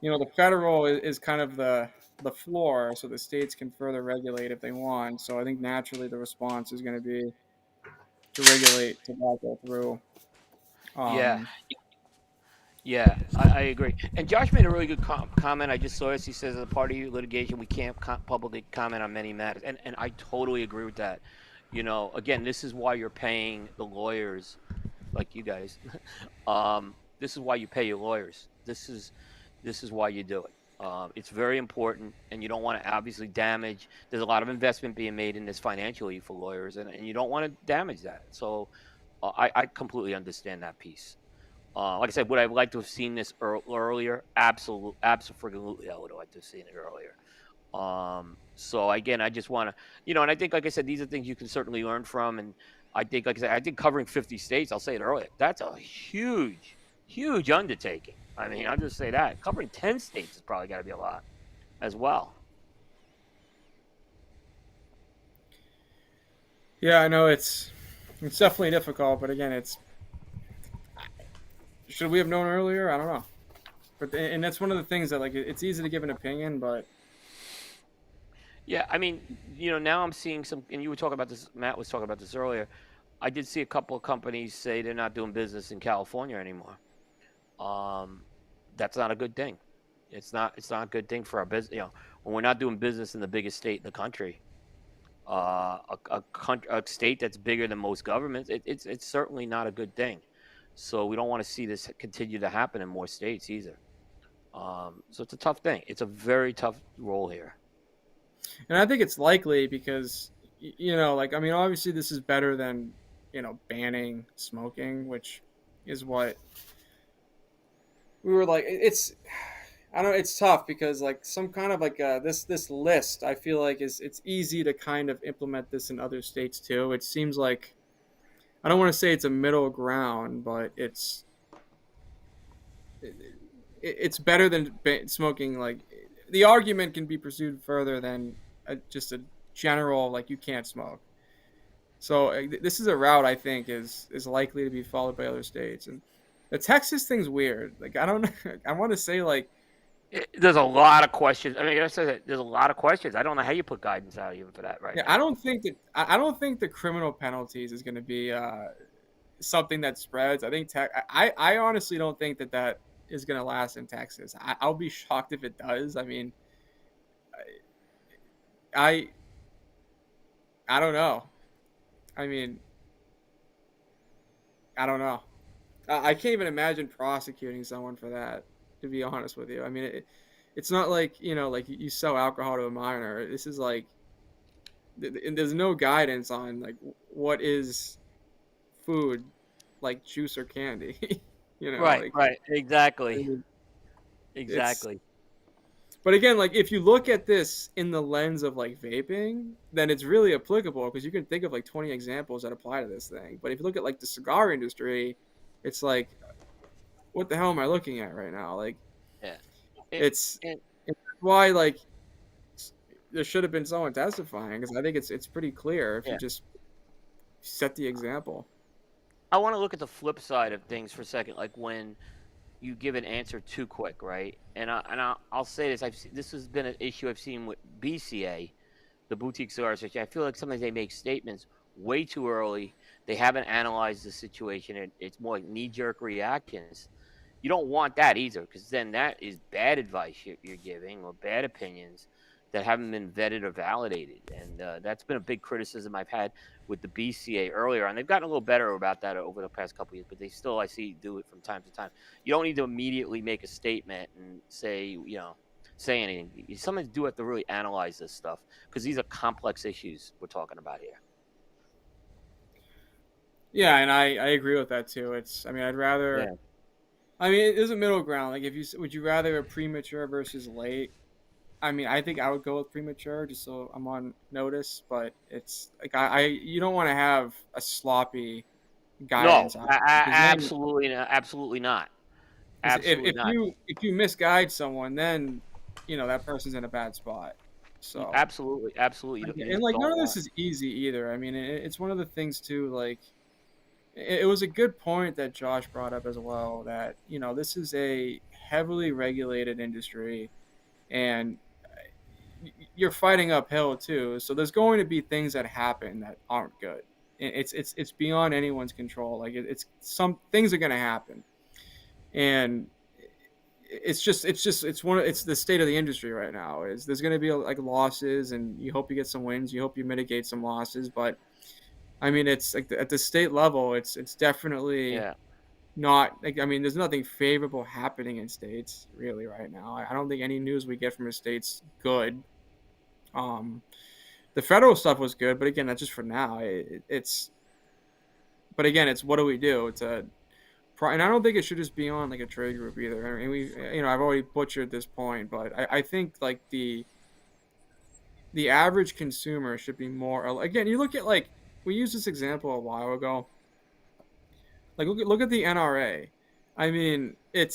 the federal is kind of the floor, so the states can further regulate if they want. So I think naturally the response is going to be to regulate tobacco through. Yeah. Um, Yeah, I agree. And Josh made a really good comment. I just saw this. He says, as a part of litigation, we can't publicly comment on many matters. And I totally agree with that. Again, this is why you're paying the lawyers, like you guys. This is why you pay your lawyers. This is why you do it. It's very important, and you don't want to obviously damage. There's a lot of investment being made in this financially for lawyers, and you don't want to damage that. So I completely understand that piece. Like I said, would I have liked to have seen this earlier? Absolutely. I would have liked to have seen it earlier. So again, I just want to, and I think, like I said, these are things you can certainly learn from. And I think, like I said, I think covering 50 states, I'll say it earlier, that's a huge, huge undertaking. I mean, I'll just say that covering 10 states is probably got to be a lot as well. Yeah, I know it's definitely difficult, but again, should we have known earlier? I don't know. But and that's one of the things that like it's easy to give an opinion, but yeah, I mean, now I'm seeing some, and you were talking about this. Matt was talking about this earlier. I did see a couple of companies say they're not doing business in California anymore. That's not a good thing. It's not a good thing for our business. When we're not doing business in the biggest state in the country, a state that's bigger than most governments, it's certainly not a good thing. So we don't want to see this continue to happen in more states either. So it's a tough thing. It's a very tough role here. And I think it's likely because like I mean, obviously this is better than banning smoking, which is what we were like. I don't know, it's tough because like some kind of like this list I feel like it's easy to kind of implement this in other states too. It seems like I don't want to say it's a middle ground, but it's better than smoking. Like the argument can be pursued further than just a general like you can't smoke. So this is a route I think is likely to be followed by other states. And the Texas thing's weird. Like I don't I want to say like there's a lot of questions. I mean, I said there's a lot of questions. I don't know how you put guidance out even for that right now. I don't think the criminal penalties is going to be something that spreads. I think I honestly don't think that is going to last in Texas. I'll be shocked if it does. I mean, I don't know. I mean, I don't know. I can't even imagine prosecuting someone for that, to be honest with you. I mean, it's not like, like you sell alcohol to a minor. This is like, there's no guidance on like what is food, like juice or candy. Right, like, right, exactly, I mean, exactly. But again, like if you look at this in the lens of like vaping, then it's really applicable because you can think of like 20 examples that apply to this thing. But if you look at like the cigar industry, it's like, what the hell am I looking at right now? Like, Yeah, it's why like there should have been someone testifying because I think it's pretty clear if you just set the example. I want to look at the flip side of things for a second, like when you give an answer too quick, right? And I'll say this: this has been an issue I've seen with BCA, the boutique cigar association. I feel like sometimes they make statements way too early. They haven't analyzed the situation. It's more like knee-jerk reactions. You don't want that either, because then that is bad advice you're giving or bad opinions that haven't been vetted or validated, and that's been a big criticism I've had with the BCA earlier, and they've gotten a little better about that over the past couple of years, but they still, I see, do it from time to time. You don't need to immediately make a statement and say anything. You sometimes do have to really analyze this stuff, because these are complex issues we're talking about here. Yeah, and I agree with that too. I'd rather. Yeah. I mean, there's a middle ground. Like, would you rather a premature versus late? I mean, I think I would go with premature just so I'm on notice. But it's like you don't want to have a sloppy guidance. No, absolutely not. Absolutely not. Absolutely if not. you misguide someone, then that person's in a bad spot. So absolutely. And like none of this is easy either. I mean, it's one of the things too. Like, it was a good point that Josh brought up as well, that this is a heavily regulated industry, and you're fighting uphill too. So there's going to be things that happen that aren't good. It's beyond anyone's control. Like, it's some things are going to happen, and it's the state of the industry right now. Is there's going to be like losses, and you hope you get some wins, you hope you mitigate some losses, but I mean, it's like at the state level, it's definitely not like, I mean, there's nothing favorable happening in states really right now. I don't think any news we get from the states good. The federal stuff was good, but again, that's just for now. But again, it's what do we do? And I don't think it should just be on like a trade group either. I mean, I've already butchered this point, but I think like the average consumer should be more. Again, you look at, like, we used this example a while ago. Like, look at the NRA. I mean, the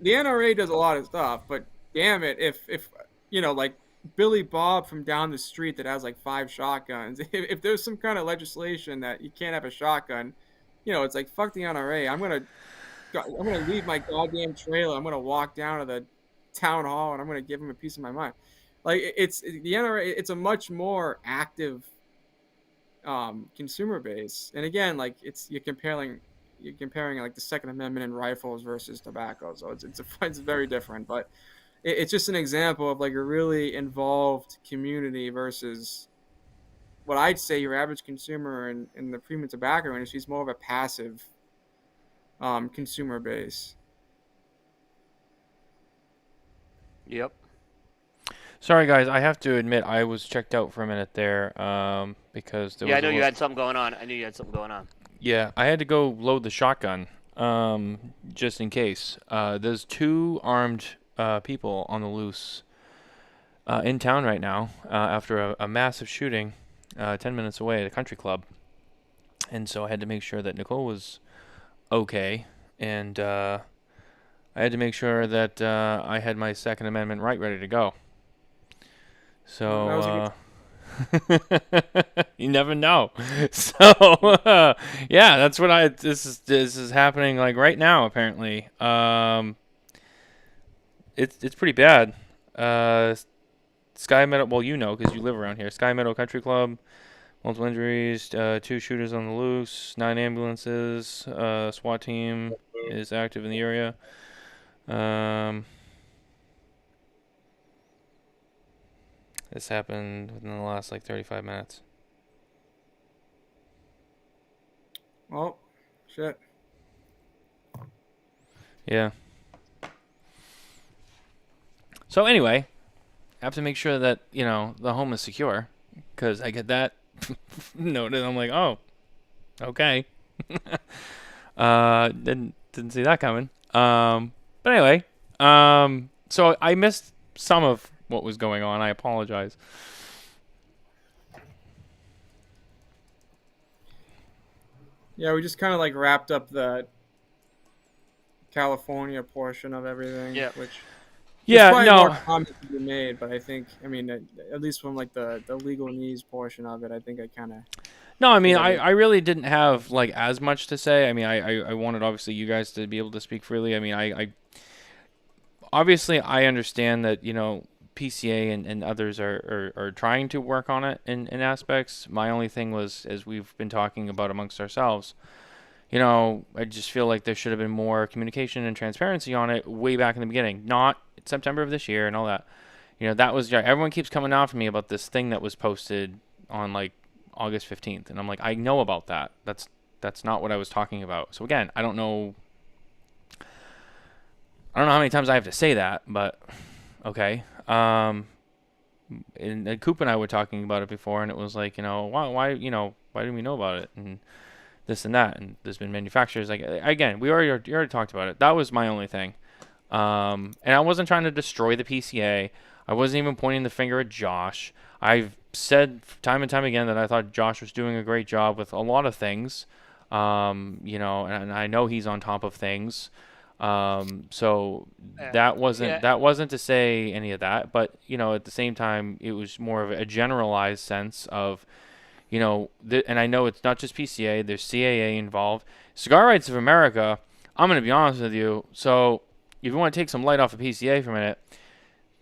NRA does a lot of stuff, but damn it, if like Billy Bob from down the street that has like 5 shotguns, if there's some kind of legislation that you can't have a shotgun, it's like, fuck the NRA. I'm gonna leave my goddamn trailer. I'm gonna walk down to the town hall and I'm gonna give him a piece of my mind. Like, the NRA. It's a much more active consumer base, and again, like, you're comparing like the Second Amendment and rifles versus tobacco, so it's very different. But it's just an example of like a really involved community versus what I'd say your average consumer in the premium tobacco industry is more of a passive consumer base. Yep. Sorry, guys. I have to admit I was checked out for a minute there because there was I know you had something going on. Yeah, I had to go load the shotgun just in case. There's 2 armed people on the loose in town right now after a massive shooting 10 minutes away at a country club. And so I had to make sure that Nicole was okay, and I had to make sure that I had my Second Amendment right ready to go. So you never know. So yeah, that's what this is happening like right now apparently. It's pretty bad. Sky Meadow, well, because you live around here. Sky Meadow Country Club, multiple injuries, 2 shooters on the loose, 9 ambulances, SWAT team is active in the area. This happened within the last, 35 minutes. Oh, shit. Yeah. So anyway, I have to make sure that, the home is secure, because I get that note and I'm like, oh, okay. Didn't see that coming. But anyway, so I missed some of what was going on. I apologize. Yeah, we just kind of like wrapped up the California portion of everything. Yeah. Which more comments to be made, but I think, I mean, at least from like the legal needs portion of it, I think I kind of. No, I mean, I really didn't have like as much to say. I mean, I wanted obviously you guys to be able to speak freely. I mean, I obviously I understand that PCA and others are trying to work on it in aspects. My only thing was, as we've been talking about amongst ourselves, I just feel like there should have been more communication and transparency on it way back in the beginning, not September of this year and all that. that was everyone keeps coming after me about this thing that was posted on like August 15th, and I'm like, I know about that. That's not what I was talking about. So again, I don't know how many times I have to say that, but okay. And Coop and I were talking about it before, and it was like, why didn't we know about it, and this and that, and there's been manufacturers like, again, we already talked about it. That was my only thing, and I wasn't trying to destroy the PCA. I wasn't even pointing the finger at Josh. I've said time and time again that I thought Josh was doing a great job with a lot of things, and I know he's on top of things. So that wasn't to say any of that, but at the same time, it was more of a generalized sense of, and I know it's not just PCA. There's CAA involved. Cigar Rights of America. I'm going to be honest with you. So if you want to take some light off of PCA for a minute,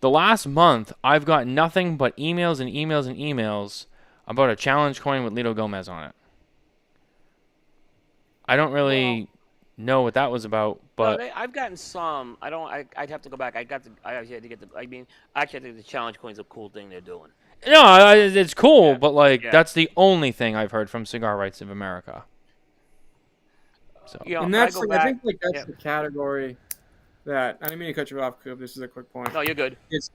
the last month I've got nothing but emails and emails and emails about a challenge coin with Lito Gomez on it. I don't really know what that was about, but I've gotten some. I'd have to go back. I actually had to get the. I mean, actually, I think the challenge coin's a cool thing they're doing. no, it's cool, but that's the only thing I've heard from Cigar Rights of America. So and that's I think that's the category that I didn't mean to cut you off, Coop. This is a quick point. No, you're good. It's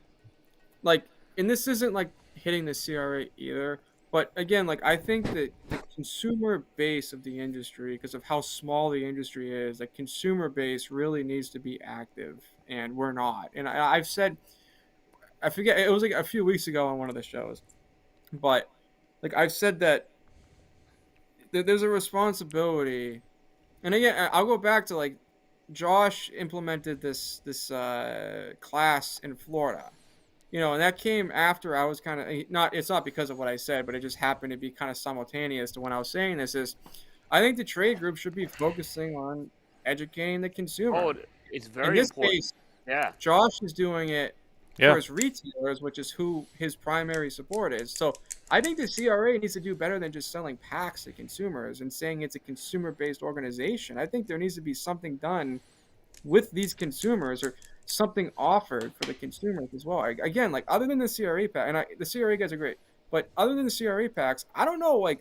like, and this isn't like hitting the CRA either. But again, I think that the consumer base of the industry, because of how small the industry is, the consumer base really needs to be active, and we're not. And I've said, I forget, it was like a few weeks ago on one of the shows, but I've said that there's a responsibility, and again, I'll go back to Josh implemented this class in Florida. And that came after I was kind of it's not because of what I said, but it just happened to be kind of simultaneous to when I was saying this is I think the trade group should be focusing on educating the consumer. Oh, it's very important. Case, Josh is doing it for his retailers, which is who his primary support is. So I think the CRA needs to do better than just selling packs to consumers and saying it's a consumer-based organization. I think there needs to be something done with these consumers or something offered for the consumers as well. Again, other than the CRA pack, and the CRA guys are great, but other than the CRA packs, I don't know, at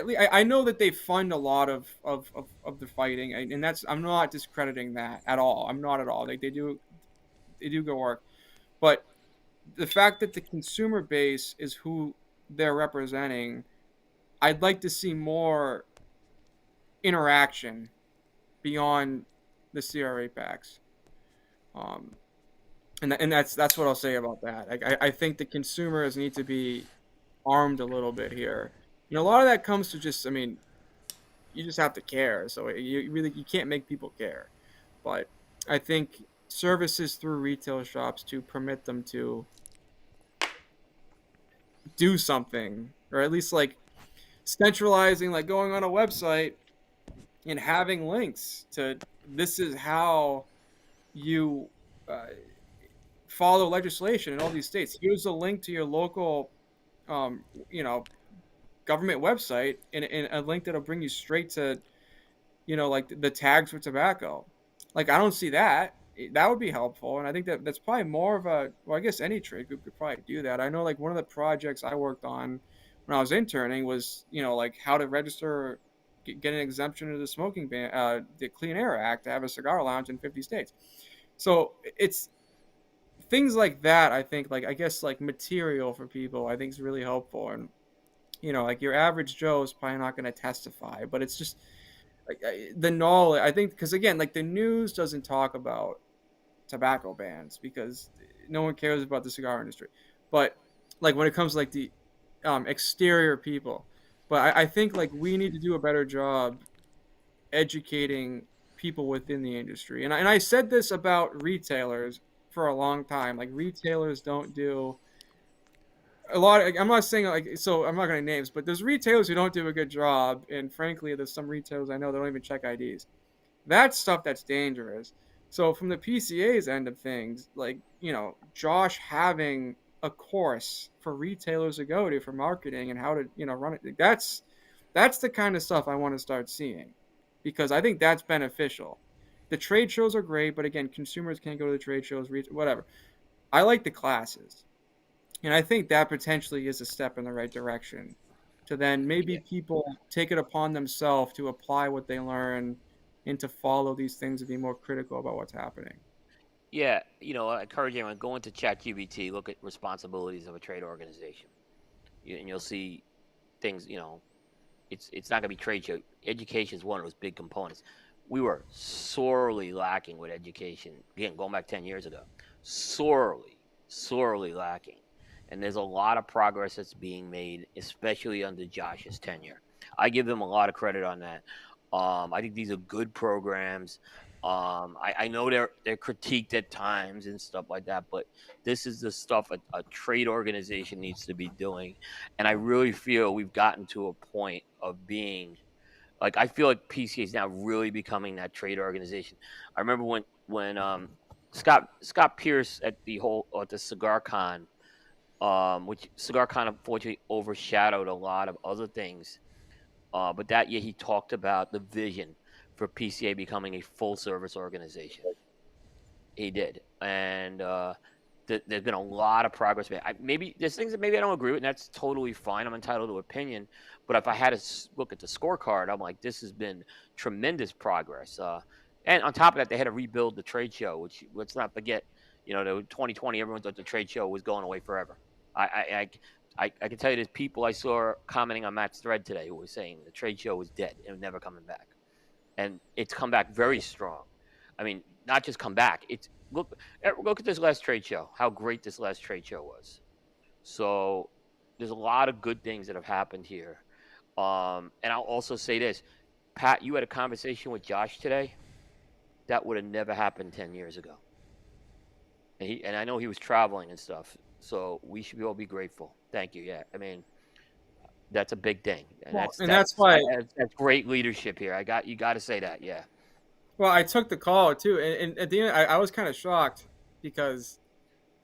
least I know that they fund a lot of the fighting, and that's, I'm not discrediting that at all. I'm not at all. They do good work, but the fact that the consumer base is who they're representing, I'd like to see more interaction beyond the CRA packs. And that's what I'll say about that. I think the consumers need to be armed a little bit here. A lot of that comes to just, you just have to care. So you can't make people care. But I think services through retail shops to permit them to do something, or at least centralizing, going on a website and having links to, this is how you follow legislation in all these states. Here's a link to your local, government website, and a link that'll bring you straight to, the tags for tobacco. I don't see that. That would be helpful, and I think that's probably more of a. Well, I guess any trade group could probably do that. I know, one of the projects I worked on when I was interning was, how to register, get an exemption to the smoking ban, the Clean Air Act, to have a cigar lounge in 50 states. So it's things like that. I think I guess material for people, I think is really helpful. And your average Joe is probably not going to testify, but it's just the knowledge. I think because again, the news doesn't talk about tobacco bans because no one cares about the cigar industry. But when it comes to the exterior people, but I think we need to do a better job educating people within the industry. And I said this about retailers for a long time. Retailers don't do a lot of, I'm not saying so I'm not going to names, but there's retailers who don't do a good job. And frankly, there's some retailers I know that don't even check IDs. That's stuff that's dangerous. So from the PCA's end of things, Josh having a course for retailers to go to for marketing and how to, run it. That's the kind of stuff I want to start seeing, because I think that's beneficial. The trade shows are great, but again, consumers can't go to the trade shows, whatever. I like the classes. And I think that potentially is a step in the right direction to then maybe people take it upon themselves to apply what they learn and to follow these things and be more critical about what's happening. Yeah, I encourage everyone go into ChatGPT, look at responsibilities of a trade organization, and you'll see things. It's not going to be trade show. Education is one of those big components. We were sorely lacking with education. Again, going back 10 years ago, sorely lacking. And there's a lot of progress that's being made, especially under Josh's tenure. I give them a lot of credit on that. I think these are good programs. I know they're critiqued at times and stuff like that, but this is the stuff a trade organization needs to be doing. And I really feel we've gotten to a point of being like, I feel like PCA is now really becoming that trade organization. I remember when Scott Pierce at the Cigar Con, which Cigar Con unfortunately overshadowed a lot of other things. But that year he talked about the vision for PCA becoming a full service organization. He did, and there's been a lot of progress made. Maybe there's things that maybe I don't agree with, and that's totally fine. I'm entitled to opinion. But if I had to look at the scorecard, I'm like, this has been tremendous progress. And on top of that, they had to rebuild the trade show, which let's not forget. The 2020, everyone thought the trade show was going away forever. I can tell you there's people I saw commenting on Matt's thread today who were saying the trade show was dead and never coming back. And it's come back very strong. I mean, not just come back. It's look at this last trade show, how great this last trade show was. So there's a lot of good things that have happened here. And I'll also say this. Pat, you had a conversation with Josh today. That would have never happened 10 years ago. And I know he was traveling and stuff. So we should all be grateful. Thank you. Yeah. I mean, that's a big thing. And that's why that's great leadership here. You got to say that. Yeah. Well, I took the call too, and at the end, I was kind of shocked because,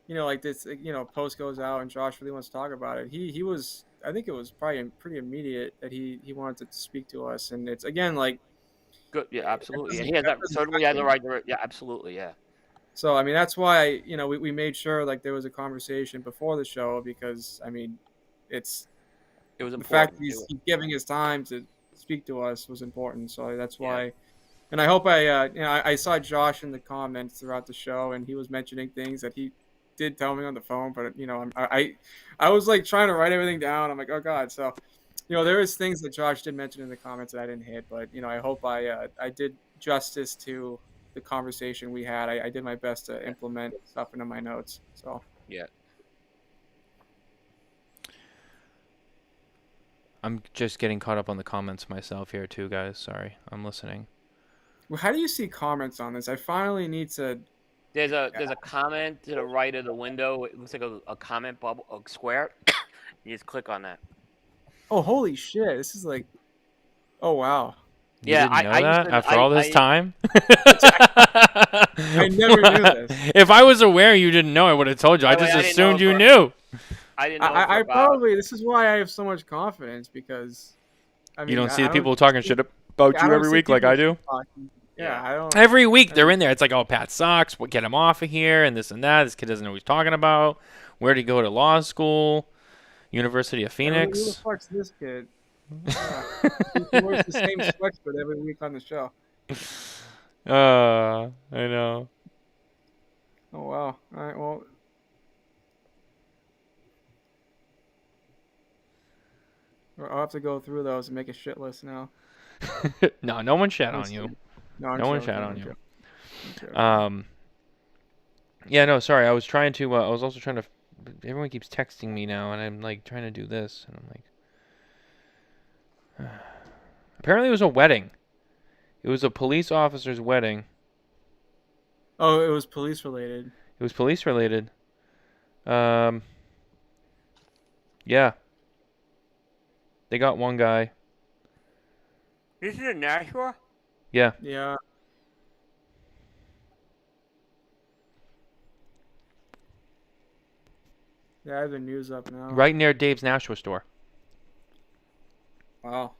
like this, post goes out and Josh really wants to talk about it. He was, I think it was probably pretty immediate that he wanted to speak to us, and it's again like good, yeah, absolutely, and he has certainly has the right, yeah, absolutely, yeah. So I mean, that's why we made sure like there was a conversation before the show because I mean, it was important. The fact that he's giving his time to speak to us was important, so that's why. Yeah. And I hope I saw Josh in the comments throughout the show, and he was mentioning things that he did tell me on the phone, but I was like trying to write everything down. I'm like, oh God. So, there is things that Josh did mention in the comments that I didn't hit, but I hope I did justice to the conversation we had. I did my best to implement stuff into my notes. So yeah. I'm just getting caught up on the comments myself here too, guys. Sorry, I'm listening. Well, how do you see comments on this? I finally need to. There's a comment to the right of the window. It looks like a comment bubble, a square. You just click on that. Oh, holy shit! This is like, oh wow. You didn't know that after all this time? I never knew this. If I was aware you didn't know, I would have told you. I just assumed you knew. I didn't know. I probably. This is why I have so much confidence because. I mean, you don't see the people talking shit about you every week like I do. Yeah, I don't. Every week they're in there. It's like, oh, Pat sucks. What, get him off of here, and this and that. This kid doesn't know what he's talking about. Where'd he go to law school? University of Phoenix. Who the fuck's this kid? Yeah. He wears the same sweatshirt every week on the show. I know. Oh wow! All right, well. I'll have to go through those and make a shit list now. No one shat on you. No one shat on you. Yeah, no, sorry. I was trying to. I was also trying to. Everyone keeps texting me now, and I'm like trying to do this, and I'm like. Apparently, it was a wedding. It was a police officer's wedding. Oh, it was police related. It was police related. Yeah. They got one guy. This is in Nashua? Yeah. Yeah. Yeah, I have the news up now. Right near Dave's Nashua store. Wow.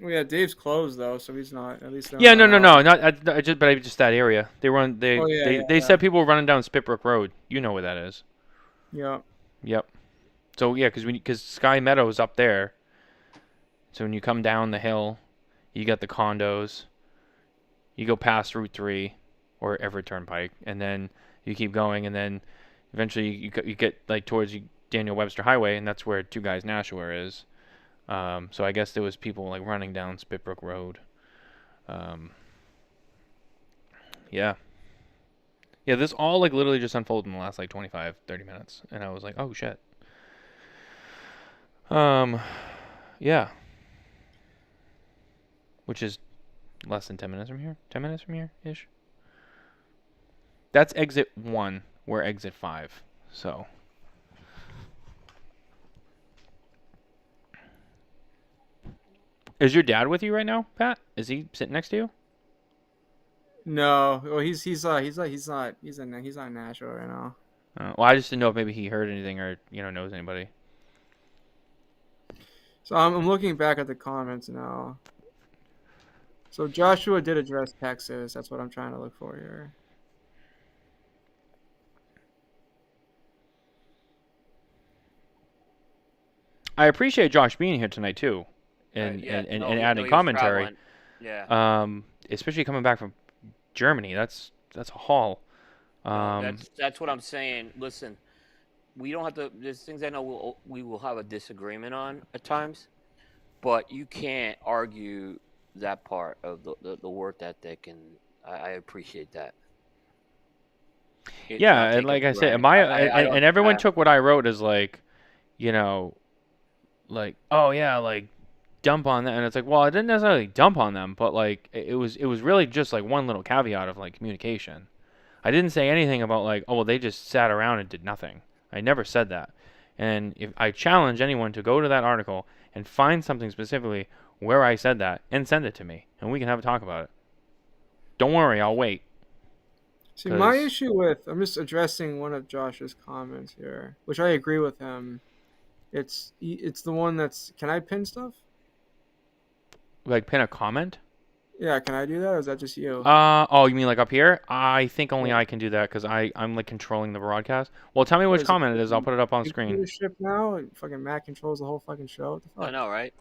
Well, yeah, Dave's closed though, so he's not. At least they're Yeah, not no, out. but just that area. They run. Oh yeah, They said people were running down Spitbrook Road. You know where that is. yeah. Yep. So yeah, because Sky Meadows up there. So when you come down the hill, you got the condos. You go past Route 3 or Everett Turnpike, and then you keep going, and then eventually you get like towards Daniel Webster Highway, and that's where Two Guys Nashua is. So I guess there was people like running down Spitbrook Road. Yeah. Yeah, this all like literally just unfolded in the last like 25, 30 minutes, and I was like, oh shit. Yeah. Which is less than 10 minutes from here. 10 minutes from here ish. That's exit 1. We're exit 5. So. Is your dad with you right now, Pat? Is he sitting next to you? No, well, he's not in Nashville right now. Well, I just didn't know if maybe he heard anything or knows anybody. So I'm looking back at the comments now. So Joshua did address Texas. That's what I'm trying to look for here. I appreciate Josh being here tonight too, and adding commentary. Yeah. Especially coming back from Germany. That's a haul. That's what I'm saying. Listen, we don't have to. There's things I know we will have a disagreement on at times, but you can't argue that part of the work ethic, and I appreciate that. Yeah, and like I said, and everyone took what I wrote as like, like, oh yeah, like dump on that, and it's like, well, I didn't necessarily dump on them, but like it was really just like one little caveat of like communication. I didn't say anything about like, oh well, they just sat around and did nothing. I never said that. And if I challenge anyone to go to that article and find something specifically where I said that and send it to me, and we can have a talk about it. Don't worry, I'll wait. See, my issue with, I'm just addressing one of Josh's comments here, which I agree with him. It's the one that's, can I pin stuff? Like pin a comment? Yeah, can I do that, or is that just you? Oh, you mean like up here? I think only I can do that because I'm like controlling the broadcast. Well, tell me which comment it is. I'll put it up on screen. Leadership now, fucking Matt controls the whole fucking show. What the fuck? I know, right?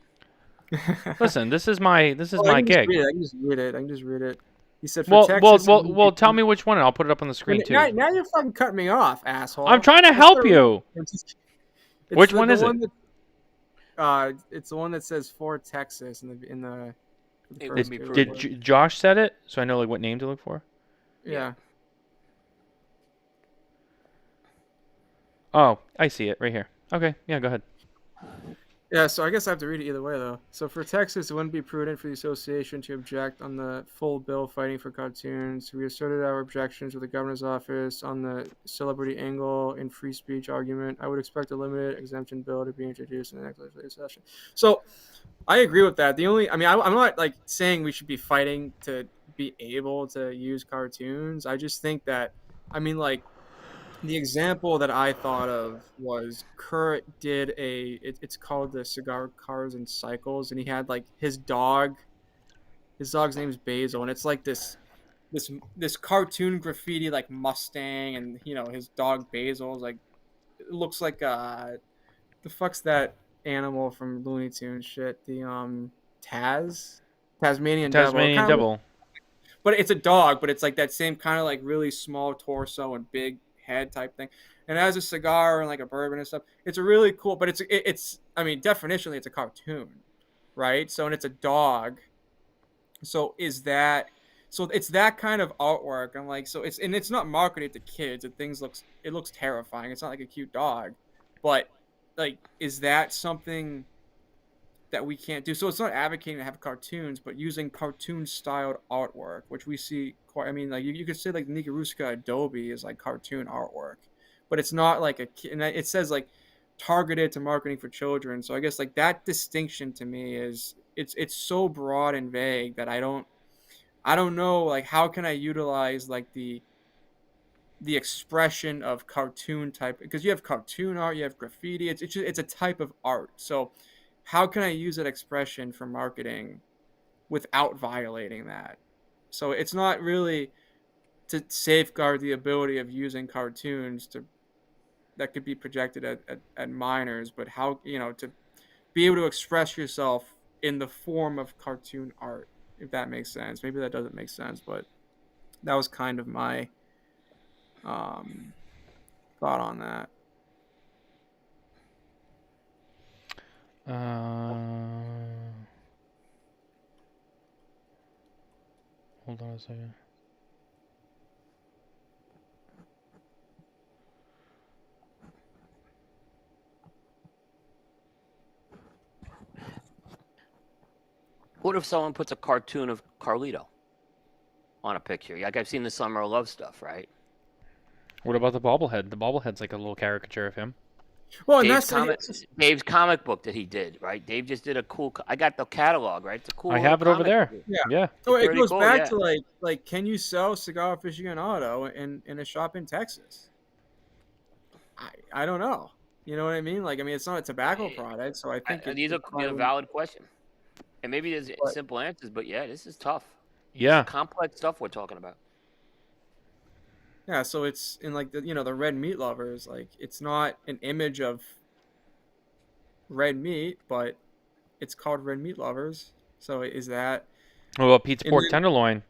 Listen, this is my gig. I can just read it. He said, for Texas, well, tell me which one, and I'll put it up on the screen too. Now you're fucking cutting me off, asshole. I'm trying to help you. Which one is it? It's the one that says for Texas in the Did Josh said it? So I know like what name to look for? Yeah. Oh, I see it right here. Okay, yeah, go ahead. Yeah, so I guess I have to read it either way, though. So for Texas, it wouldn't be prudent for the association to object on the full bill fighting for cartoons. We asserted our objections with the governor's office on the celebrity angle and free speech argument. I would expect a limited exemption bill to be introduced in the next legislative session. So I agree with that. I'm not like saying we should be fighting to be able to use cartoons. I just think that, the example that I thought of was Kurt did it's called the Cigar, Cars, and Cycles, and he had like his dog's name is Basil, and it's like this cartoon graffiti like Mustang, and his dog Basil is like, it looks like the fuck's that animal from Looney Tunes shit, the Tasmanian Devil. But it's a dog, but it's like that same kind of like really small torso and big head type thing, and it has a cigar and like a bourbon and stuff. It's a really cool, but it's definitionally it's a cartoon, right? So, and it's a dog. So it's that kind of artwork. I'm like, so it's not marketed to kids. It looks terrifying. It's not like a cute dog, but like, is that something that we can't do? So it's not advocating to have cartoons, but using cartoon styled artwork, which we see quite. Like you could say like Nikaruska Adobe is like cartoon artwork, but it's not like and it says like targeted to marketing for children. So I guess like that distinction to me is it's so broad and vague that I don't know like how can I utilize like the expression of cartoon type, because you have cartoon art, you have graffiti. It's a type of art. So how can I use that expression for marketing without violating that. So it's not really to safeguard the ability of using cartoons that could be projected at minors, but how, to be able to express yourself in the form of cartoon art, if that makes sense. Maybe that doesn't make sense, but that was kind of my thought on that. Hold on a second. What if someone puts a cartoon of Carlito on a picture? Like I've seen the Summer of Love stuff, right? What about the bobblehead? The bobblehead's like a little caricature of him. Well, and Dave's comic book that he did, right? Dave just did a cool. I got the catalog, right? It's a cool. I have it over there. Book. Yeah. So it goes back to like, can you sell cigar aficionado in a shop in Texas? I don't know. You know what I mean? Like, I mean, it's not a tobacco product, so I think these are a valid question. And maybe there's simple answers, but yeah, this is tough. Yeah. This is complex stuff we're talking about. Yeah, so it's in like the red meat lovers, like it's not an image of red meat, but it's called red meat lovers. So is that? What about Pete's pork tenderloin?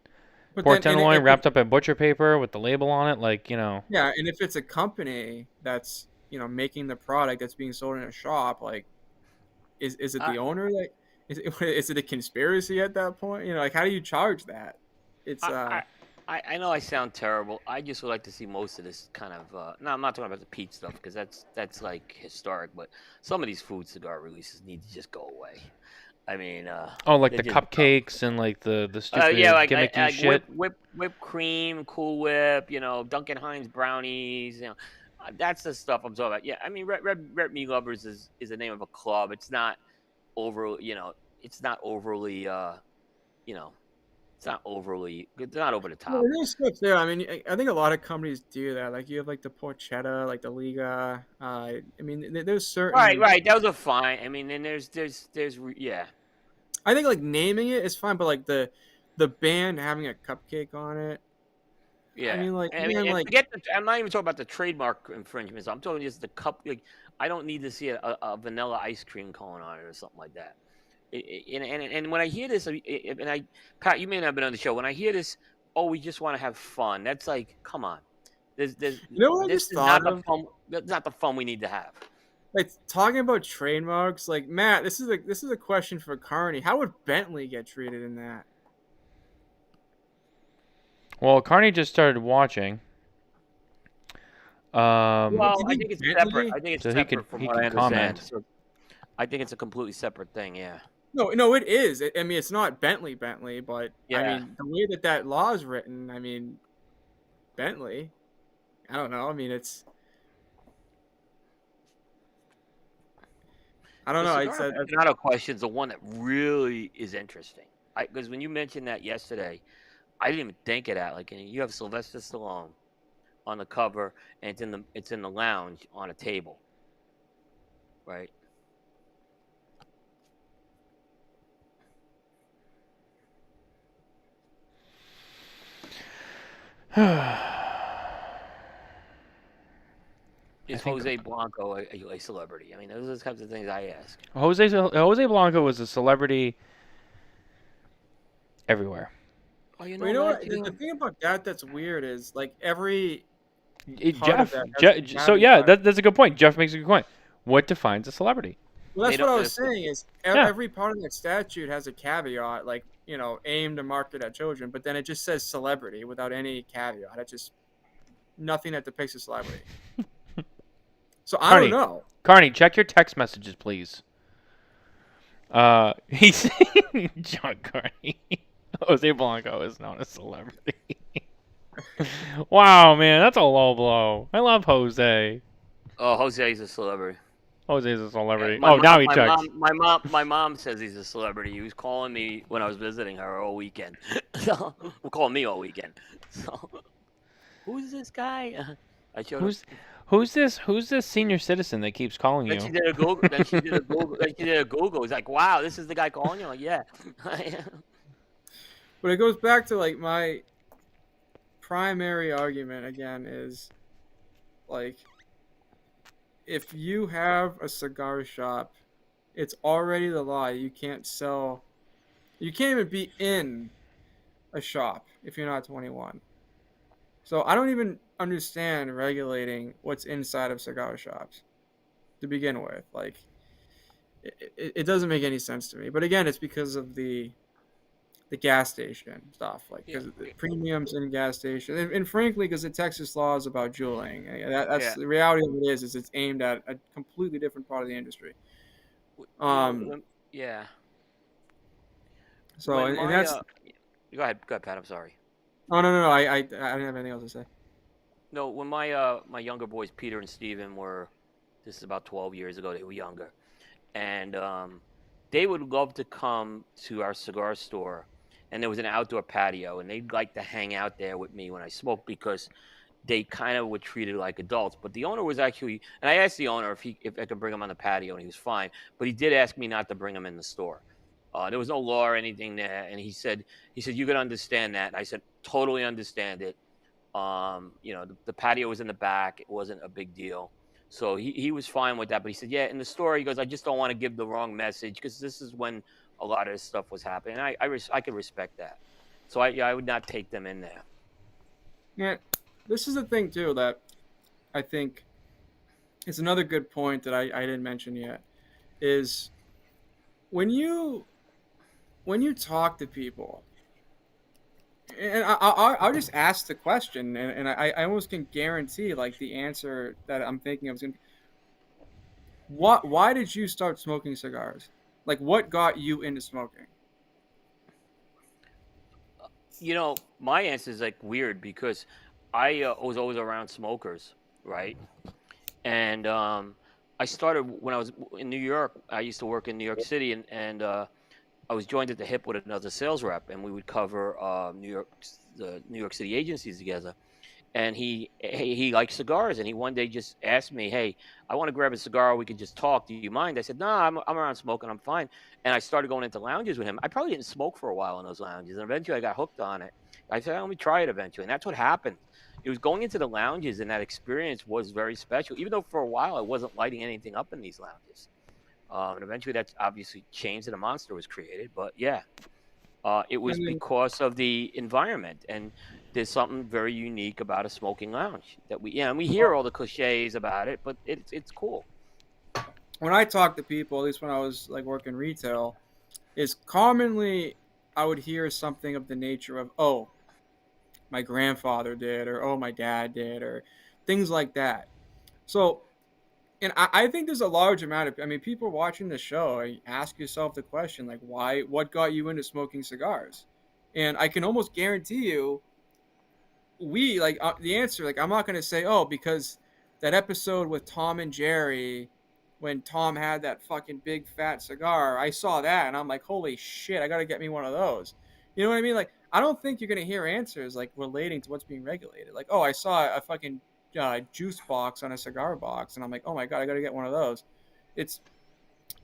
Pork tenderloin wrapped up in butcher paper with the label on it, like, Yeah, and if it's a company that's making the product that's being sold in a shop, like, is it the owner that is it a conspiracy at that point? Like, how do you charge that? It's I know I sound terrible. I just would like to see most of this kind of. No, I'm not talking about the Pete stuff because that's like historic. But some of these food cigar releases need to just go away. I mean, like the cupcakes and like the stupid gimmicky shit. Whipped cream, Cool Whip, Duncan Hines brownies. That's the stuff I'm talking about. Yeah, I mean, Red Meat Lovers is the name of a club. It's not overly, it's not overly, It's not overly. It's not over the top. Well, there's stuff there. I mean, I think a lot of companies do that. Like you have like the porchetta, like the Liga. I mean, there's certain. Right. Those are fine. I mean, and there's yeah. I think like naming it is fine, but like the band having a cupcake on it. Yeah. I mean, like, I'm not even talking about the trademark infringements. I'm talking just the cup. Like, I don't need to see a vanilla ice cream cone on it or something like that. And when I hear this, Pat, you may not have been on the show. When I hear this, we just want to have fun. That's like, come on. This is not the fun we need to have. Like talking about trademarks, like Matt, this is a question for Carney. How would Bentley get treated in that? Well, Carney just started watching. Well, I think it's separate. I think it's separate from what I understand. So I think it's a completely separate thing. Yeah. No, it is. I mean, it's not Bentley, but yeah. I mean, the way that law is written, I mean, Bentley. I don't know. I mean, it's. I don't know. It's not a question. It's the one that really is interesting. Because when you mentioned that yesterday, I didn't even think of that. Like, you have Sylvester Stallone on the cover, and it's in the lounge on a table, right? Is Jose Blanco a celebrity? I mean, those are the kinds of things I ask. Jose Blanco was a celebrity everywhere. Oh, you know what? The thing about that's weird is like every Jeff. That's a good point. Jeff makes a good point. What defines a celebrity? Well, that's what I was saying. Is every part of that statute has a caveat, like aimed to market at children, but then it just says celebrity without any caveat. It's just nothing that depicts a celebrity. So I don't know. Carney, check your text messages, please. He's John Carney. Jose Blanco is not a celebrity. Wow, man, that's a low blow. I love Jose. Oh, Jose's a celebrity. Jose's a celebrity. Now he checks. My mom says he's a celebrity. He was calling me when I was visiting her all weekend. So, calling me all weekend. So, who's this guy? I showed Who's this senior citizen that keeps calling you? She did a Google. He's like, wow, this is the guy calling you? I'm like, yeah. But it goes back to like my primary argument again is like if you have a cigar shop, it's already the law. You can't sell. You can't even be in a shop if you're not 21. So I don't even understand regulating what's inside of cigar shops to begin with. Like, it doesn't make any sense to me. But again, it's because of the gas station stuff, like Yeah, because the premiums in gas station, and frankly, because the Texas law is about juuling. That's yeah. the reality of it is it's aimed at a completely different part of the industry. You know, Um, yeah. so When and my that's go ahead, Pat. I'm sorry. oh no, I don't have anything else to say. No, when my younger boys Peter and Steven were, this is about 12 years ago. They were younger, and they would love to come to our cigar store, and there was an outdoor patio, and they'd like to hang out there with me when I smoked because they kind of were treated like adults. But the owner was actually, and I asked the owner if I could bring him on the patio, and he was fine. But he did ask me not to bring him in the store. There was no law or anything there, and he said you can understand that. And I said totally understand it. The patio was in the back; it wasn't a big deal. So he was fine with that. But he said, yeah, in the store, he goes, I just don't want to give the wrong message because this is when a lot of this stuff was happening. And I could respect that. So I would not take them in there. Yeah, this is the thing too that I think is another good point that I didn't mention yet is when you talk to people, and I'll just ask the question, and I almost can guarantee like the answer that I'm thinking of is going to be, why did you start smoking cigars? Like, what got you into smoking? My answer is like weird because I was always around smokers, right? And I started when I was in New York. I used to work in New York City, and I was joined at the hip with another sales rep, and we would cover the New York City agencies together. And he liked cigars, and he one day just asked me, "Hey, I want to grab a cigar. We could just talk. Do you mind?" I said, "No, I'm around smoking. I'm fine." And I started going into lounges with him. I probably didn't smoke for a while in those lounges, and eventually I got hooked on it. I said, "Let me try it eventually," and that's what happened. It was going into the lounges, and that experience was very special. Even though for a while I wasn't lighting anything up in these lounges, and eventually that's obviously changed, and a monster was created. But yeah, it I was mean, because of the environment, and there's something very unique about a smoking lounge that and we hear all the cliches about it, but it's cool. when I talk to people, at least when I was like working retail, is commonly I would hear something of the nature of, "Oh, my grandfather did," or "Oh, my dad did," or things like that. So, and I think there's a large amount of, I mean, people watching the show, ask yourself the question, like, what got you into smoking cigars? And I can almost guarantee you, the answer, like, I'm not going to say, oh, because that episode with Tom and Jerry, when Tom had that fucking big fat cigar, I saw that and I'm like, holy shit, I got to get me one of those. You know what I mean? Like, I don't think you're going to hear answers like relating to what's being regulated. Like, oh, I saw a fucking juice box on a cigar box, and I'm like, oh my god, I got to get one of those. It's,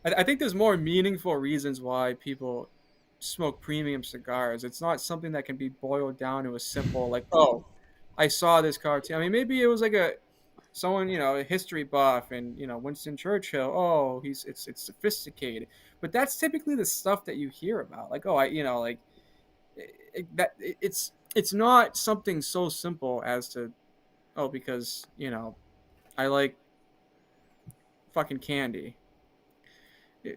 I think there's more meaningful reasons why people smoke premium cigars. It's not something that can be boiled down to a simple like, oh, I saw this cartoon. I mean, maybe it was like someone, a history buff, and Winston Churchill. Oh, it's sophisticated, but that's typically the stuff that you hear about. Like, oh, like it's not something so simple as to, oh, because I like fucking candy,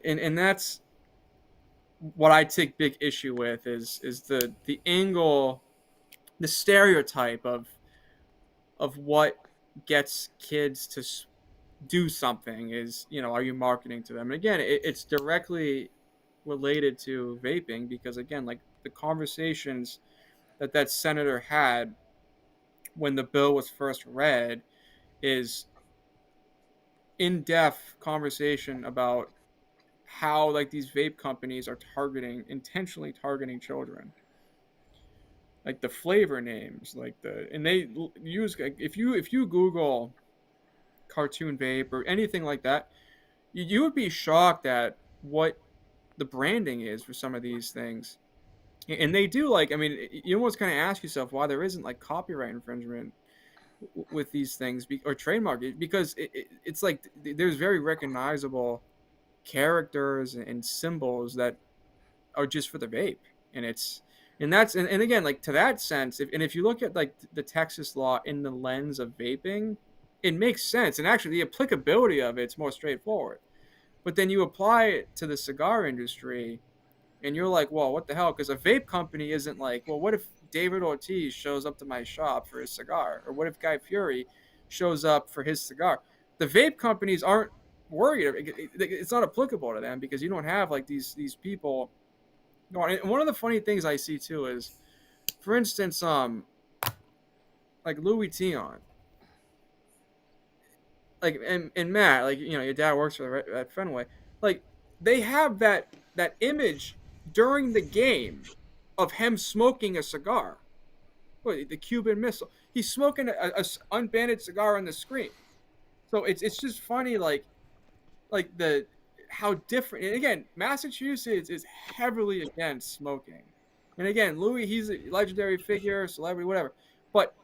and that's what I take big issue with is the angle, the stereotype of what gets kids to do something is, are you marketing to them? And again, it's directly related to vaping because again, like the conversations that senator had when the bill was first read is in-depth conversation about how like these vape companies are intentionally targeting children, like the flavor names, like and they use, if you Google cartoon vape or anything like that, you would be shocked at what the branding is for some of these things. And they do, like, I mean, you almost kind of ask yourself why there isn't like copyright infringement with these things or trademark it, because it's like there's very recognizable characters and symbols that are just for the vape, and and again, like, to that sense, if you look at like the Texas law in the lens of vaping, it makes sense, and actually the applicability of it's more straightforward. But then you apply it to the cigar industry, and you're like, well, what the hell? Because a vape company isn't like, well, what if David Ortiz shows up to my shop for his cigar, or what if Guy Fieri shows up for his cigar? The vape companies aren't worried. It's not applicable to them because you don't have like these people. And one of the funny things I see too is, for instance, like Louis Tion, like, and Matt, like, your dad works for at Fenway, like, they have that image during the game of him smoking a cigar. What, the Cuban Missile? He's smoking a unbanded cigar on the screen. So it's just funny, like the how different. And again, Massachusetts is heavily against smoking. And again, Louis, he's a legendary figure, celebrity, whatever. But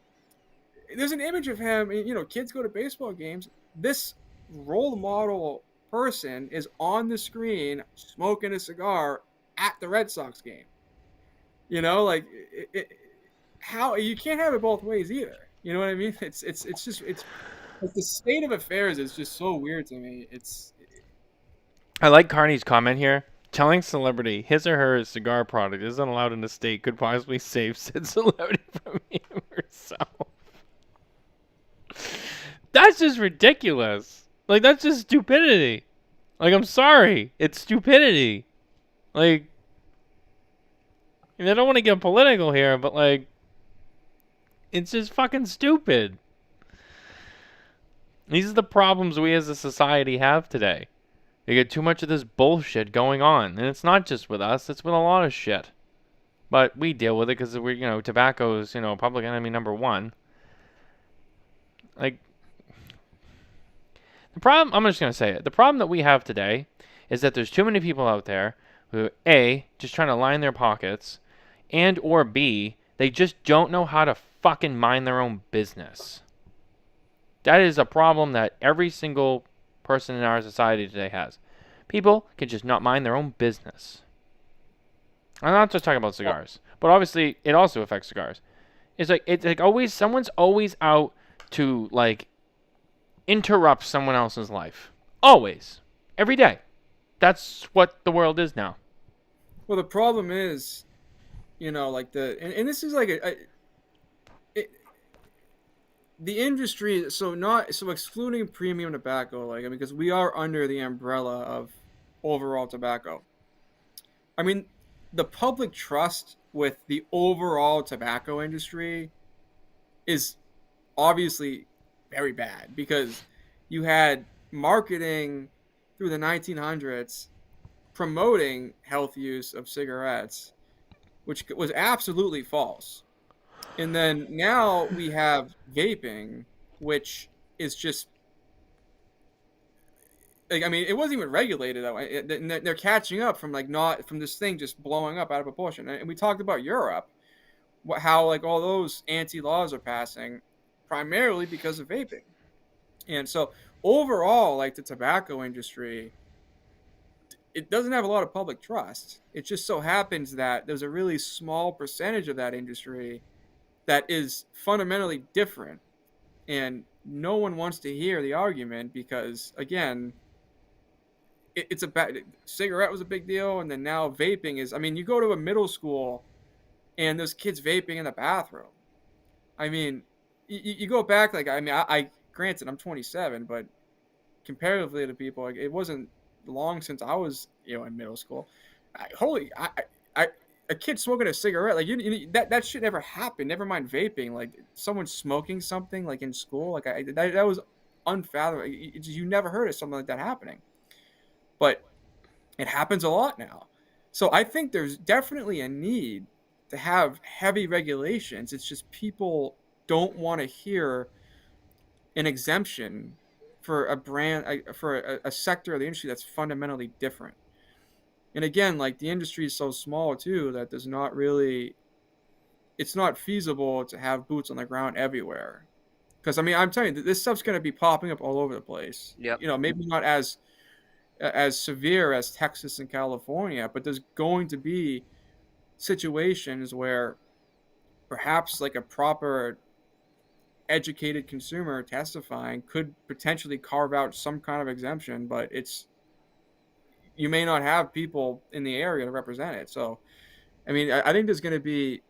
there's an image of him. Kids go to baseball games. This role model person is on the screen smoking a cigar at the Red Sox game. Like, how you can't have it both ways either. You know what I mean? It's just like the state of affairs is just so weird to me. I like Carney's comment here. Telling celebrity his or her cigar product isn't allowed in the state could possibly save said celebrity from him herself. That's just ridiculous. Like, that's just stupidity. Like, I'm sorry. It's stupidity. Like, I don't want to get political here, but, like, it's just fucking stupid. These are the problems we as a society have today. You get too much of this bullshit going on. And it's not just with us. It's with a lot of shit. But we deal with it because we're, tobacco is, public enemy number one. Like, the problem, I'm just going to say it. The problem that we have today is that there's too many people out there who, A, just trying to line their pockets, and or B, they just don't know how to fucking mind their own business. That is a problem that every single person in our society today has. People can just not mind their own business. I'm not just talking about cigars, but obviously it also affects cigars. It's like always, someone's always out to, like, interrupt someone else's life. Always. Every day. That's what the world is now. Well, the problem is, like and this is like the industry. So excluding premium tobacco, like, because we are under the umbrella of overall tobacco. I mean, the public trust with the overall tobacco industry is obviously very bad, because you had marketing through the 1900s promoting health use of cigarettes, which was absolutely false. And then now we have vaping, which is just, like, I mean, it wasn't even regulated that way. They're catching up from, like, not from this thing just blowing up out of proportion. And we talked about Europe, how, like, all those anti-laws are passing primarily because of vaping. And so overall, like, the tobacco industry, it doesn't have a lot of public trust. It just so happens that there's a really small percentage of that industry that is fundamentally different, and no one wants to hear the argument because, again, it's a bad cigarette was a big deal, and then now vaping is. I mean, you go to a middle school and there's kids vaping in the bathroom. I mean, you go back, like, I mean, I granted I'm 27, but comparatively to people, like, it wasn't long since I was, in middle school. A kid smoking a cigarette, like, that shit never happened. Never mind vaping, like, someone smoking something, like, in school, like, that was unfathomable. You never heard of something like that happening, but it happens a lot now. So I think there's definitely a need to have heavy regulations. It's just people don't want to hear an exemption for a brand, for a sector of the industry that's fundamentally different. And again, like the industry is so small too that there's not really, it's not feasible to have boots on the ground everywhere. Because I mean, I'm telling you, this stuff's going to be popping up all over the place. Yep. Maybe not as severe as Texas and California, but there's going to be situations where perhaps like a proper educated consumer testifying could potentially carve out some kind of exemption, but you may not have people in the area to represent it. So, I mean, I think there's going to be,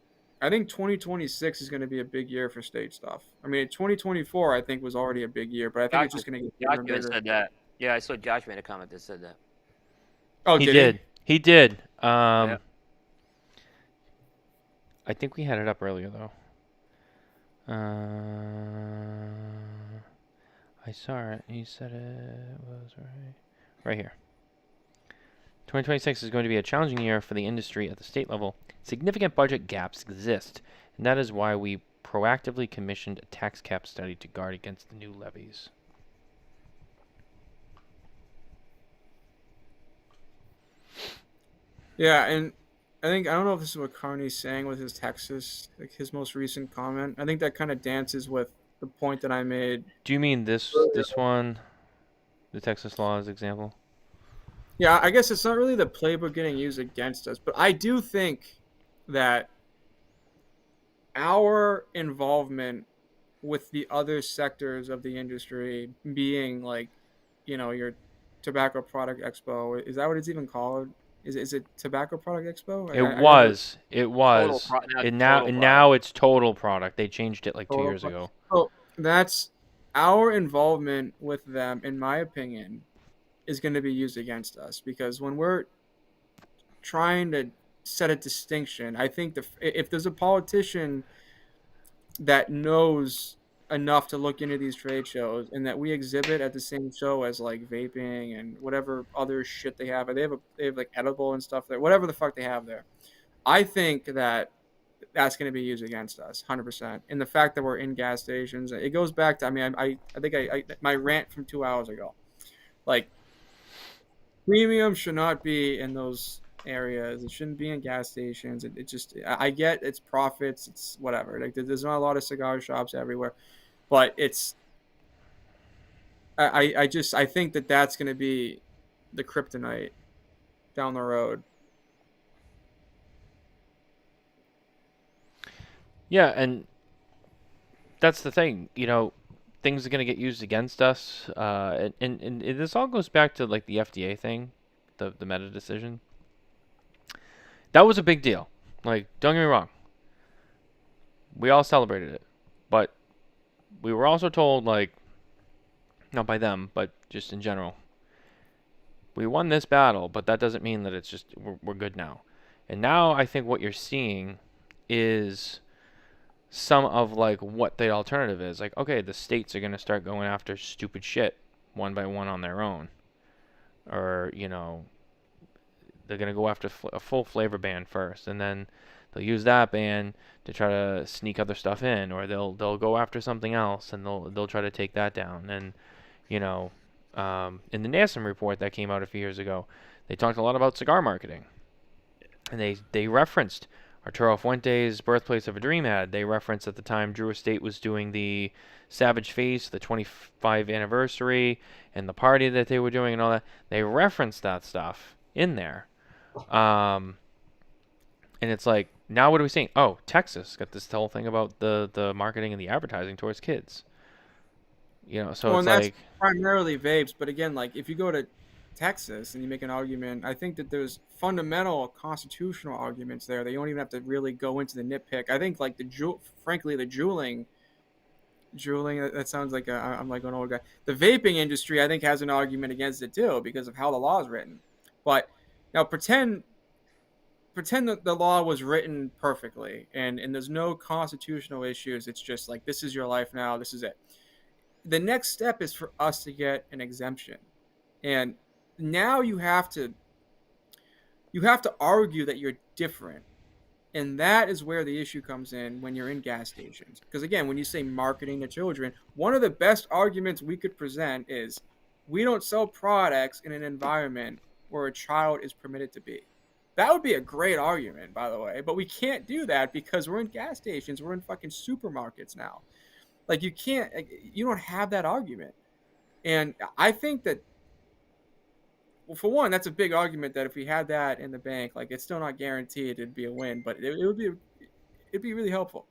I think 2026 is going to be a big year for state stuff. I mean, 2024 I think was already a big year, but I think it's just going to get bigger and Josh bigger. said that. Yeah, I saw Josh made a comment that said that. Oh, He did. He did. Yeah. I think we had it up earlier though. I saw it. He said it was right here. 2026 is going to be a challenging year for the industry at the state level. Significant budget gaps exist, and that is why we proactively commissioned a tax cap study to guard against the new levies. Yeah, and I don't know if this is what Carney's saying with his Texas, like his most recent comment. I think that kind of dances with the point that I made. Do you mean this one, the Texas laws example? Yeah, I guess it's not really the playbook getting used against us, but I do think that our involvement with the other sectors of the industry being like, your tobacco product expo, is that what it's even called? Is it tobacco product expo? It was. Now it's total product. They changed it like 2 years ago. So that's our involvement with them, in my opinion, is going to be used against us, because when we're trying to set a distinction, I think if there's a politician that knows enough to look into these trade shows and that we exhibit at the same show as like vaping and whatever other shit they have like edible and stuff there, whatever the fuck they have there, I think that's going to be used against us 100%. And the fact that we're in gas stations, it goes back to, I mean, I think my rant from 2 hours ago, like, premium should not be in those areas. It shouldn't be in gas stations. It just, I get it's profits, it's whatever. Like, there's not a lot of cigar shops everywhere, but I think that's going to be the kryptonite down the road. Yeah, and that's the thing. Things are going to get used against us. And this all goes back to like the FDA thing, the meta decision. That was a big deal. Like, don't get me wrong. We all celebrated it. But we were also told, like, not by them, but just in general, we won this battle, but that doesn't mean that it's just, we're good now. And now I think what you're seeing is some of like what the alternative is. Like, okay, the states are going to start going after stupid shit one by one on their own. Or, they're going to go after a full flavor ban first, and then they'll use that ban to try to sneak other stuff in, or they'll go after something else and they'll try to take that down. And, in the NASM report that came out a few years ago, they talked a lot about cigar marketing. And they referenced Arturo Fuente's Birthplace of a Dream ad. They referenced at the time Drew Estate was doing the Savage Feast, the 25th anniversary, and the party that they were doing and all that. They referenced that stuff in there. And it's like, now what are we seeing? Oh, Texas got this whole thing about the marketing and the advertising towards kids. So it's that's primarily vapes. But again, like if you go to Texas and you make an argument, I think that there's fundamental constitutional arguments there. They don't even have to really go into the nitpick. I think like the juuling, that sounds like I'm like an old guy. The vaping industry, I think, has an argument against it too because of how the law is written. But now pretend that the law was written perfectly and there's no constitutional issues. It's just like, this is your life now. This is it. The next step is for us to get an exemption. And now you have to argue that you're different. And that is where the issue comes in when you're in gas stations. Because again, when you say marketing to children, one of the best arguments we could present is we don't sell products in an environment where a child is permitted to be. That would be a great argument, by the way, but we can't do that because we're in gas stations, we're in fucking supermarkets now. Like you don't have that argument. And I think that, well, for one, that's a big argument that if we had that in the bank, like it's still not guaranteed it'd be a win, but it'd be really helpful.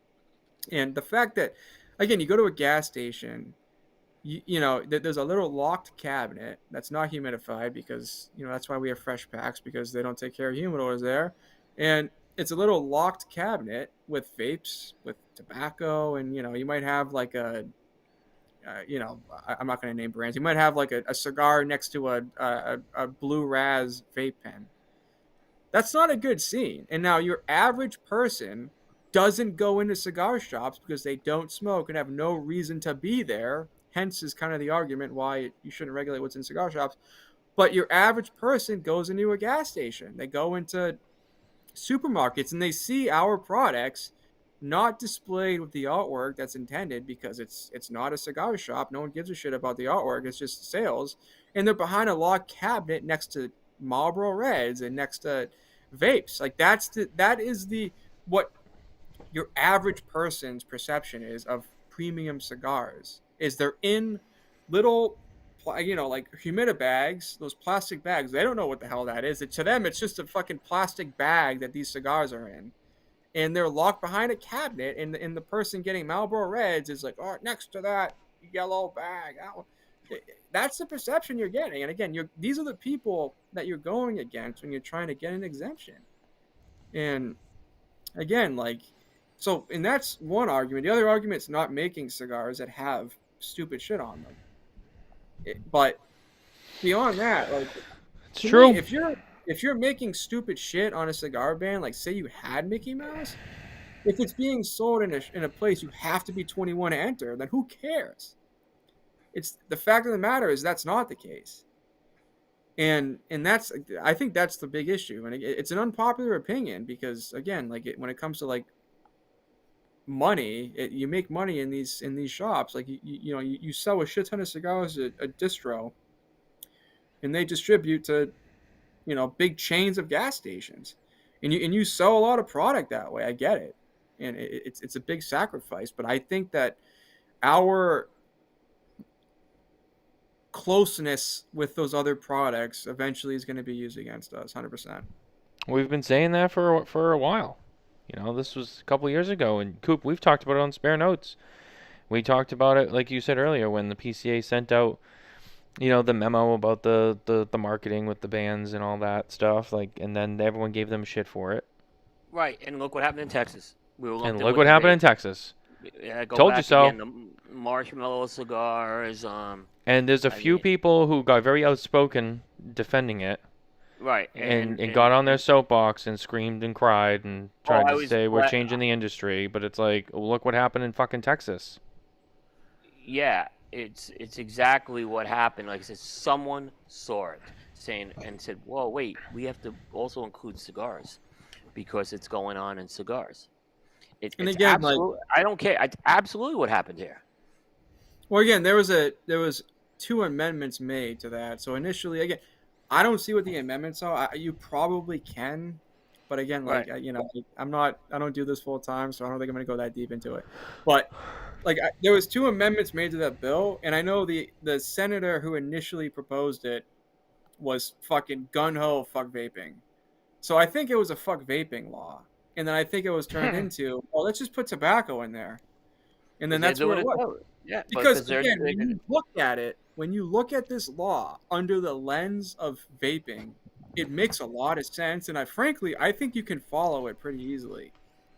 And the fact that, again, you go to a gas station, there's a little locked cabinet that's not humidified because, that's why we have fresh packs, because they don't take care of humidors there. And it's a little locked cabinet with vapes, with tobacco, and, you might have like I'm not going to name brands. You might have like a cigar next to a blue Raz vape pen. That's not a good scene. And now your average person doesn't go into cigar shops because they don't smoke and have no reason to be there. Hence is kind of the argument why you shouldn't regulate what's in cigar shops. But your average person goes into a gas station. They go into supermarkets and they see our products not displayed with the artwork that's intended, because it's not a cigar shop. No one gives a shit about the artwork. It's just sales. And they're behind a locked cabinet next to Marlboro Reds and next to vapes. Like that is what your average person's perception is of premium cigars. Is they're in little, like humidibags, those plastic bags. They don't know what the hell that is. To them, it's just a fucking plastic bag that these cigars are in. And they're locked behind a cabinet, and the person getting Marlboro Reds is like, oh, next to that yellow bag. That's the perception you're getting. And again, these are the people that you're going against when you're trying to get an exemption. And again, and that's one argument. The other argument is not making cigars that have stupid shit on them. But beyond that, it's true. Me, if you're making stupid shit on a cigar band, like say you had Mickey Mouse, if it's being sold in a place you have to be 21 to enter, then who cares? It's the fact of the matter is that's not the case. And I think that's the big issue. And it's an unpopular opinion because, again, when it comes to money, you make money in these shops. Like you sell a shit ton of cigars at a distro, and they distribute to big chains of gas stations, and you sell a lot of product that way. I get it, and it's a big sacrifice, but I think that our closeness with those other products eventually is going to be used against us 100%. We've been saying that for a while. This was a couple years ago, and Coop, we've talked about it on Spare Notes. We talked about it, like you said earlier, when the PCA sent out, the memo about the marketing with the bands and all that stuff, and then everyone gave them shit for it. Right, and look what happened in Texas. Look what happened in Texas. Yeah, Told you so. Again, the marshmallow cigars. And there's a few people who got very outspoken defending it. Right. And got on their soapbox and screamed and cried and tried to say we're changing the industry, but it's like, look what happened in fucking Texas. Yeah, it's exactly what happened. Like I said, someone saw it and said, "Whoa, wait, we have to also include cigars because it's going on in cigars." I don't care. It's absolutely what happened here. Well, again, there was 2 amendments made to that. So initially, again, I don't see what the amendments are. You probably can, but again, right. I don't do this full time, so I don't think I'm going to go that deep into it. But there was 2 amendments made to that bill, and I know the senator who initially proposed it was fucking gun-ho fuck vaping. So I think it was a fuck vaping law, and then I think it was turned into, let's just put tobacco in there, and then that's what it was. Yeah, because again, when you look at this law under the lens of vaping, it makes a lot of sense, and I think you can follow it pretty easily.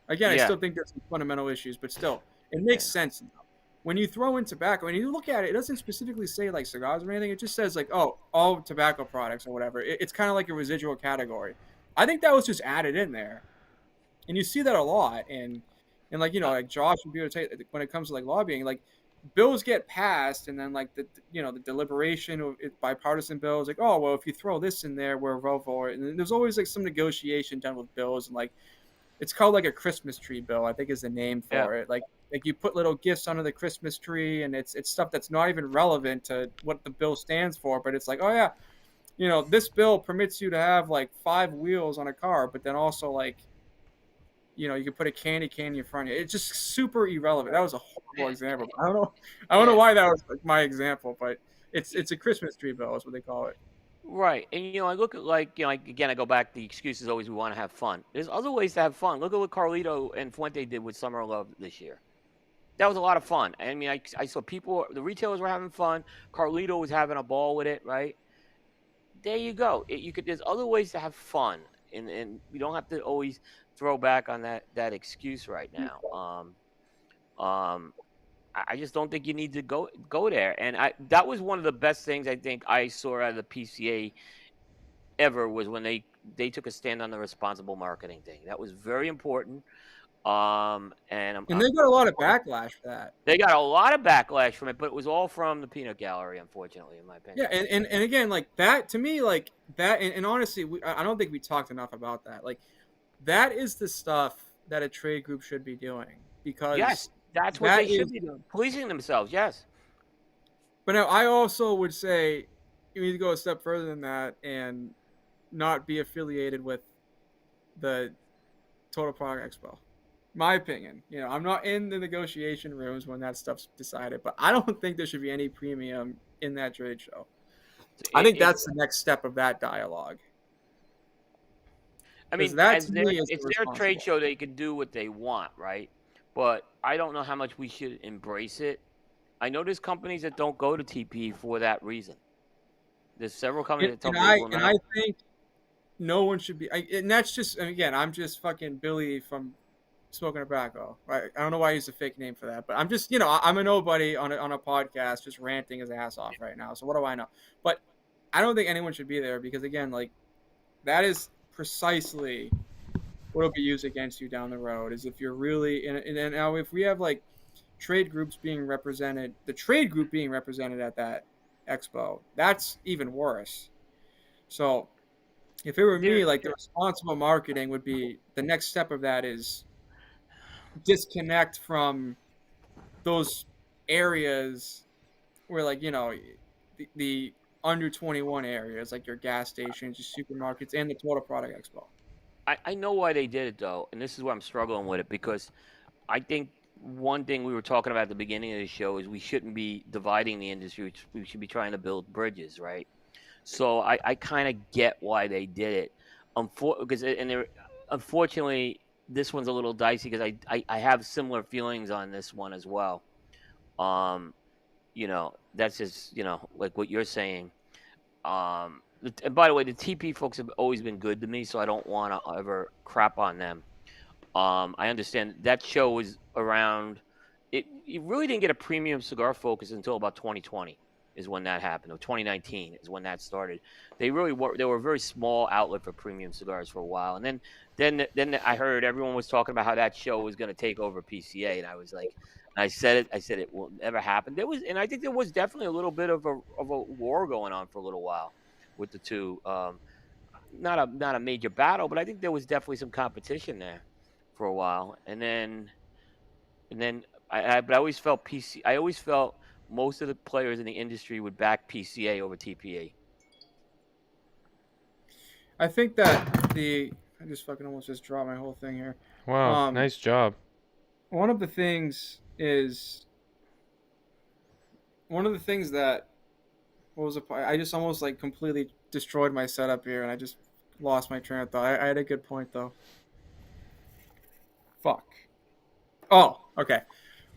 Again, I still think there's some fundamental issues, but still, it makes sense now. When you throw in tobacco, and you look at it, it doesn't specifically say cigars or anything. It just says all tobacco products or whatever. It's kind of like a residual category. I think that was just added in there, and you see that a lot. And Josh would be able to tell you, when it comes to lobbying, bills get passed, and then the deliberation of bipartisan bills, if you throw this in there, we'll vote for it. And then there's always some negotiation done with bills, and it's called a Christmas tree bill, I think is the name for it. You put little gifts under the Christmas tree, and it's stuff that's not even relevant to what the bill stands for, but it's this bill permits you to have like 5 wheels on a car, but then also like, you can put a candy cane in front of you. It's just super irrelevant. That was a horrible example. I don't know why that was like my example, but it's a Christmas tree bill is what they call it. Right, and I look at again, I go back. The excuse is always we want to have fun. There's other ways to have fun. Look at what Carlito and Fuente did with Summer of Love this year. That was a lot of fun. I mean, I saw people, the retailers were having fun. Carlito was having a ball with it, right? There you go. There's other ways to have fun, and you don't have to always throw back on that excuse right now. I just don't think you need to go there. And that was one of the best things I think I saw out of the PCA ever was when they took a stand on the responsible marketing thing. That was very important. And they got a lot of backlash for that. They got a lot of backlash from it, but it was all from the peanut gallery, unfortunately, in my opinion. Yeah, and again, like that to me, like that, and honestly, I don't think we talked enough about that. Like, that is the stuff that a trade group should be doing, because yes, that's what they should be doing, policing themselves. Yes, but now I also would say you need to go a step further than that and not be affiliated with the Total Product Expo. My opinion, I'm not in the negotiation rooms when that stuff's decided, but I don't think there should be any premium in that trade show. I think that's the next step of that dialogue. I mean, it's their trade show. They can do what they want, right? But I don't know how much we should embrace it. I know there's companies that don't go to TP for that reason. There's several companies that and I think no one should be. And that's just, again, I'm just fucking Billy from Smoking Tobacco. Right? I don't know why I used a fake name for that, but I'm just, I'm a nobody on a podcast just ranting his ass off right now. So what do I know? But I don't think anyone should be there because, again, like, that is precisely what will be used against you down the road. Is if you're really and now if we have like trade groups being represented, the trade group being represented at that expo, that's even worse. So if it were me, like, the responsible marketing would be the next step of that is disconnect from those areas where, like, the under 21 areas, like your gas stations, your supermarkets, and the Total Product Expo. I know why they did it, though, and this is where I'm struggling with it, because I think one thing we were talking about at the beginning of the show is we shouldn't be dividing the industry. We should be trying to build bridges, right? So I kind of get why they did it. Unfortunately, this one's a little dicey because I have similar feelings on this one as well. That's just, like what you're saying. And by the way, the TP folks have always been good to me, so I don't want to ever crap on them. I understand that show was around. It really didn't get a premium cigar focus until about 2020 is when that happened, or 2019 is when that started. They were a very small outlet for premium cigars for a while, and then I heard everyone was talking about how that show was going to take over PCA, and I was like, I said it will never happen. And I think there was definitely a little bit of a war going on for a little while with the two. Not a major battle, but I think there was definitely some competition there for a while, and then I always felt I always felt most of the players in the industry would back PCA over TPA. I think that I just fucking almost just dropped my whole thing here. Wow, nice job. One of the things that I just almost like completely destroyed my setup here, and I just lost my train of thought. I had a good point though. Fuck. Oh, okay.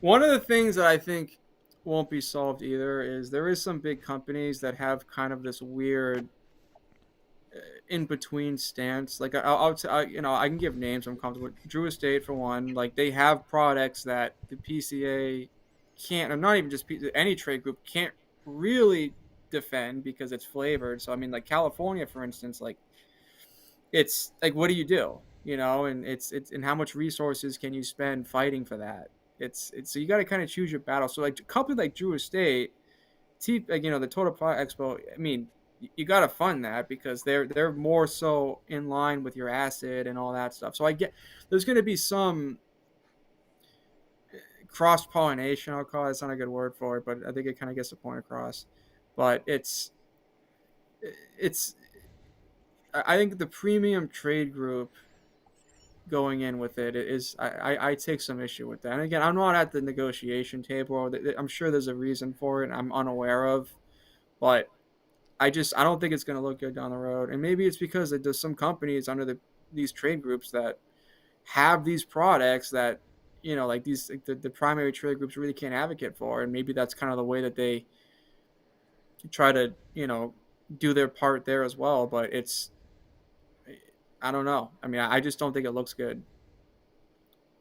One of the things that I think won't be solved either is there is some big companies that have kind of this weird in between stance. Like I can give names I'm comfortable with. Drew Estate for one. Like, they have products that the PCA can't, or not even just any trade group can't really defend because it's flavored. So I mean, like California, for instance, like, it's like, what do you do? And it's and how much resources can you spend fighting for that? It's so you got to kind of choose your battle. So like a company like Drew Estate, the Total Product Expo, I mean, you got to fund that because they're more so in line with your acid and all that stuff. So I get there's going to be some cross pollination. I'll call it. It's not a good word for it, but I think it kind of gets the point across. But it's it's I think the premium trade group going in with it is I take some issue with that. And again, I'm not at the negotiation table. I'm sure there's a reason for it I'm unaware of, but I don't think it's going to look good down the road. And maybe it's because there's some companies under these trade groups that have these products that like these like the primary trade groups really can't advocate for, and maybe that's kind of the way that they try to do their part there as well. But I don't know. I mean, I just don't think it looks good.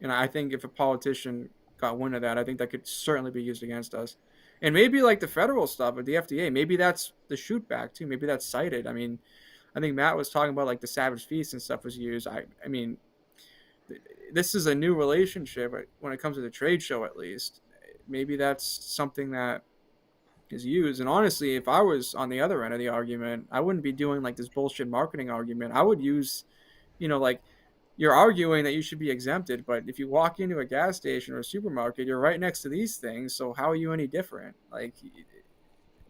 And I think if a politician got wind of that, I think that could certainly be used against us. And maybe like the federal stuff with the FDA, maybe that's the shoot back too. Maybe that's cited. I mean, I think Matt was talking about like the Savage Feast and stuff was used. I mean, this is a new relationship when it comes to the trade show, at least. Maybe that's something that is used. And honestly, if I was on the other end of the argument, I wouldn't be doing like this bullshit marketing argument. I would use, like you're arguing that you should be exempted, but if you walk into a gas station or a supermarket, you're right next to these things. So how are you any different? Like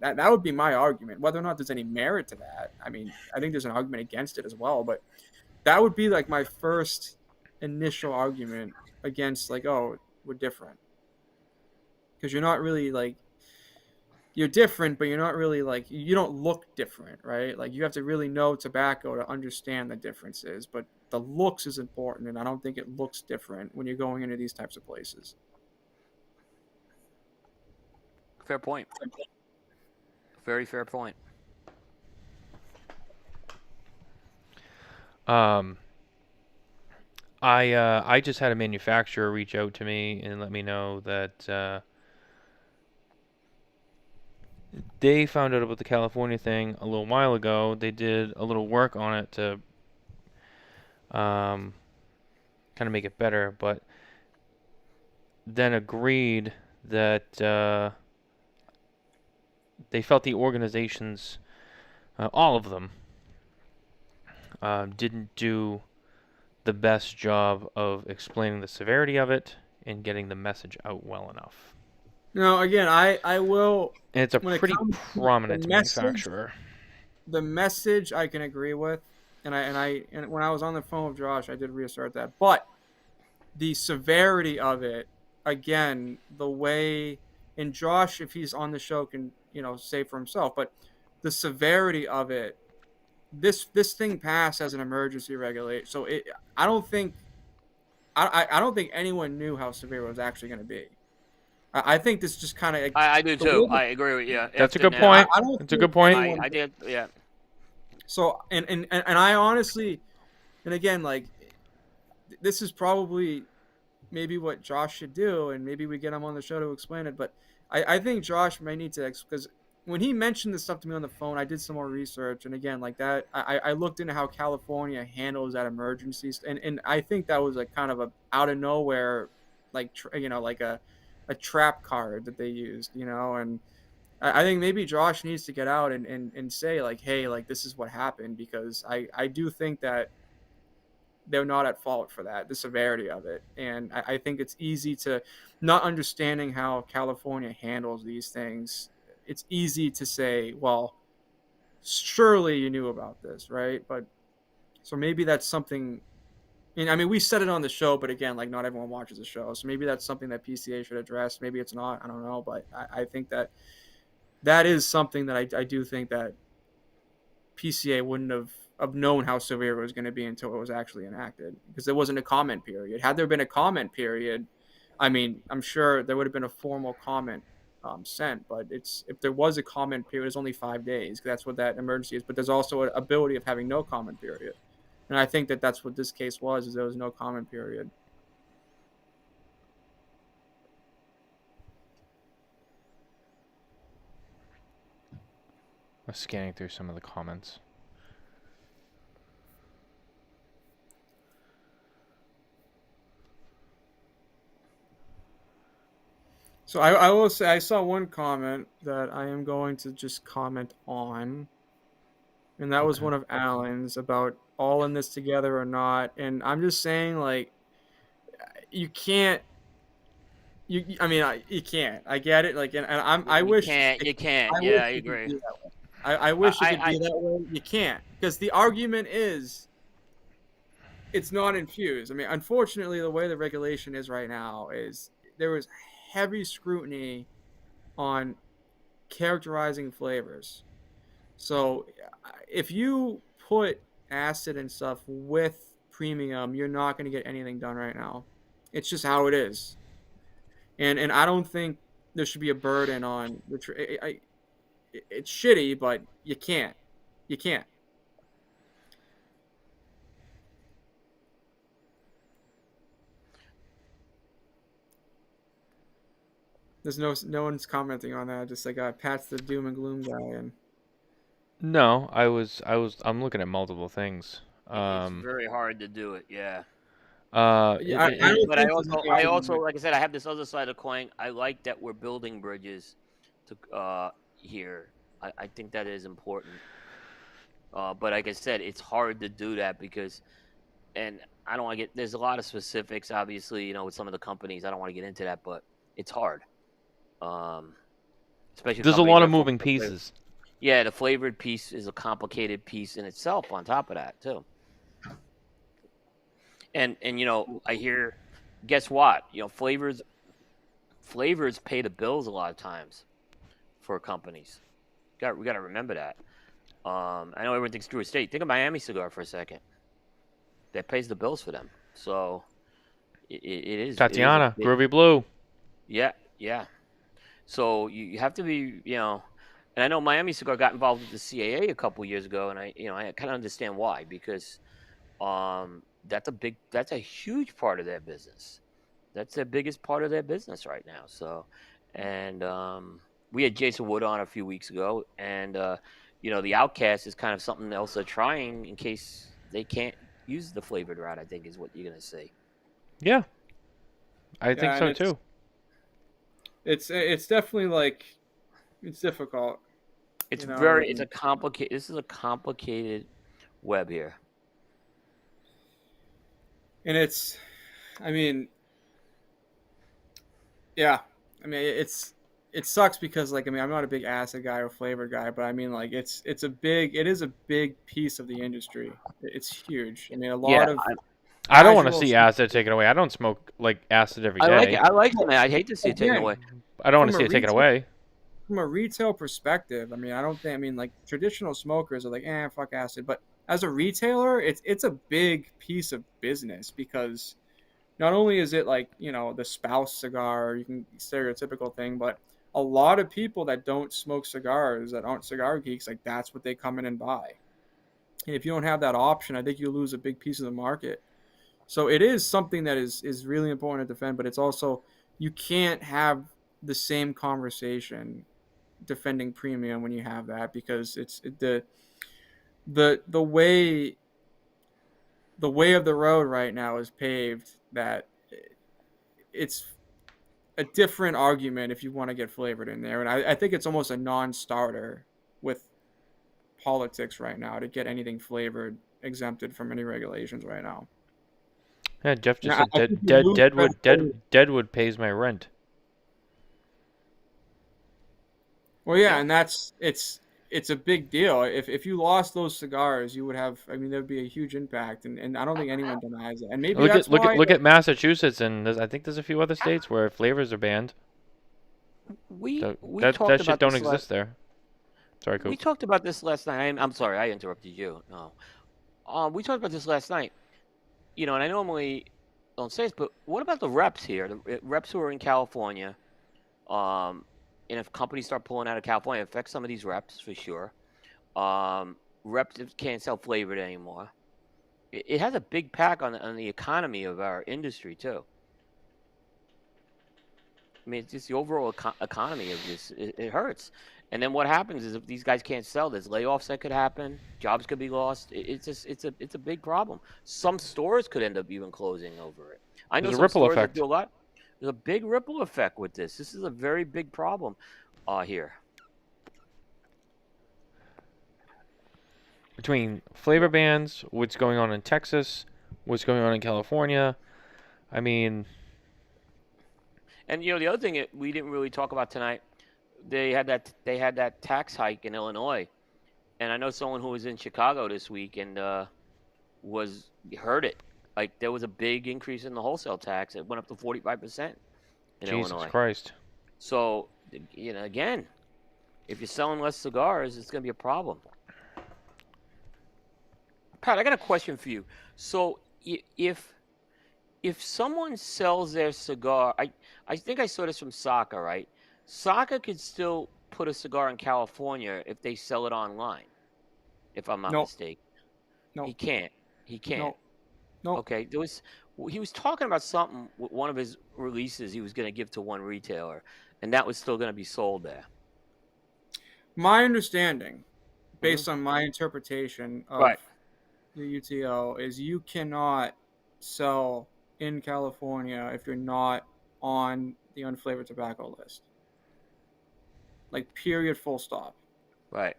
that would be my argument. Whether or not there's any merit to that, I mean, I think there's an argument against it as well. But that would be like my first initial argument against like, oh, we're different, because you're not really like you're different, but you're not really like you don't look different, right? Like you have to really know tobacco to understand the differences, but the looks is important, and I don't think it looks different when you're going into these types of places. Fair point. Very fair point. I just had a manufacturer reach out to me and let me know that they found out about the California thing a little while ago. They did a little work on it to kind of make it better, but then agreed that they felt the organizations, all of them, didn't do the best job of explaining the severity of it and getting the message out well enough. No, again, I will. And it's a pretty prominent manufacturer. The message I can agree with, and when I was on the phone with Josh, I did reassert that. But the severity of it, again, the way, and Josh, if he's on the show, can say for himself. But the severity of it, this thing passed as an emergency regulation, so I don't think anyone knew how severe it was actually going to be. I think this just kind of. I do too. I agree with you. That's a good point. That's a good point. I did, yeah. So and I honestly, and again, like, this is probably maybe what Josh should do, and maybe we get him on the show to explain it. But I think Josh may need to, because when he mentioned this stuff to me on the phone, I did some more research, and again, like that, I looked into how California handles that emergencies, and I think that was like kind of a out of nowhere, like like a trap card that they used, and I think maybe Josh needs to get out and say like, hey, like this is what happened, because I do think that they're not at fault for that, the severity of it. And I think it's easy to, not understanding how California handles these things, it's easy to say, well, surely you knew about this, right? But so maybe that's something. And I mean, we said it on the show, but again, like not everyone watches the show, so maybe that's something that PCA should address. Maybe it's not. I don't know, but I think that is something that I do think that PCA wouldn't have known how severe it was going to be until it was actually enacted, because there wasn't a comment period. Had there been a comment period, I mean, I'm sure there would have been a formal comment sent. But if there was a comment period, it's only 5 days. That's what that emergency is. But there's also an ability of having no comment period. And I think that that's what this case was, is there was no comment period. I'm scanning through some of the comments. So I will say I saw one comment that I am going to just comment on. And that was one of Alan's about all in this together or not. And I'm just saying, like, you can't. You can't. I get it. Like, and I wish You can't. Yeah, I agree. I wish it could I be that way. You can't, because the argument is it's not infused. I mean, unfortunately, the way the regulation is right now is there is heavy scrutiny on characterizing flavors. So if you put acid and stuff with premium, you're not going to get anything done right now. It's just how it is, and I don't think there should be a burden on the. It's shitty, but you can't. You can't. There's no one's commenting on that. Just like Pat's the doom and gloom guy, and No, I'm looking at multiple things. it's very hard to do it. Yeah. yeah, I don't But think there's any I argument. also, like I said, I have this other side of the coin. I like that we're building bridges to here. I think that is important. But like I said, it's hard to do that because, and I don't want to get. There's a lot of specifics, obviously, with some of the companies. I don't want to get into that, but it's hard. Especially There's a lot of moving pieces. Yeah, the flavored piece is a complicated piece in itself. On top of that, too. And I hear, guess what? Flavors pay the bills a lot of times for companies. We got to remember that. I know everyone thinks Drew Estate. Think of Miami Cigar for a second. That pays the bills for them. So it is. Tatiana, Groovy Blue. Yeah. So you have to be, and I know Miami Cigar got involved with the CAA a couple years ago, and I kind of understand why, because that's a huge part of their business. That's the biggest part of their business right now. So, and we had Jason Wood on a few weeks ago, and the Outcast is kind of something else they're trying in case they can't use the flavored route, I think is what you're gonna say. Yeah, I think so too. It's definitely like it's difficult. It's it's a complicated. This is a complicated web here. And it's, I mean, yeah, I mean it sucks because I'm not a big acid guy or flavored guy, but I mean it is a big piece of the industry. It's huge. I mean a lot of. I don't want to see acid taken away. I don't smoke acid every day. I like it, man. I'd hate to see it taken away. I don't want to see it taken away. From a retail perspective, I mean, I don't think. Traditional smokers are like, fuck acid. But as a retailer, it's a big piece of business because not only is it the spouse cigar, you can stereotypical thing, but a lot of people that don't smoke cigars, that aren't cigar geeks, that's what they come in and buy. And if you don't have that option, I think you lose a big piece of the market. So it is something that is really important to defend, but it's also you can't have the same conversation defending premium when you have that because it's the way of the road right now is paved that it's a different argument if you want to get flavored in there, and I think it's almost a non-starter with politics right now to get anything flavored exempted from any regulations right now. Yeah, Jeff just said Deadwood pays my rent. Well, yeah, and it's a big deal. If you lost those cigars, you would have. I mean, there would be a huge impact, and I don't think anyone denies it. And maybe look at Massachusetts, and I think there's a few other states where flavors are banned. That shit don't exist there. Sorry, Coop. We talked about this last night. I'm sorry, I interrupted you. No, we talked about this last night. And I normally don't say this, but what about the reps here? The reps who are in California, and if companies start pulling out of California, it affects some of these reps for sure. Reps can't sell flavored anymore. It has a big pack on the economy of our industry too. I mean, it's just the overall economy of this. It hurts. And then what happens is if these guys can't sell, there's layoffs that could happen. Jobs could be lost. It's a big problem. Some stores could end up even closing over it. I know there's some a ripple stores effect. That do a lot. There's a big ripple effect with this. This is a very big problem here. Between flavor bans, what's going on in Texas, what's going on in California, I mean. And the other thing that we didn't really talk about tonight, they had that tax hike in Illinois And I know someone who was in Chicago this week and heard it. Like there was a big increase in the wholesale tax. It went up to 45% in Jesus Illinois. Christ. So, again, if you're selling less cigars, it's going to be a problem. Pat, I got a question for you. So, if someone sells their cigar, I think I saw this from Saka, right? Saka could still put a cigar in California if they sell it online, if I'm not mistaken. No. He can't. He can't. No. Okay. He was talking about something with one of his releases he was going to give to one retailer, and that was still going to be sold there. My understanding, based on my interpretation of the UTO, is you cannot sell in California if you're not on the unflavored tobacco list. Like, period, full stop. Right.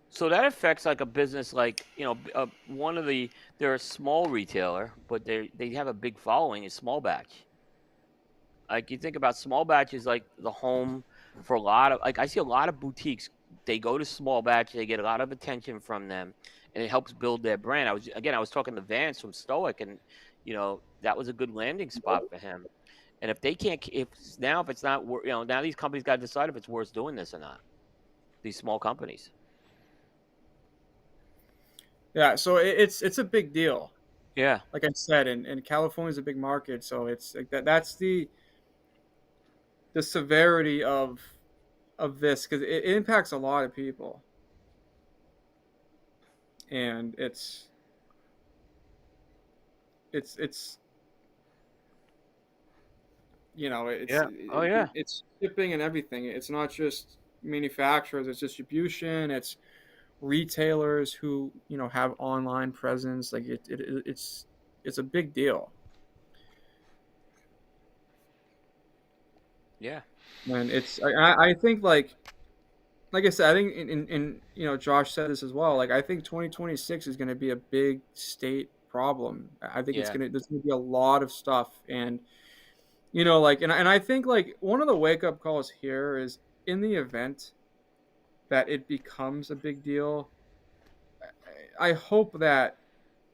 So that affects like a business like, they're a small retailer, but they have a big following, is Small Batch. Like you think about Small Batch is like the home for a lot of, like I see a lot of boutiques, they go to Small Batch, they get a lot of attention from them, and it helps build their brand. I was talking to Vance from Stoic, and that was a good landing spot for him. And if they can't, if it's not, now these companies got to decide if it's worth doing this or not. These small companies. Yeah, so it's a big deal. Yeah. Like I said, and California's a big market, so it's like that's the severity of this, because it impacts a lot of people. And it's it's shipping and everything. It's not just manufacturers, it's distribution, it's retailers who have online presence. Like it's a big deal. Yeah. And I think like I said, I think in Josh said this as well. Like I think 2026 is going to be a big state problem. I think there's going to be a lot of stuff, and and I think like one of the wake up calls here is, in the event that it becomes a big deal, I hope that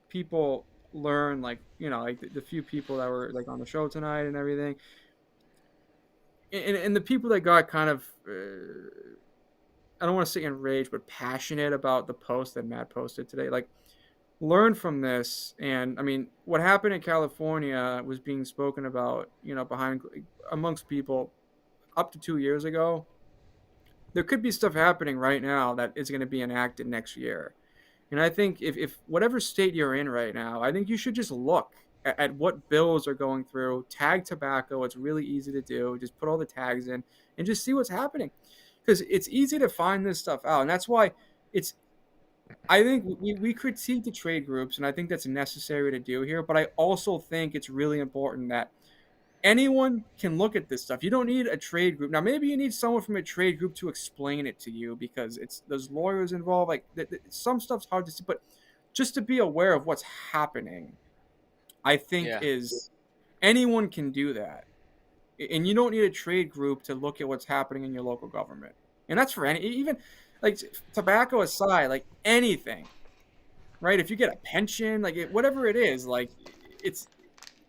people learn, like the few people that were like on the show tonight and everything, and the people that got kind of I don't want to say enraged, but passionate about the post that Matt posted today. Like, learn from this. And I mean, what happened in California was being spoken about, amongst people up to 2 years ago. There could be stuff happening right now that is going to be enacted next year. And I think if whatever state you're in right now, I think you should just look at what bills are going through. Tag tobacco. It's really easy to do. Just put all the tags in and just see what's happening. Because it's easy to find this stuff out. And that's why I think we critique the trade groups, and I think that's necessary to do here. But I also think it's really important that anyone can look at this stuff. You don't need a trade group. Now, maybe you need someone from a trade group to explain it to you, because there's lawyers involved. Like some stuff's hard to see, but just to be aware of what's happening, I think is anyone can do that. And you don't need a trade group to look at what's happening in your local government. And that's for even like tobacco aside, like anything, right? If you get a pension, like whatever it is, like it's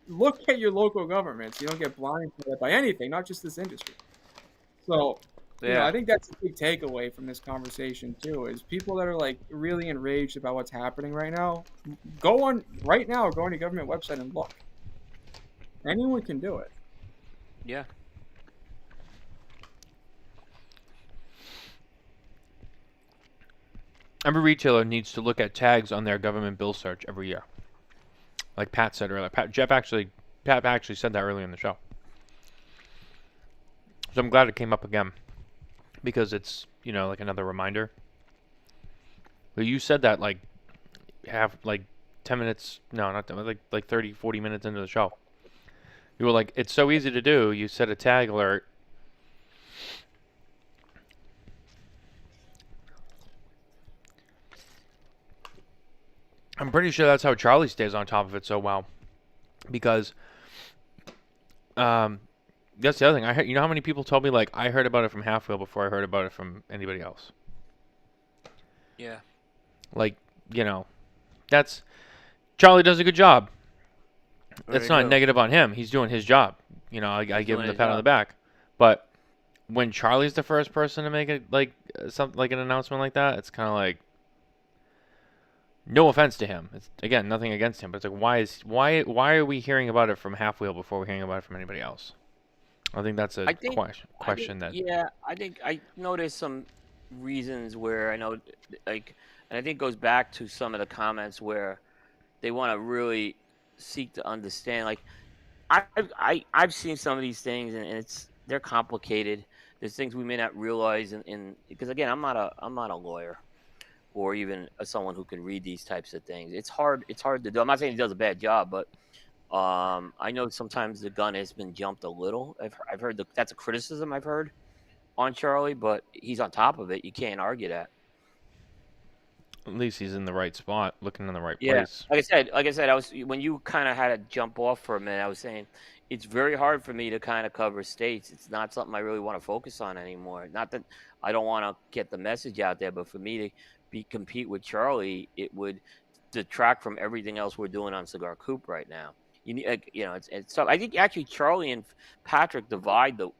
look at your local governments. You don't get blindsided by anything, not just this industry. So, I think that's a big takeaway from this conversation too, is people that are like really enraged about what's happening right now, go on your government website and look. Anyone can do it. Yeah. Every retailer needs to look at tags on their government bill search every year. Like Pat said earlier. Pat actually said that earlier in the show. So I'm glad it came up again, because it's, like another reminder. But you said that like 10 minutes, no, not 10, like 30, 40 minutes into the show. You were like, it's so easy to do. You set a tag alert. I'm pretty sure that's how Charlie stays on top of it so well. Because that's the other thing. I heard, how many people told me, like, I heard about it from Half Wheel before I heard about it from anybody else. Yeah. Like, that's Charlie does a good job. It's Very not good. negative on him. He's doing his job. I give doing him the his pat on the job. back. But when Charlie's the first person to make it something like an announcement like that, it's kind of like, no offense to him. It's again nothing against him, but it's like why are we hearing about it from Half Wheel before we're hearing about it from anybody else? I think that's a question that. Yeah, I think I noticed some reasons where I know, like, and I think it goes back to some of the comments where they want to really seek to understand. Like, I've seen some of these things, and they're complicated. There's things we may not realize, because again, I'm not a lawyer or even someone who can read these types of things. It's hard. It's hard to do. I'm not saying he does a bad job, but I know sometimes the gun has been jumped a little. I've heard that's a criticism I've heard on Charlie, but he's on top of it. You can't argue that. At least he's in the right spot, looking in the right Yeah, place. like I said, I was when you kind of had to jump off for a minute. I was saying it's very hard for me to kind of cover states. It's not something I really want to focus on anymore. Not that I don't want to get the message out there, but for me to compete with Charlie, it would detract from everything else we're doing on Cigar Coop right now. You need, it's tough. I think actually Charlie and Patrick divided.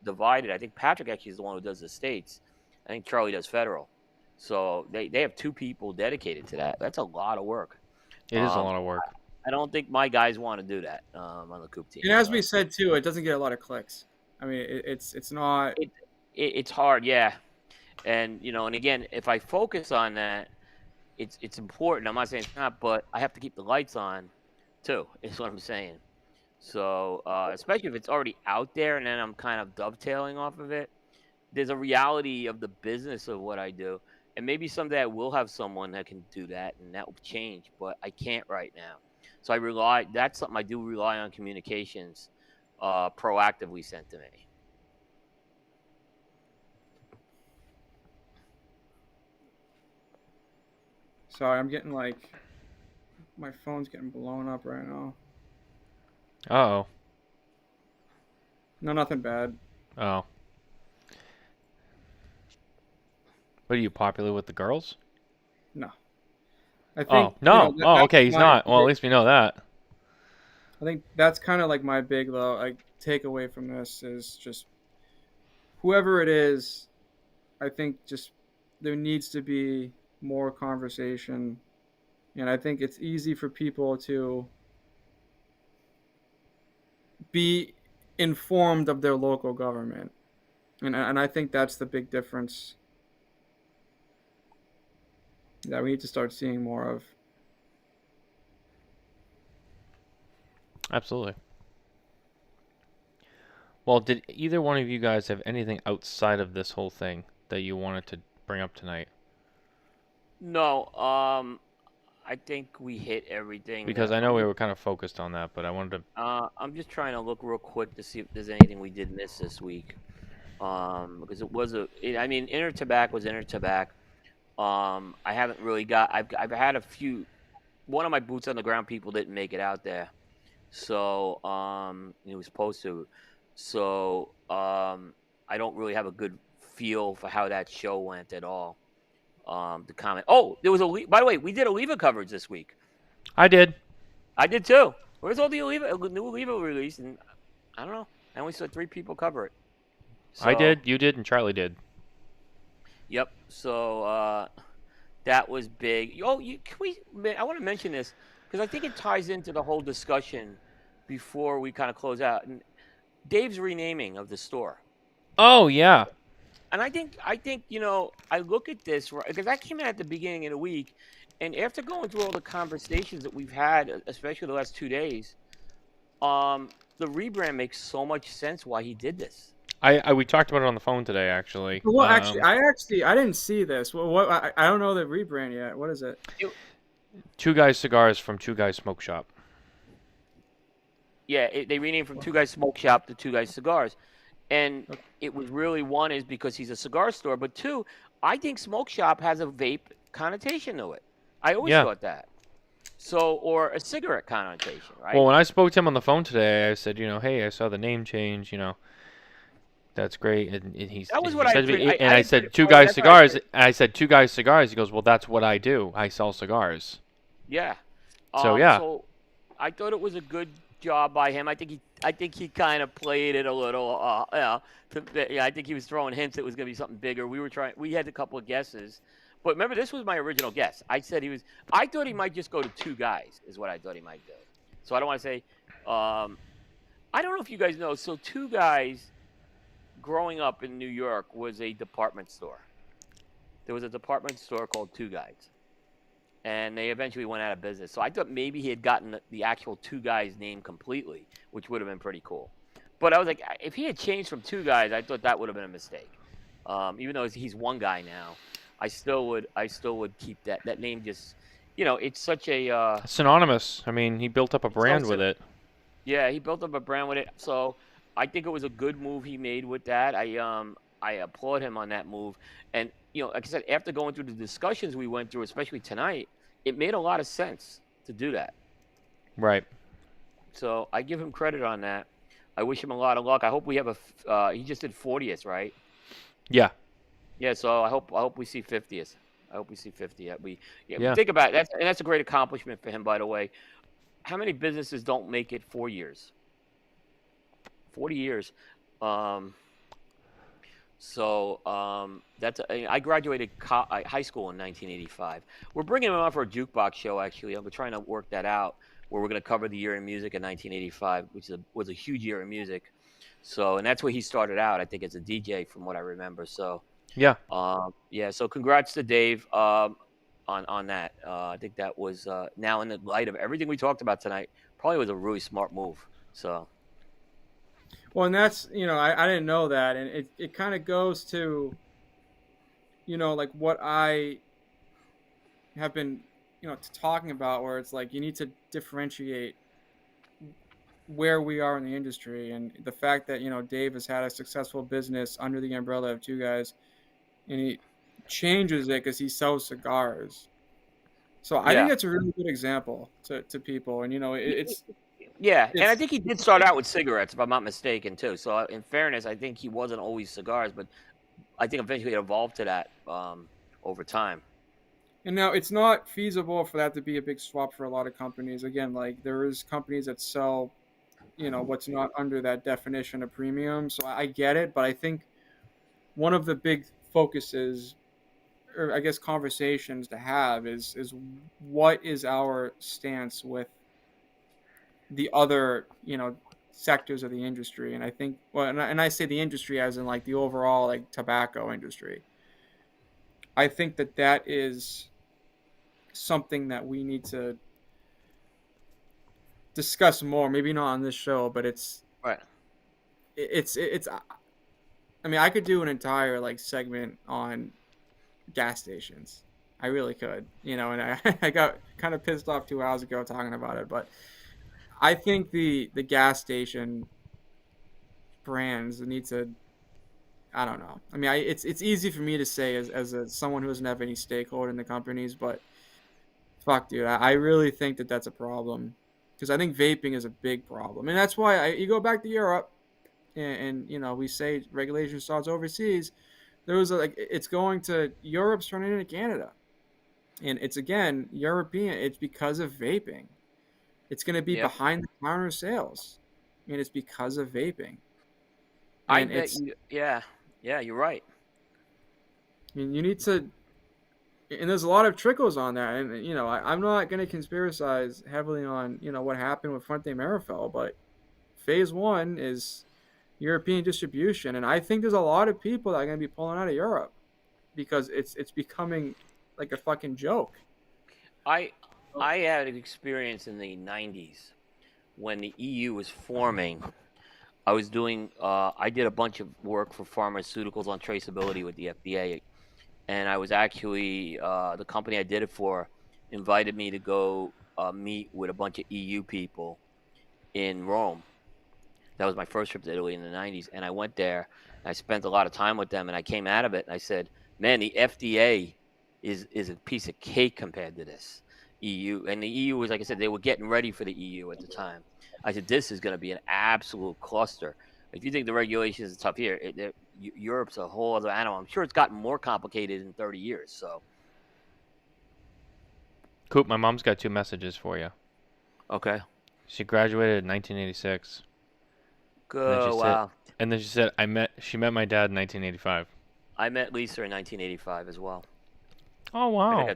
I think Patrick actually is the one who does the states. I think Charlie does federal. So they have two people dedicated to that. That's a lot of work. It is a lot of work. I don't think my guys want to do that on the Coop team. And as we said too, it doesn't get a lot of clicks. I mean, it's not. It's hard, yeah. And and again, if I focus on that, it's important. I'm not saying it's not, but I have to keep the lights on, too. Is what I'm saying. So especially if it's already out there, and then I'm kind of dovetailing off of it. There's a reality of the business of what I do. And maybe someday I will have someone that can do that, and that will change. But I can't right now. So that's something I do rely on communications proactively sent to me. Sorry, I'm getting my phone's getting blown up right now. Uh-oh. No, nothing bad. Oh. But are you popular with the girls? No. I think. No. Okay, he's not. Well, at least we know that. I think that's kind of like my big takeaway from this is just whoever it is. I think just there needs to be more conversation, and I think it's easy for people to be informed of their local government, and I think that's the big difference that we need to start seeing more of. Absolutely. Well, did either one of you guys have anything outside of this whole thing that you wanted to bring up tonight? No, I think we hit everything. Because I know we were kind of focused on that, but I wanted to. I'm just trying to look real quick to see if there's anything we did miss this week. Because it was Inner Tabacco was Inner Tabacco. I haven't really I've had a few. One of my boots on the ground people didn't make it out there, so he was supposed to. So I don't really have a good feel for how that show went at all. The comment. Oh, there was by the way, we did Oliva coverage this week. I did. I did too. Where's all the new Oliva release? And I don't know. I only saw 3 people cover it. So, I did. You did, and Charlie did. Yep. So that was big. Oh, I want to mention this because I think it ties into the whole discussion before we kind of close out. And Dave's renaming of the store. Oh yeah. And I think I look at this because that came out at the beginning of the week, and after going through all the conversations that we've had, especially the last 2 days, the rebrand makes so much sense why he did this. We talked about it on the phone today, actually. Well, I didn't see this. What I don't know the rebrand yet. What is it? Two Guys Cigars from Two Guys Smoke Shop. Yeah, they renamed from Two Guys Smoke Shop to Two Guys Cigars. And it was really, one is because he's a cigar store, but 2, I think Smoke Shop has a vape connotation to it. I always thought that. So, or a cigarette connotation, right? Well, when I spoke to him on the phone today, I said, hey, I saw the name change, That's great. And That was he what I said to me, pretty. and I didn't said, pretty- two well, guys that's what I cigars. pretty- I said, two guys cigars. He goes, well, that's what I do. I sell cigars. Yeah. So, yeah. So I thought it was a good job by him. I think he kind of played it a little. I think he was throwing hints it was going to be something bigger. We had a couple of guesses, but remember, this was my original guess. I said I thought he might just go to two guys. Is what I thought he might do. So I don't want to say. I don't know if you guys know. So two guys, growing up in New York, was a department store. There was a department store called Two Guys. And they eventually went out of business. So I thought maybe he had gotten the actual Two Guys name completely, which would have been pretty cool. But I was like, if he had changed from Two Guys, I thought that would have been a mistake. Even though he's one guy now, I still would keep that name. Just, it's such a Synonymous. I mean, he built up a brand with it. Yeah, he built up a brand with it. So I think it was a good move he made with that. I applaud him on that move. And, like I said, after going through the discussions we went through, especially tonight, it made a lot of sense to do that. Right. So I give him credit on that. I wish him a lot of luck. I hope we have he just did 40th, right? Yeah. Yeah, so I hope we see 50th. I hope we see 50. Yeah. Think about it. That's a great accomplishment for him, by the way. How many businesses don't make it 4 years? 40 years. I graduated high school in 1985. We're bringing him on for a jukebox show, actually. I'm trying to work that out, where we're going to cover the year in music in 1985, which was a huge year in music. So, and that's where he started out, I think, as a DJ, from what I remember. So, yeah. So congrats to Dave on that. I think that was, now in the light of everything we talked about tonight, probably was a really smart move. So. Well, and that's, I didn't know that. And it kind of goes to, like what I have been, talking about, where it's like you need to differentiate where we are in the industry. And the fact that, Dave has had a successful business under the umbrella of Two Guys, and he changes it because he sells cigars. So I think that's a really good example to people. And, it's. Yeah, and I think he did start out with cigarettes, if I'm not mistaken, too. So, in fairness, I think he wasn't always cigars, but I think eventually it evolved to that over time. And now it's not feasible for that to be a big swap for a lot of companies. Again, like there is companies that sell, what's not under that definition of premium. So I get it, but I think one of the big focuses, or I guess conversations to have, is what is our stance with the other, sectors of the industry. And I think, and I say the industry as in like the overall like tobacco industry. I think that is something that we need to discuss more. Maybe not on this show, but it's right. It's. I mean, I could do an entire like segment on gas stations. I really could, and I got kind of pissed off 2 hours ago talking about it, but I think the gas station brands need to. I don't know. I mean, it's easy for me to say as someone who doesn't have any stakeholder in the companies, but fuck, dude, I really think that's a problem, because I think vaping is a big problem, and that's why you go back to Europe, and we say regulation starts overseas. There was it's going to Europe's turning into Canada, and it's again European. It's because of vaping. It's going to be behind the counter sales, and it's because of vaping. And you're right. I mean, you need to, and there's a lot of trickles on that. And I'm not going to conspiracize heavily on what happened with Fuente Meerapfel, but phase 1 is European distribution, and I think there's a lot of people that are going to be pulling out of Europe because it's becoming like a fucking joke. I had an experience in the 90s when the EU was forming. I was doing I did a bunch of work for pharmaceuticals on traceability with the FDA, and I was actually the company I did it for invited me to go meet with a bunch of EU people in Rome. That was my first trip to Italy in the 90s, and I went there, and I spent a lot of time with them, and I came out of it, and I said, man, the FDA is a piece of cake compared to this EU. And the EU was, like I said, they were getting ready for the EU at the time. I said, this is going to be an absolute cluster. if you think the regulations are tough here, Europe's a whole other animal. I'm sure it's gotten more complicated in 30 years. So, Coop, my mom's got 2 messages for you. okay. She graduated in 1986. Good. Wow. And then she said, she met my dad in 1985. I met Lisa in 1985 as well. Oh, wow.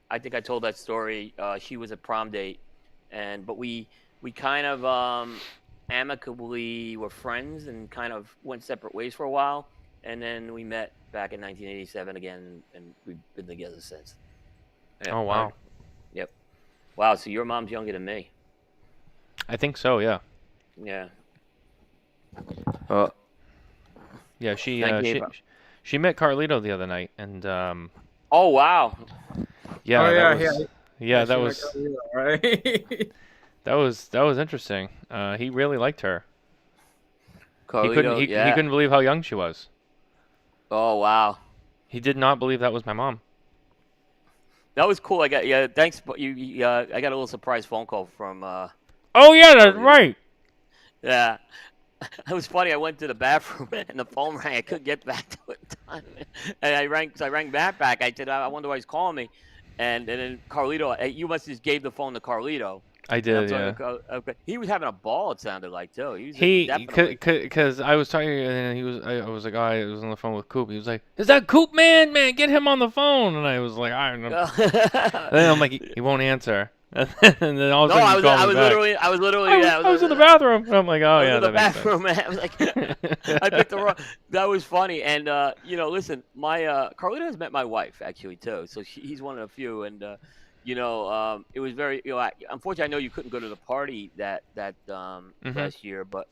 I think I told that story. She was a prom date, but we kind of amicably were friends and kind of went separate ways for a while, and then we met back in 1987 again, and we've been together since. Yeah, oh, wow. Yep. Wow, so your mom's younger than me. I think so, yeah. Yeah. Yeah, she met Carlito the other night, and oh, wow. Yeah, yeah, that was right. that was interesting. He really liked her. Carlito, he couldn't believe how young she was. Oh, wow. He did not believe that was my mom. That was cool. Thanks. I got a little surprise phone call from. Oh yeah, that's right. Yeah, it was funny. I went to the bathroom and the phone rang. I couldn't get back to it in time, and I rang back. I said, I wonder why he's calling me, and then Carlito, you must just gave the phone to Carlito. I did, yeah. Okay. He was having a ball. It sounded like too. Because I was talking, and I was like, I was on the phone with Coop. He was like, "Is that Coop, man? Man, get him on the phone." And I was like, "I don't know." And then I'm like, he won't answer. And then all of a sudden, I was literally. I was in the bathroom. And I'm like, oh yeah, in the bathroom, man. I was like, I picked the wrong. That was funny. And listen, my Carlito has met my wife actually too. So he's one of the few. And it was very. Unfortunately, I know you couldn't go to the party that last year, but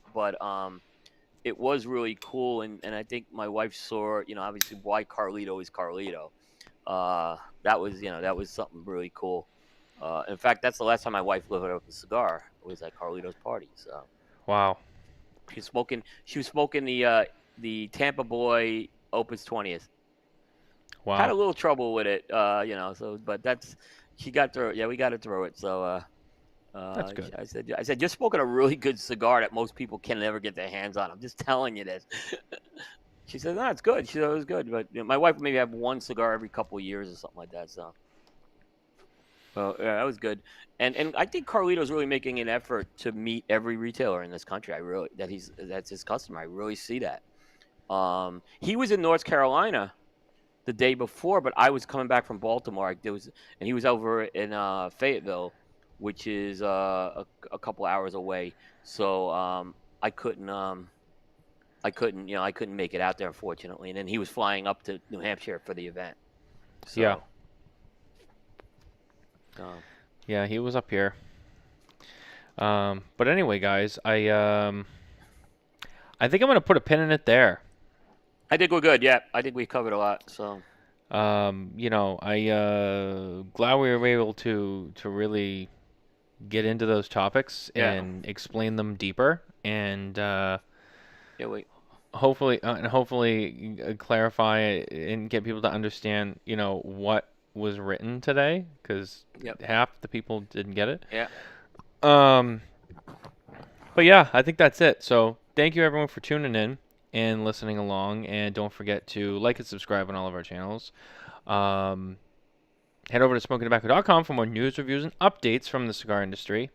it was really cool. And I think my wife saw, obviously why Carlito is Carlito. That was something really cool. In fact, that's the last time my wife lit up a cigar. It was at Carlito's party. So, wow. She was smoking the Tampa Boy Opus 20th. Wow. Had a little trouble with it, So, but she got through it. Yeah, we got it through it. So, that's good. I said, you're smoking a really good cigar that most people can never get their hands on. I'm just telling you this. She said, no, it's good. She said it was good. But my wife would maybe have one cigar every couple of years or something like that. So. Well, yeah, that was good, and I think Carlito's really making an effort to meet every retailer in this country. That's his customer. I really see that. He was in North Carolina the day before, but I was coming back from Baltimore. And he was over in Fayetteville, which is a couple hours away. So I couldn't make it out there, unfortunately. And then he was flying up to New Hampshire for the event. So, yeah. Yeah, he was up here. But anyway, guys, I think I'm gonna put a pin in it there. I think we're good. Yeah, I think we covered a lot. So, I glad we were able to really get into those topics and explain them deeper, and hopefully clarify and get people to understand, what was written today, because half the people didn't get it. Yeah. But yeah, I think that's it. So thank you everyone for tuning in and listening along, and don't forget to like and subscribe on all of our channels. Head over to smokingtobacco.com for more news, reviews, and updates from the cigar industry.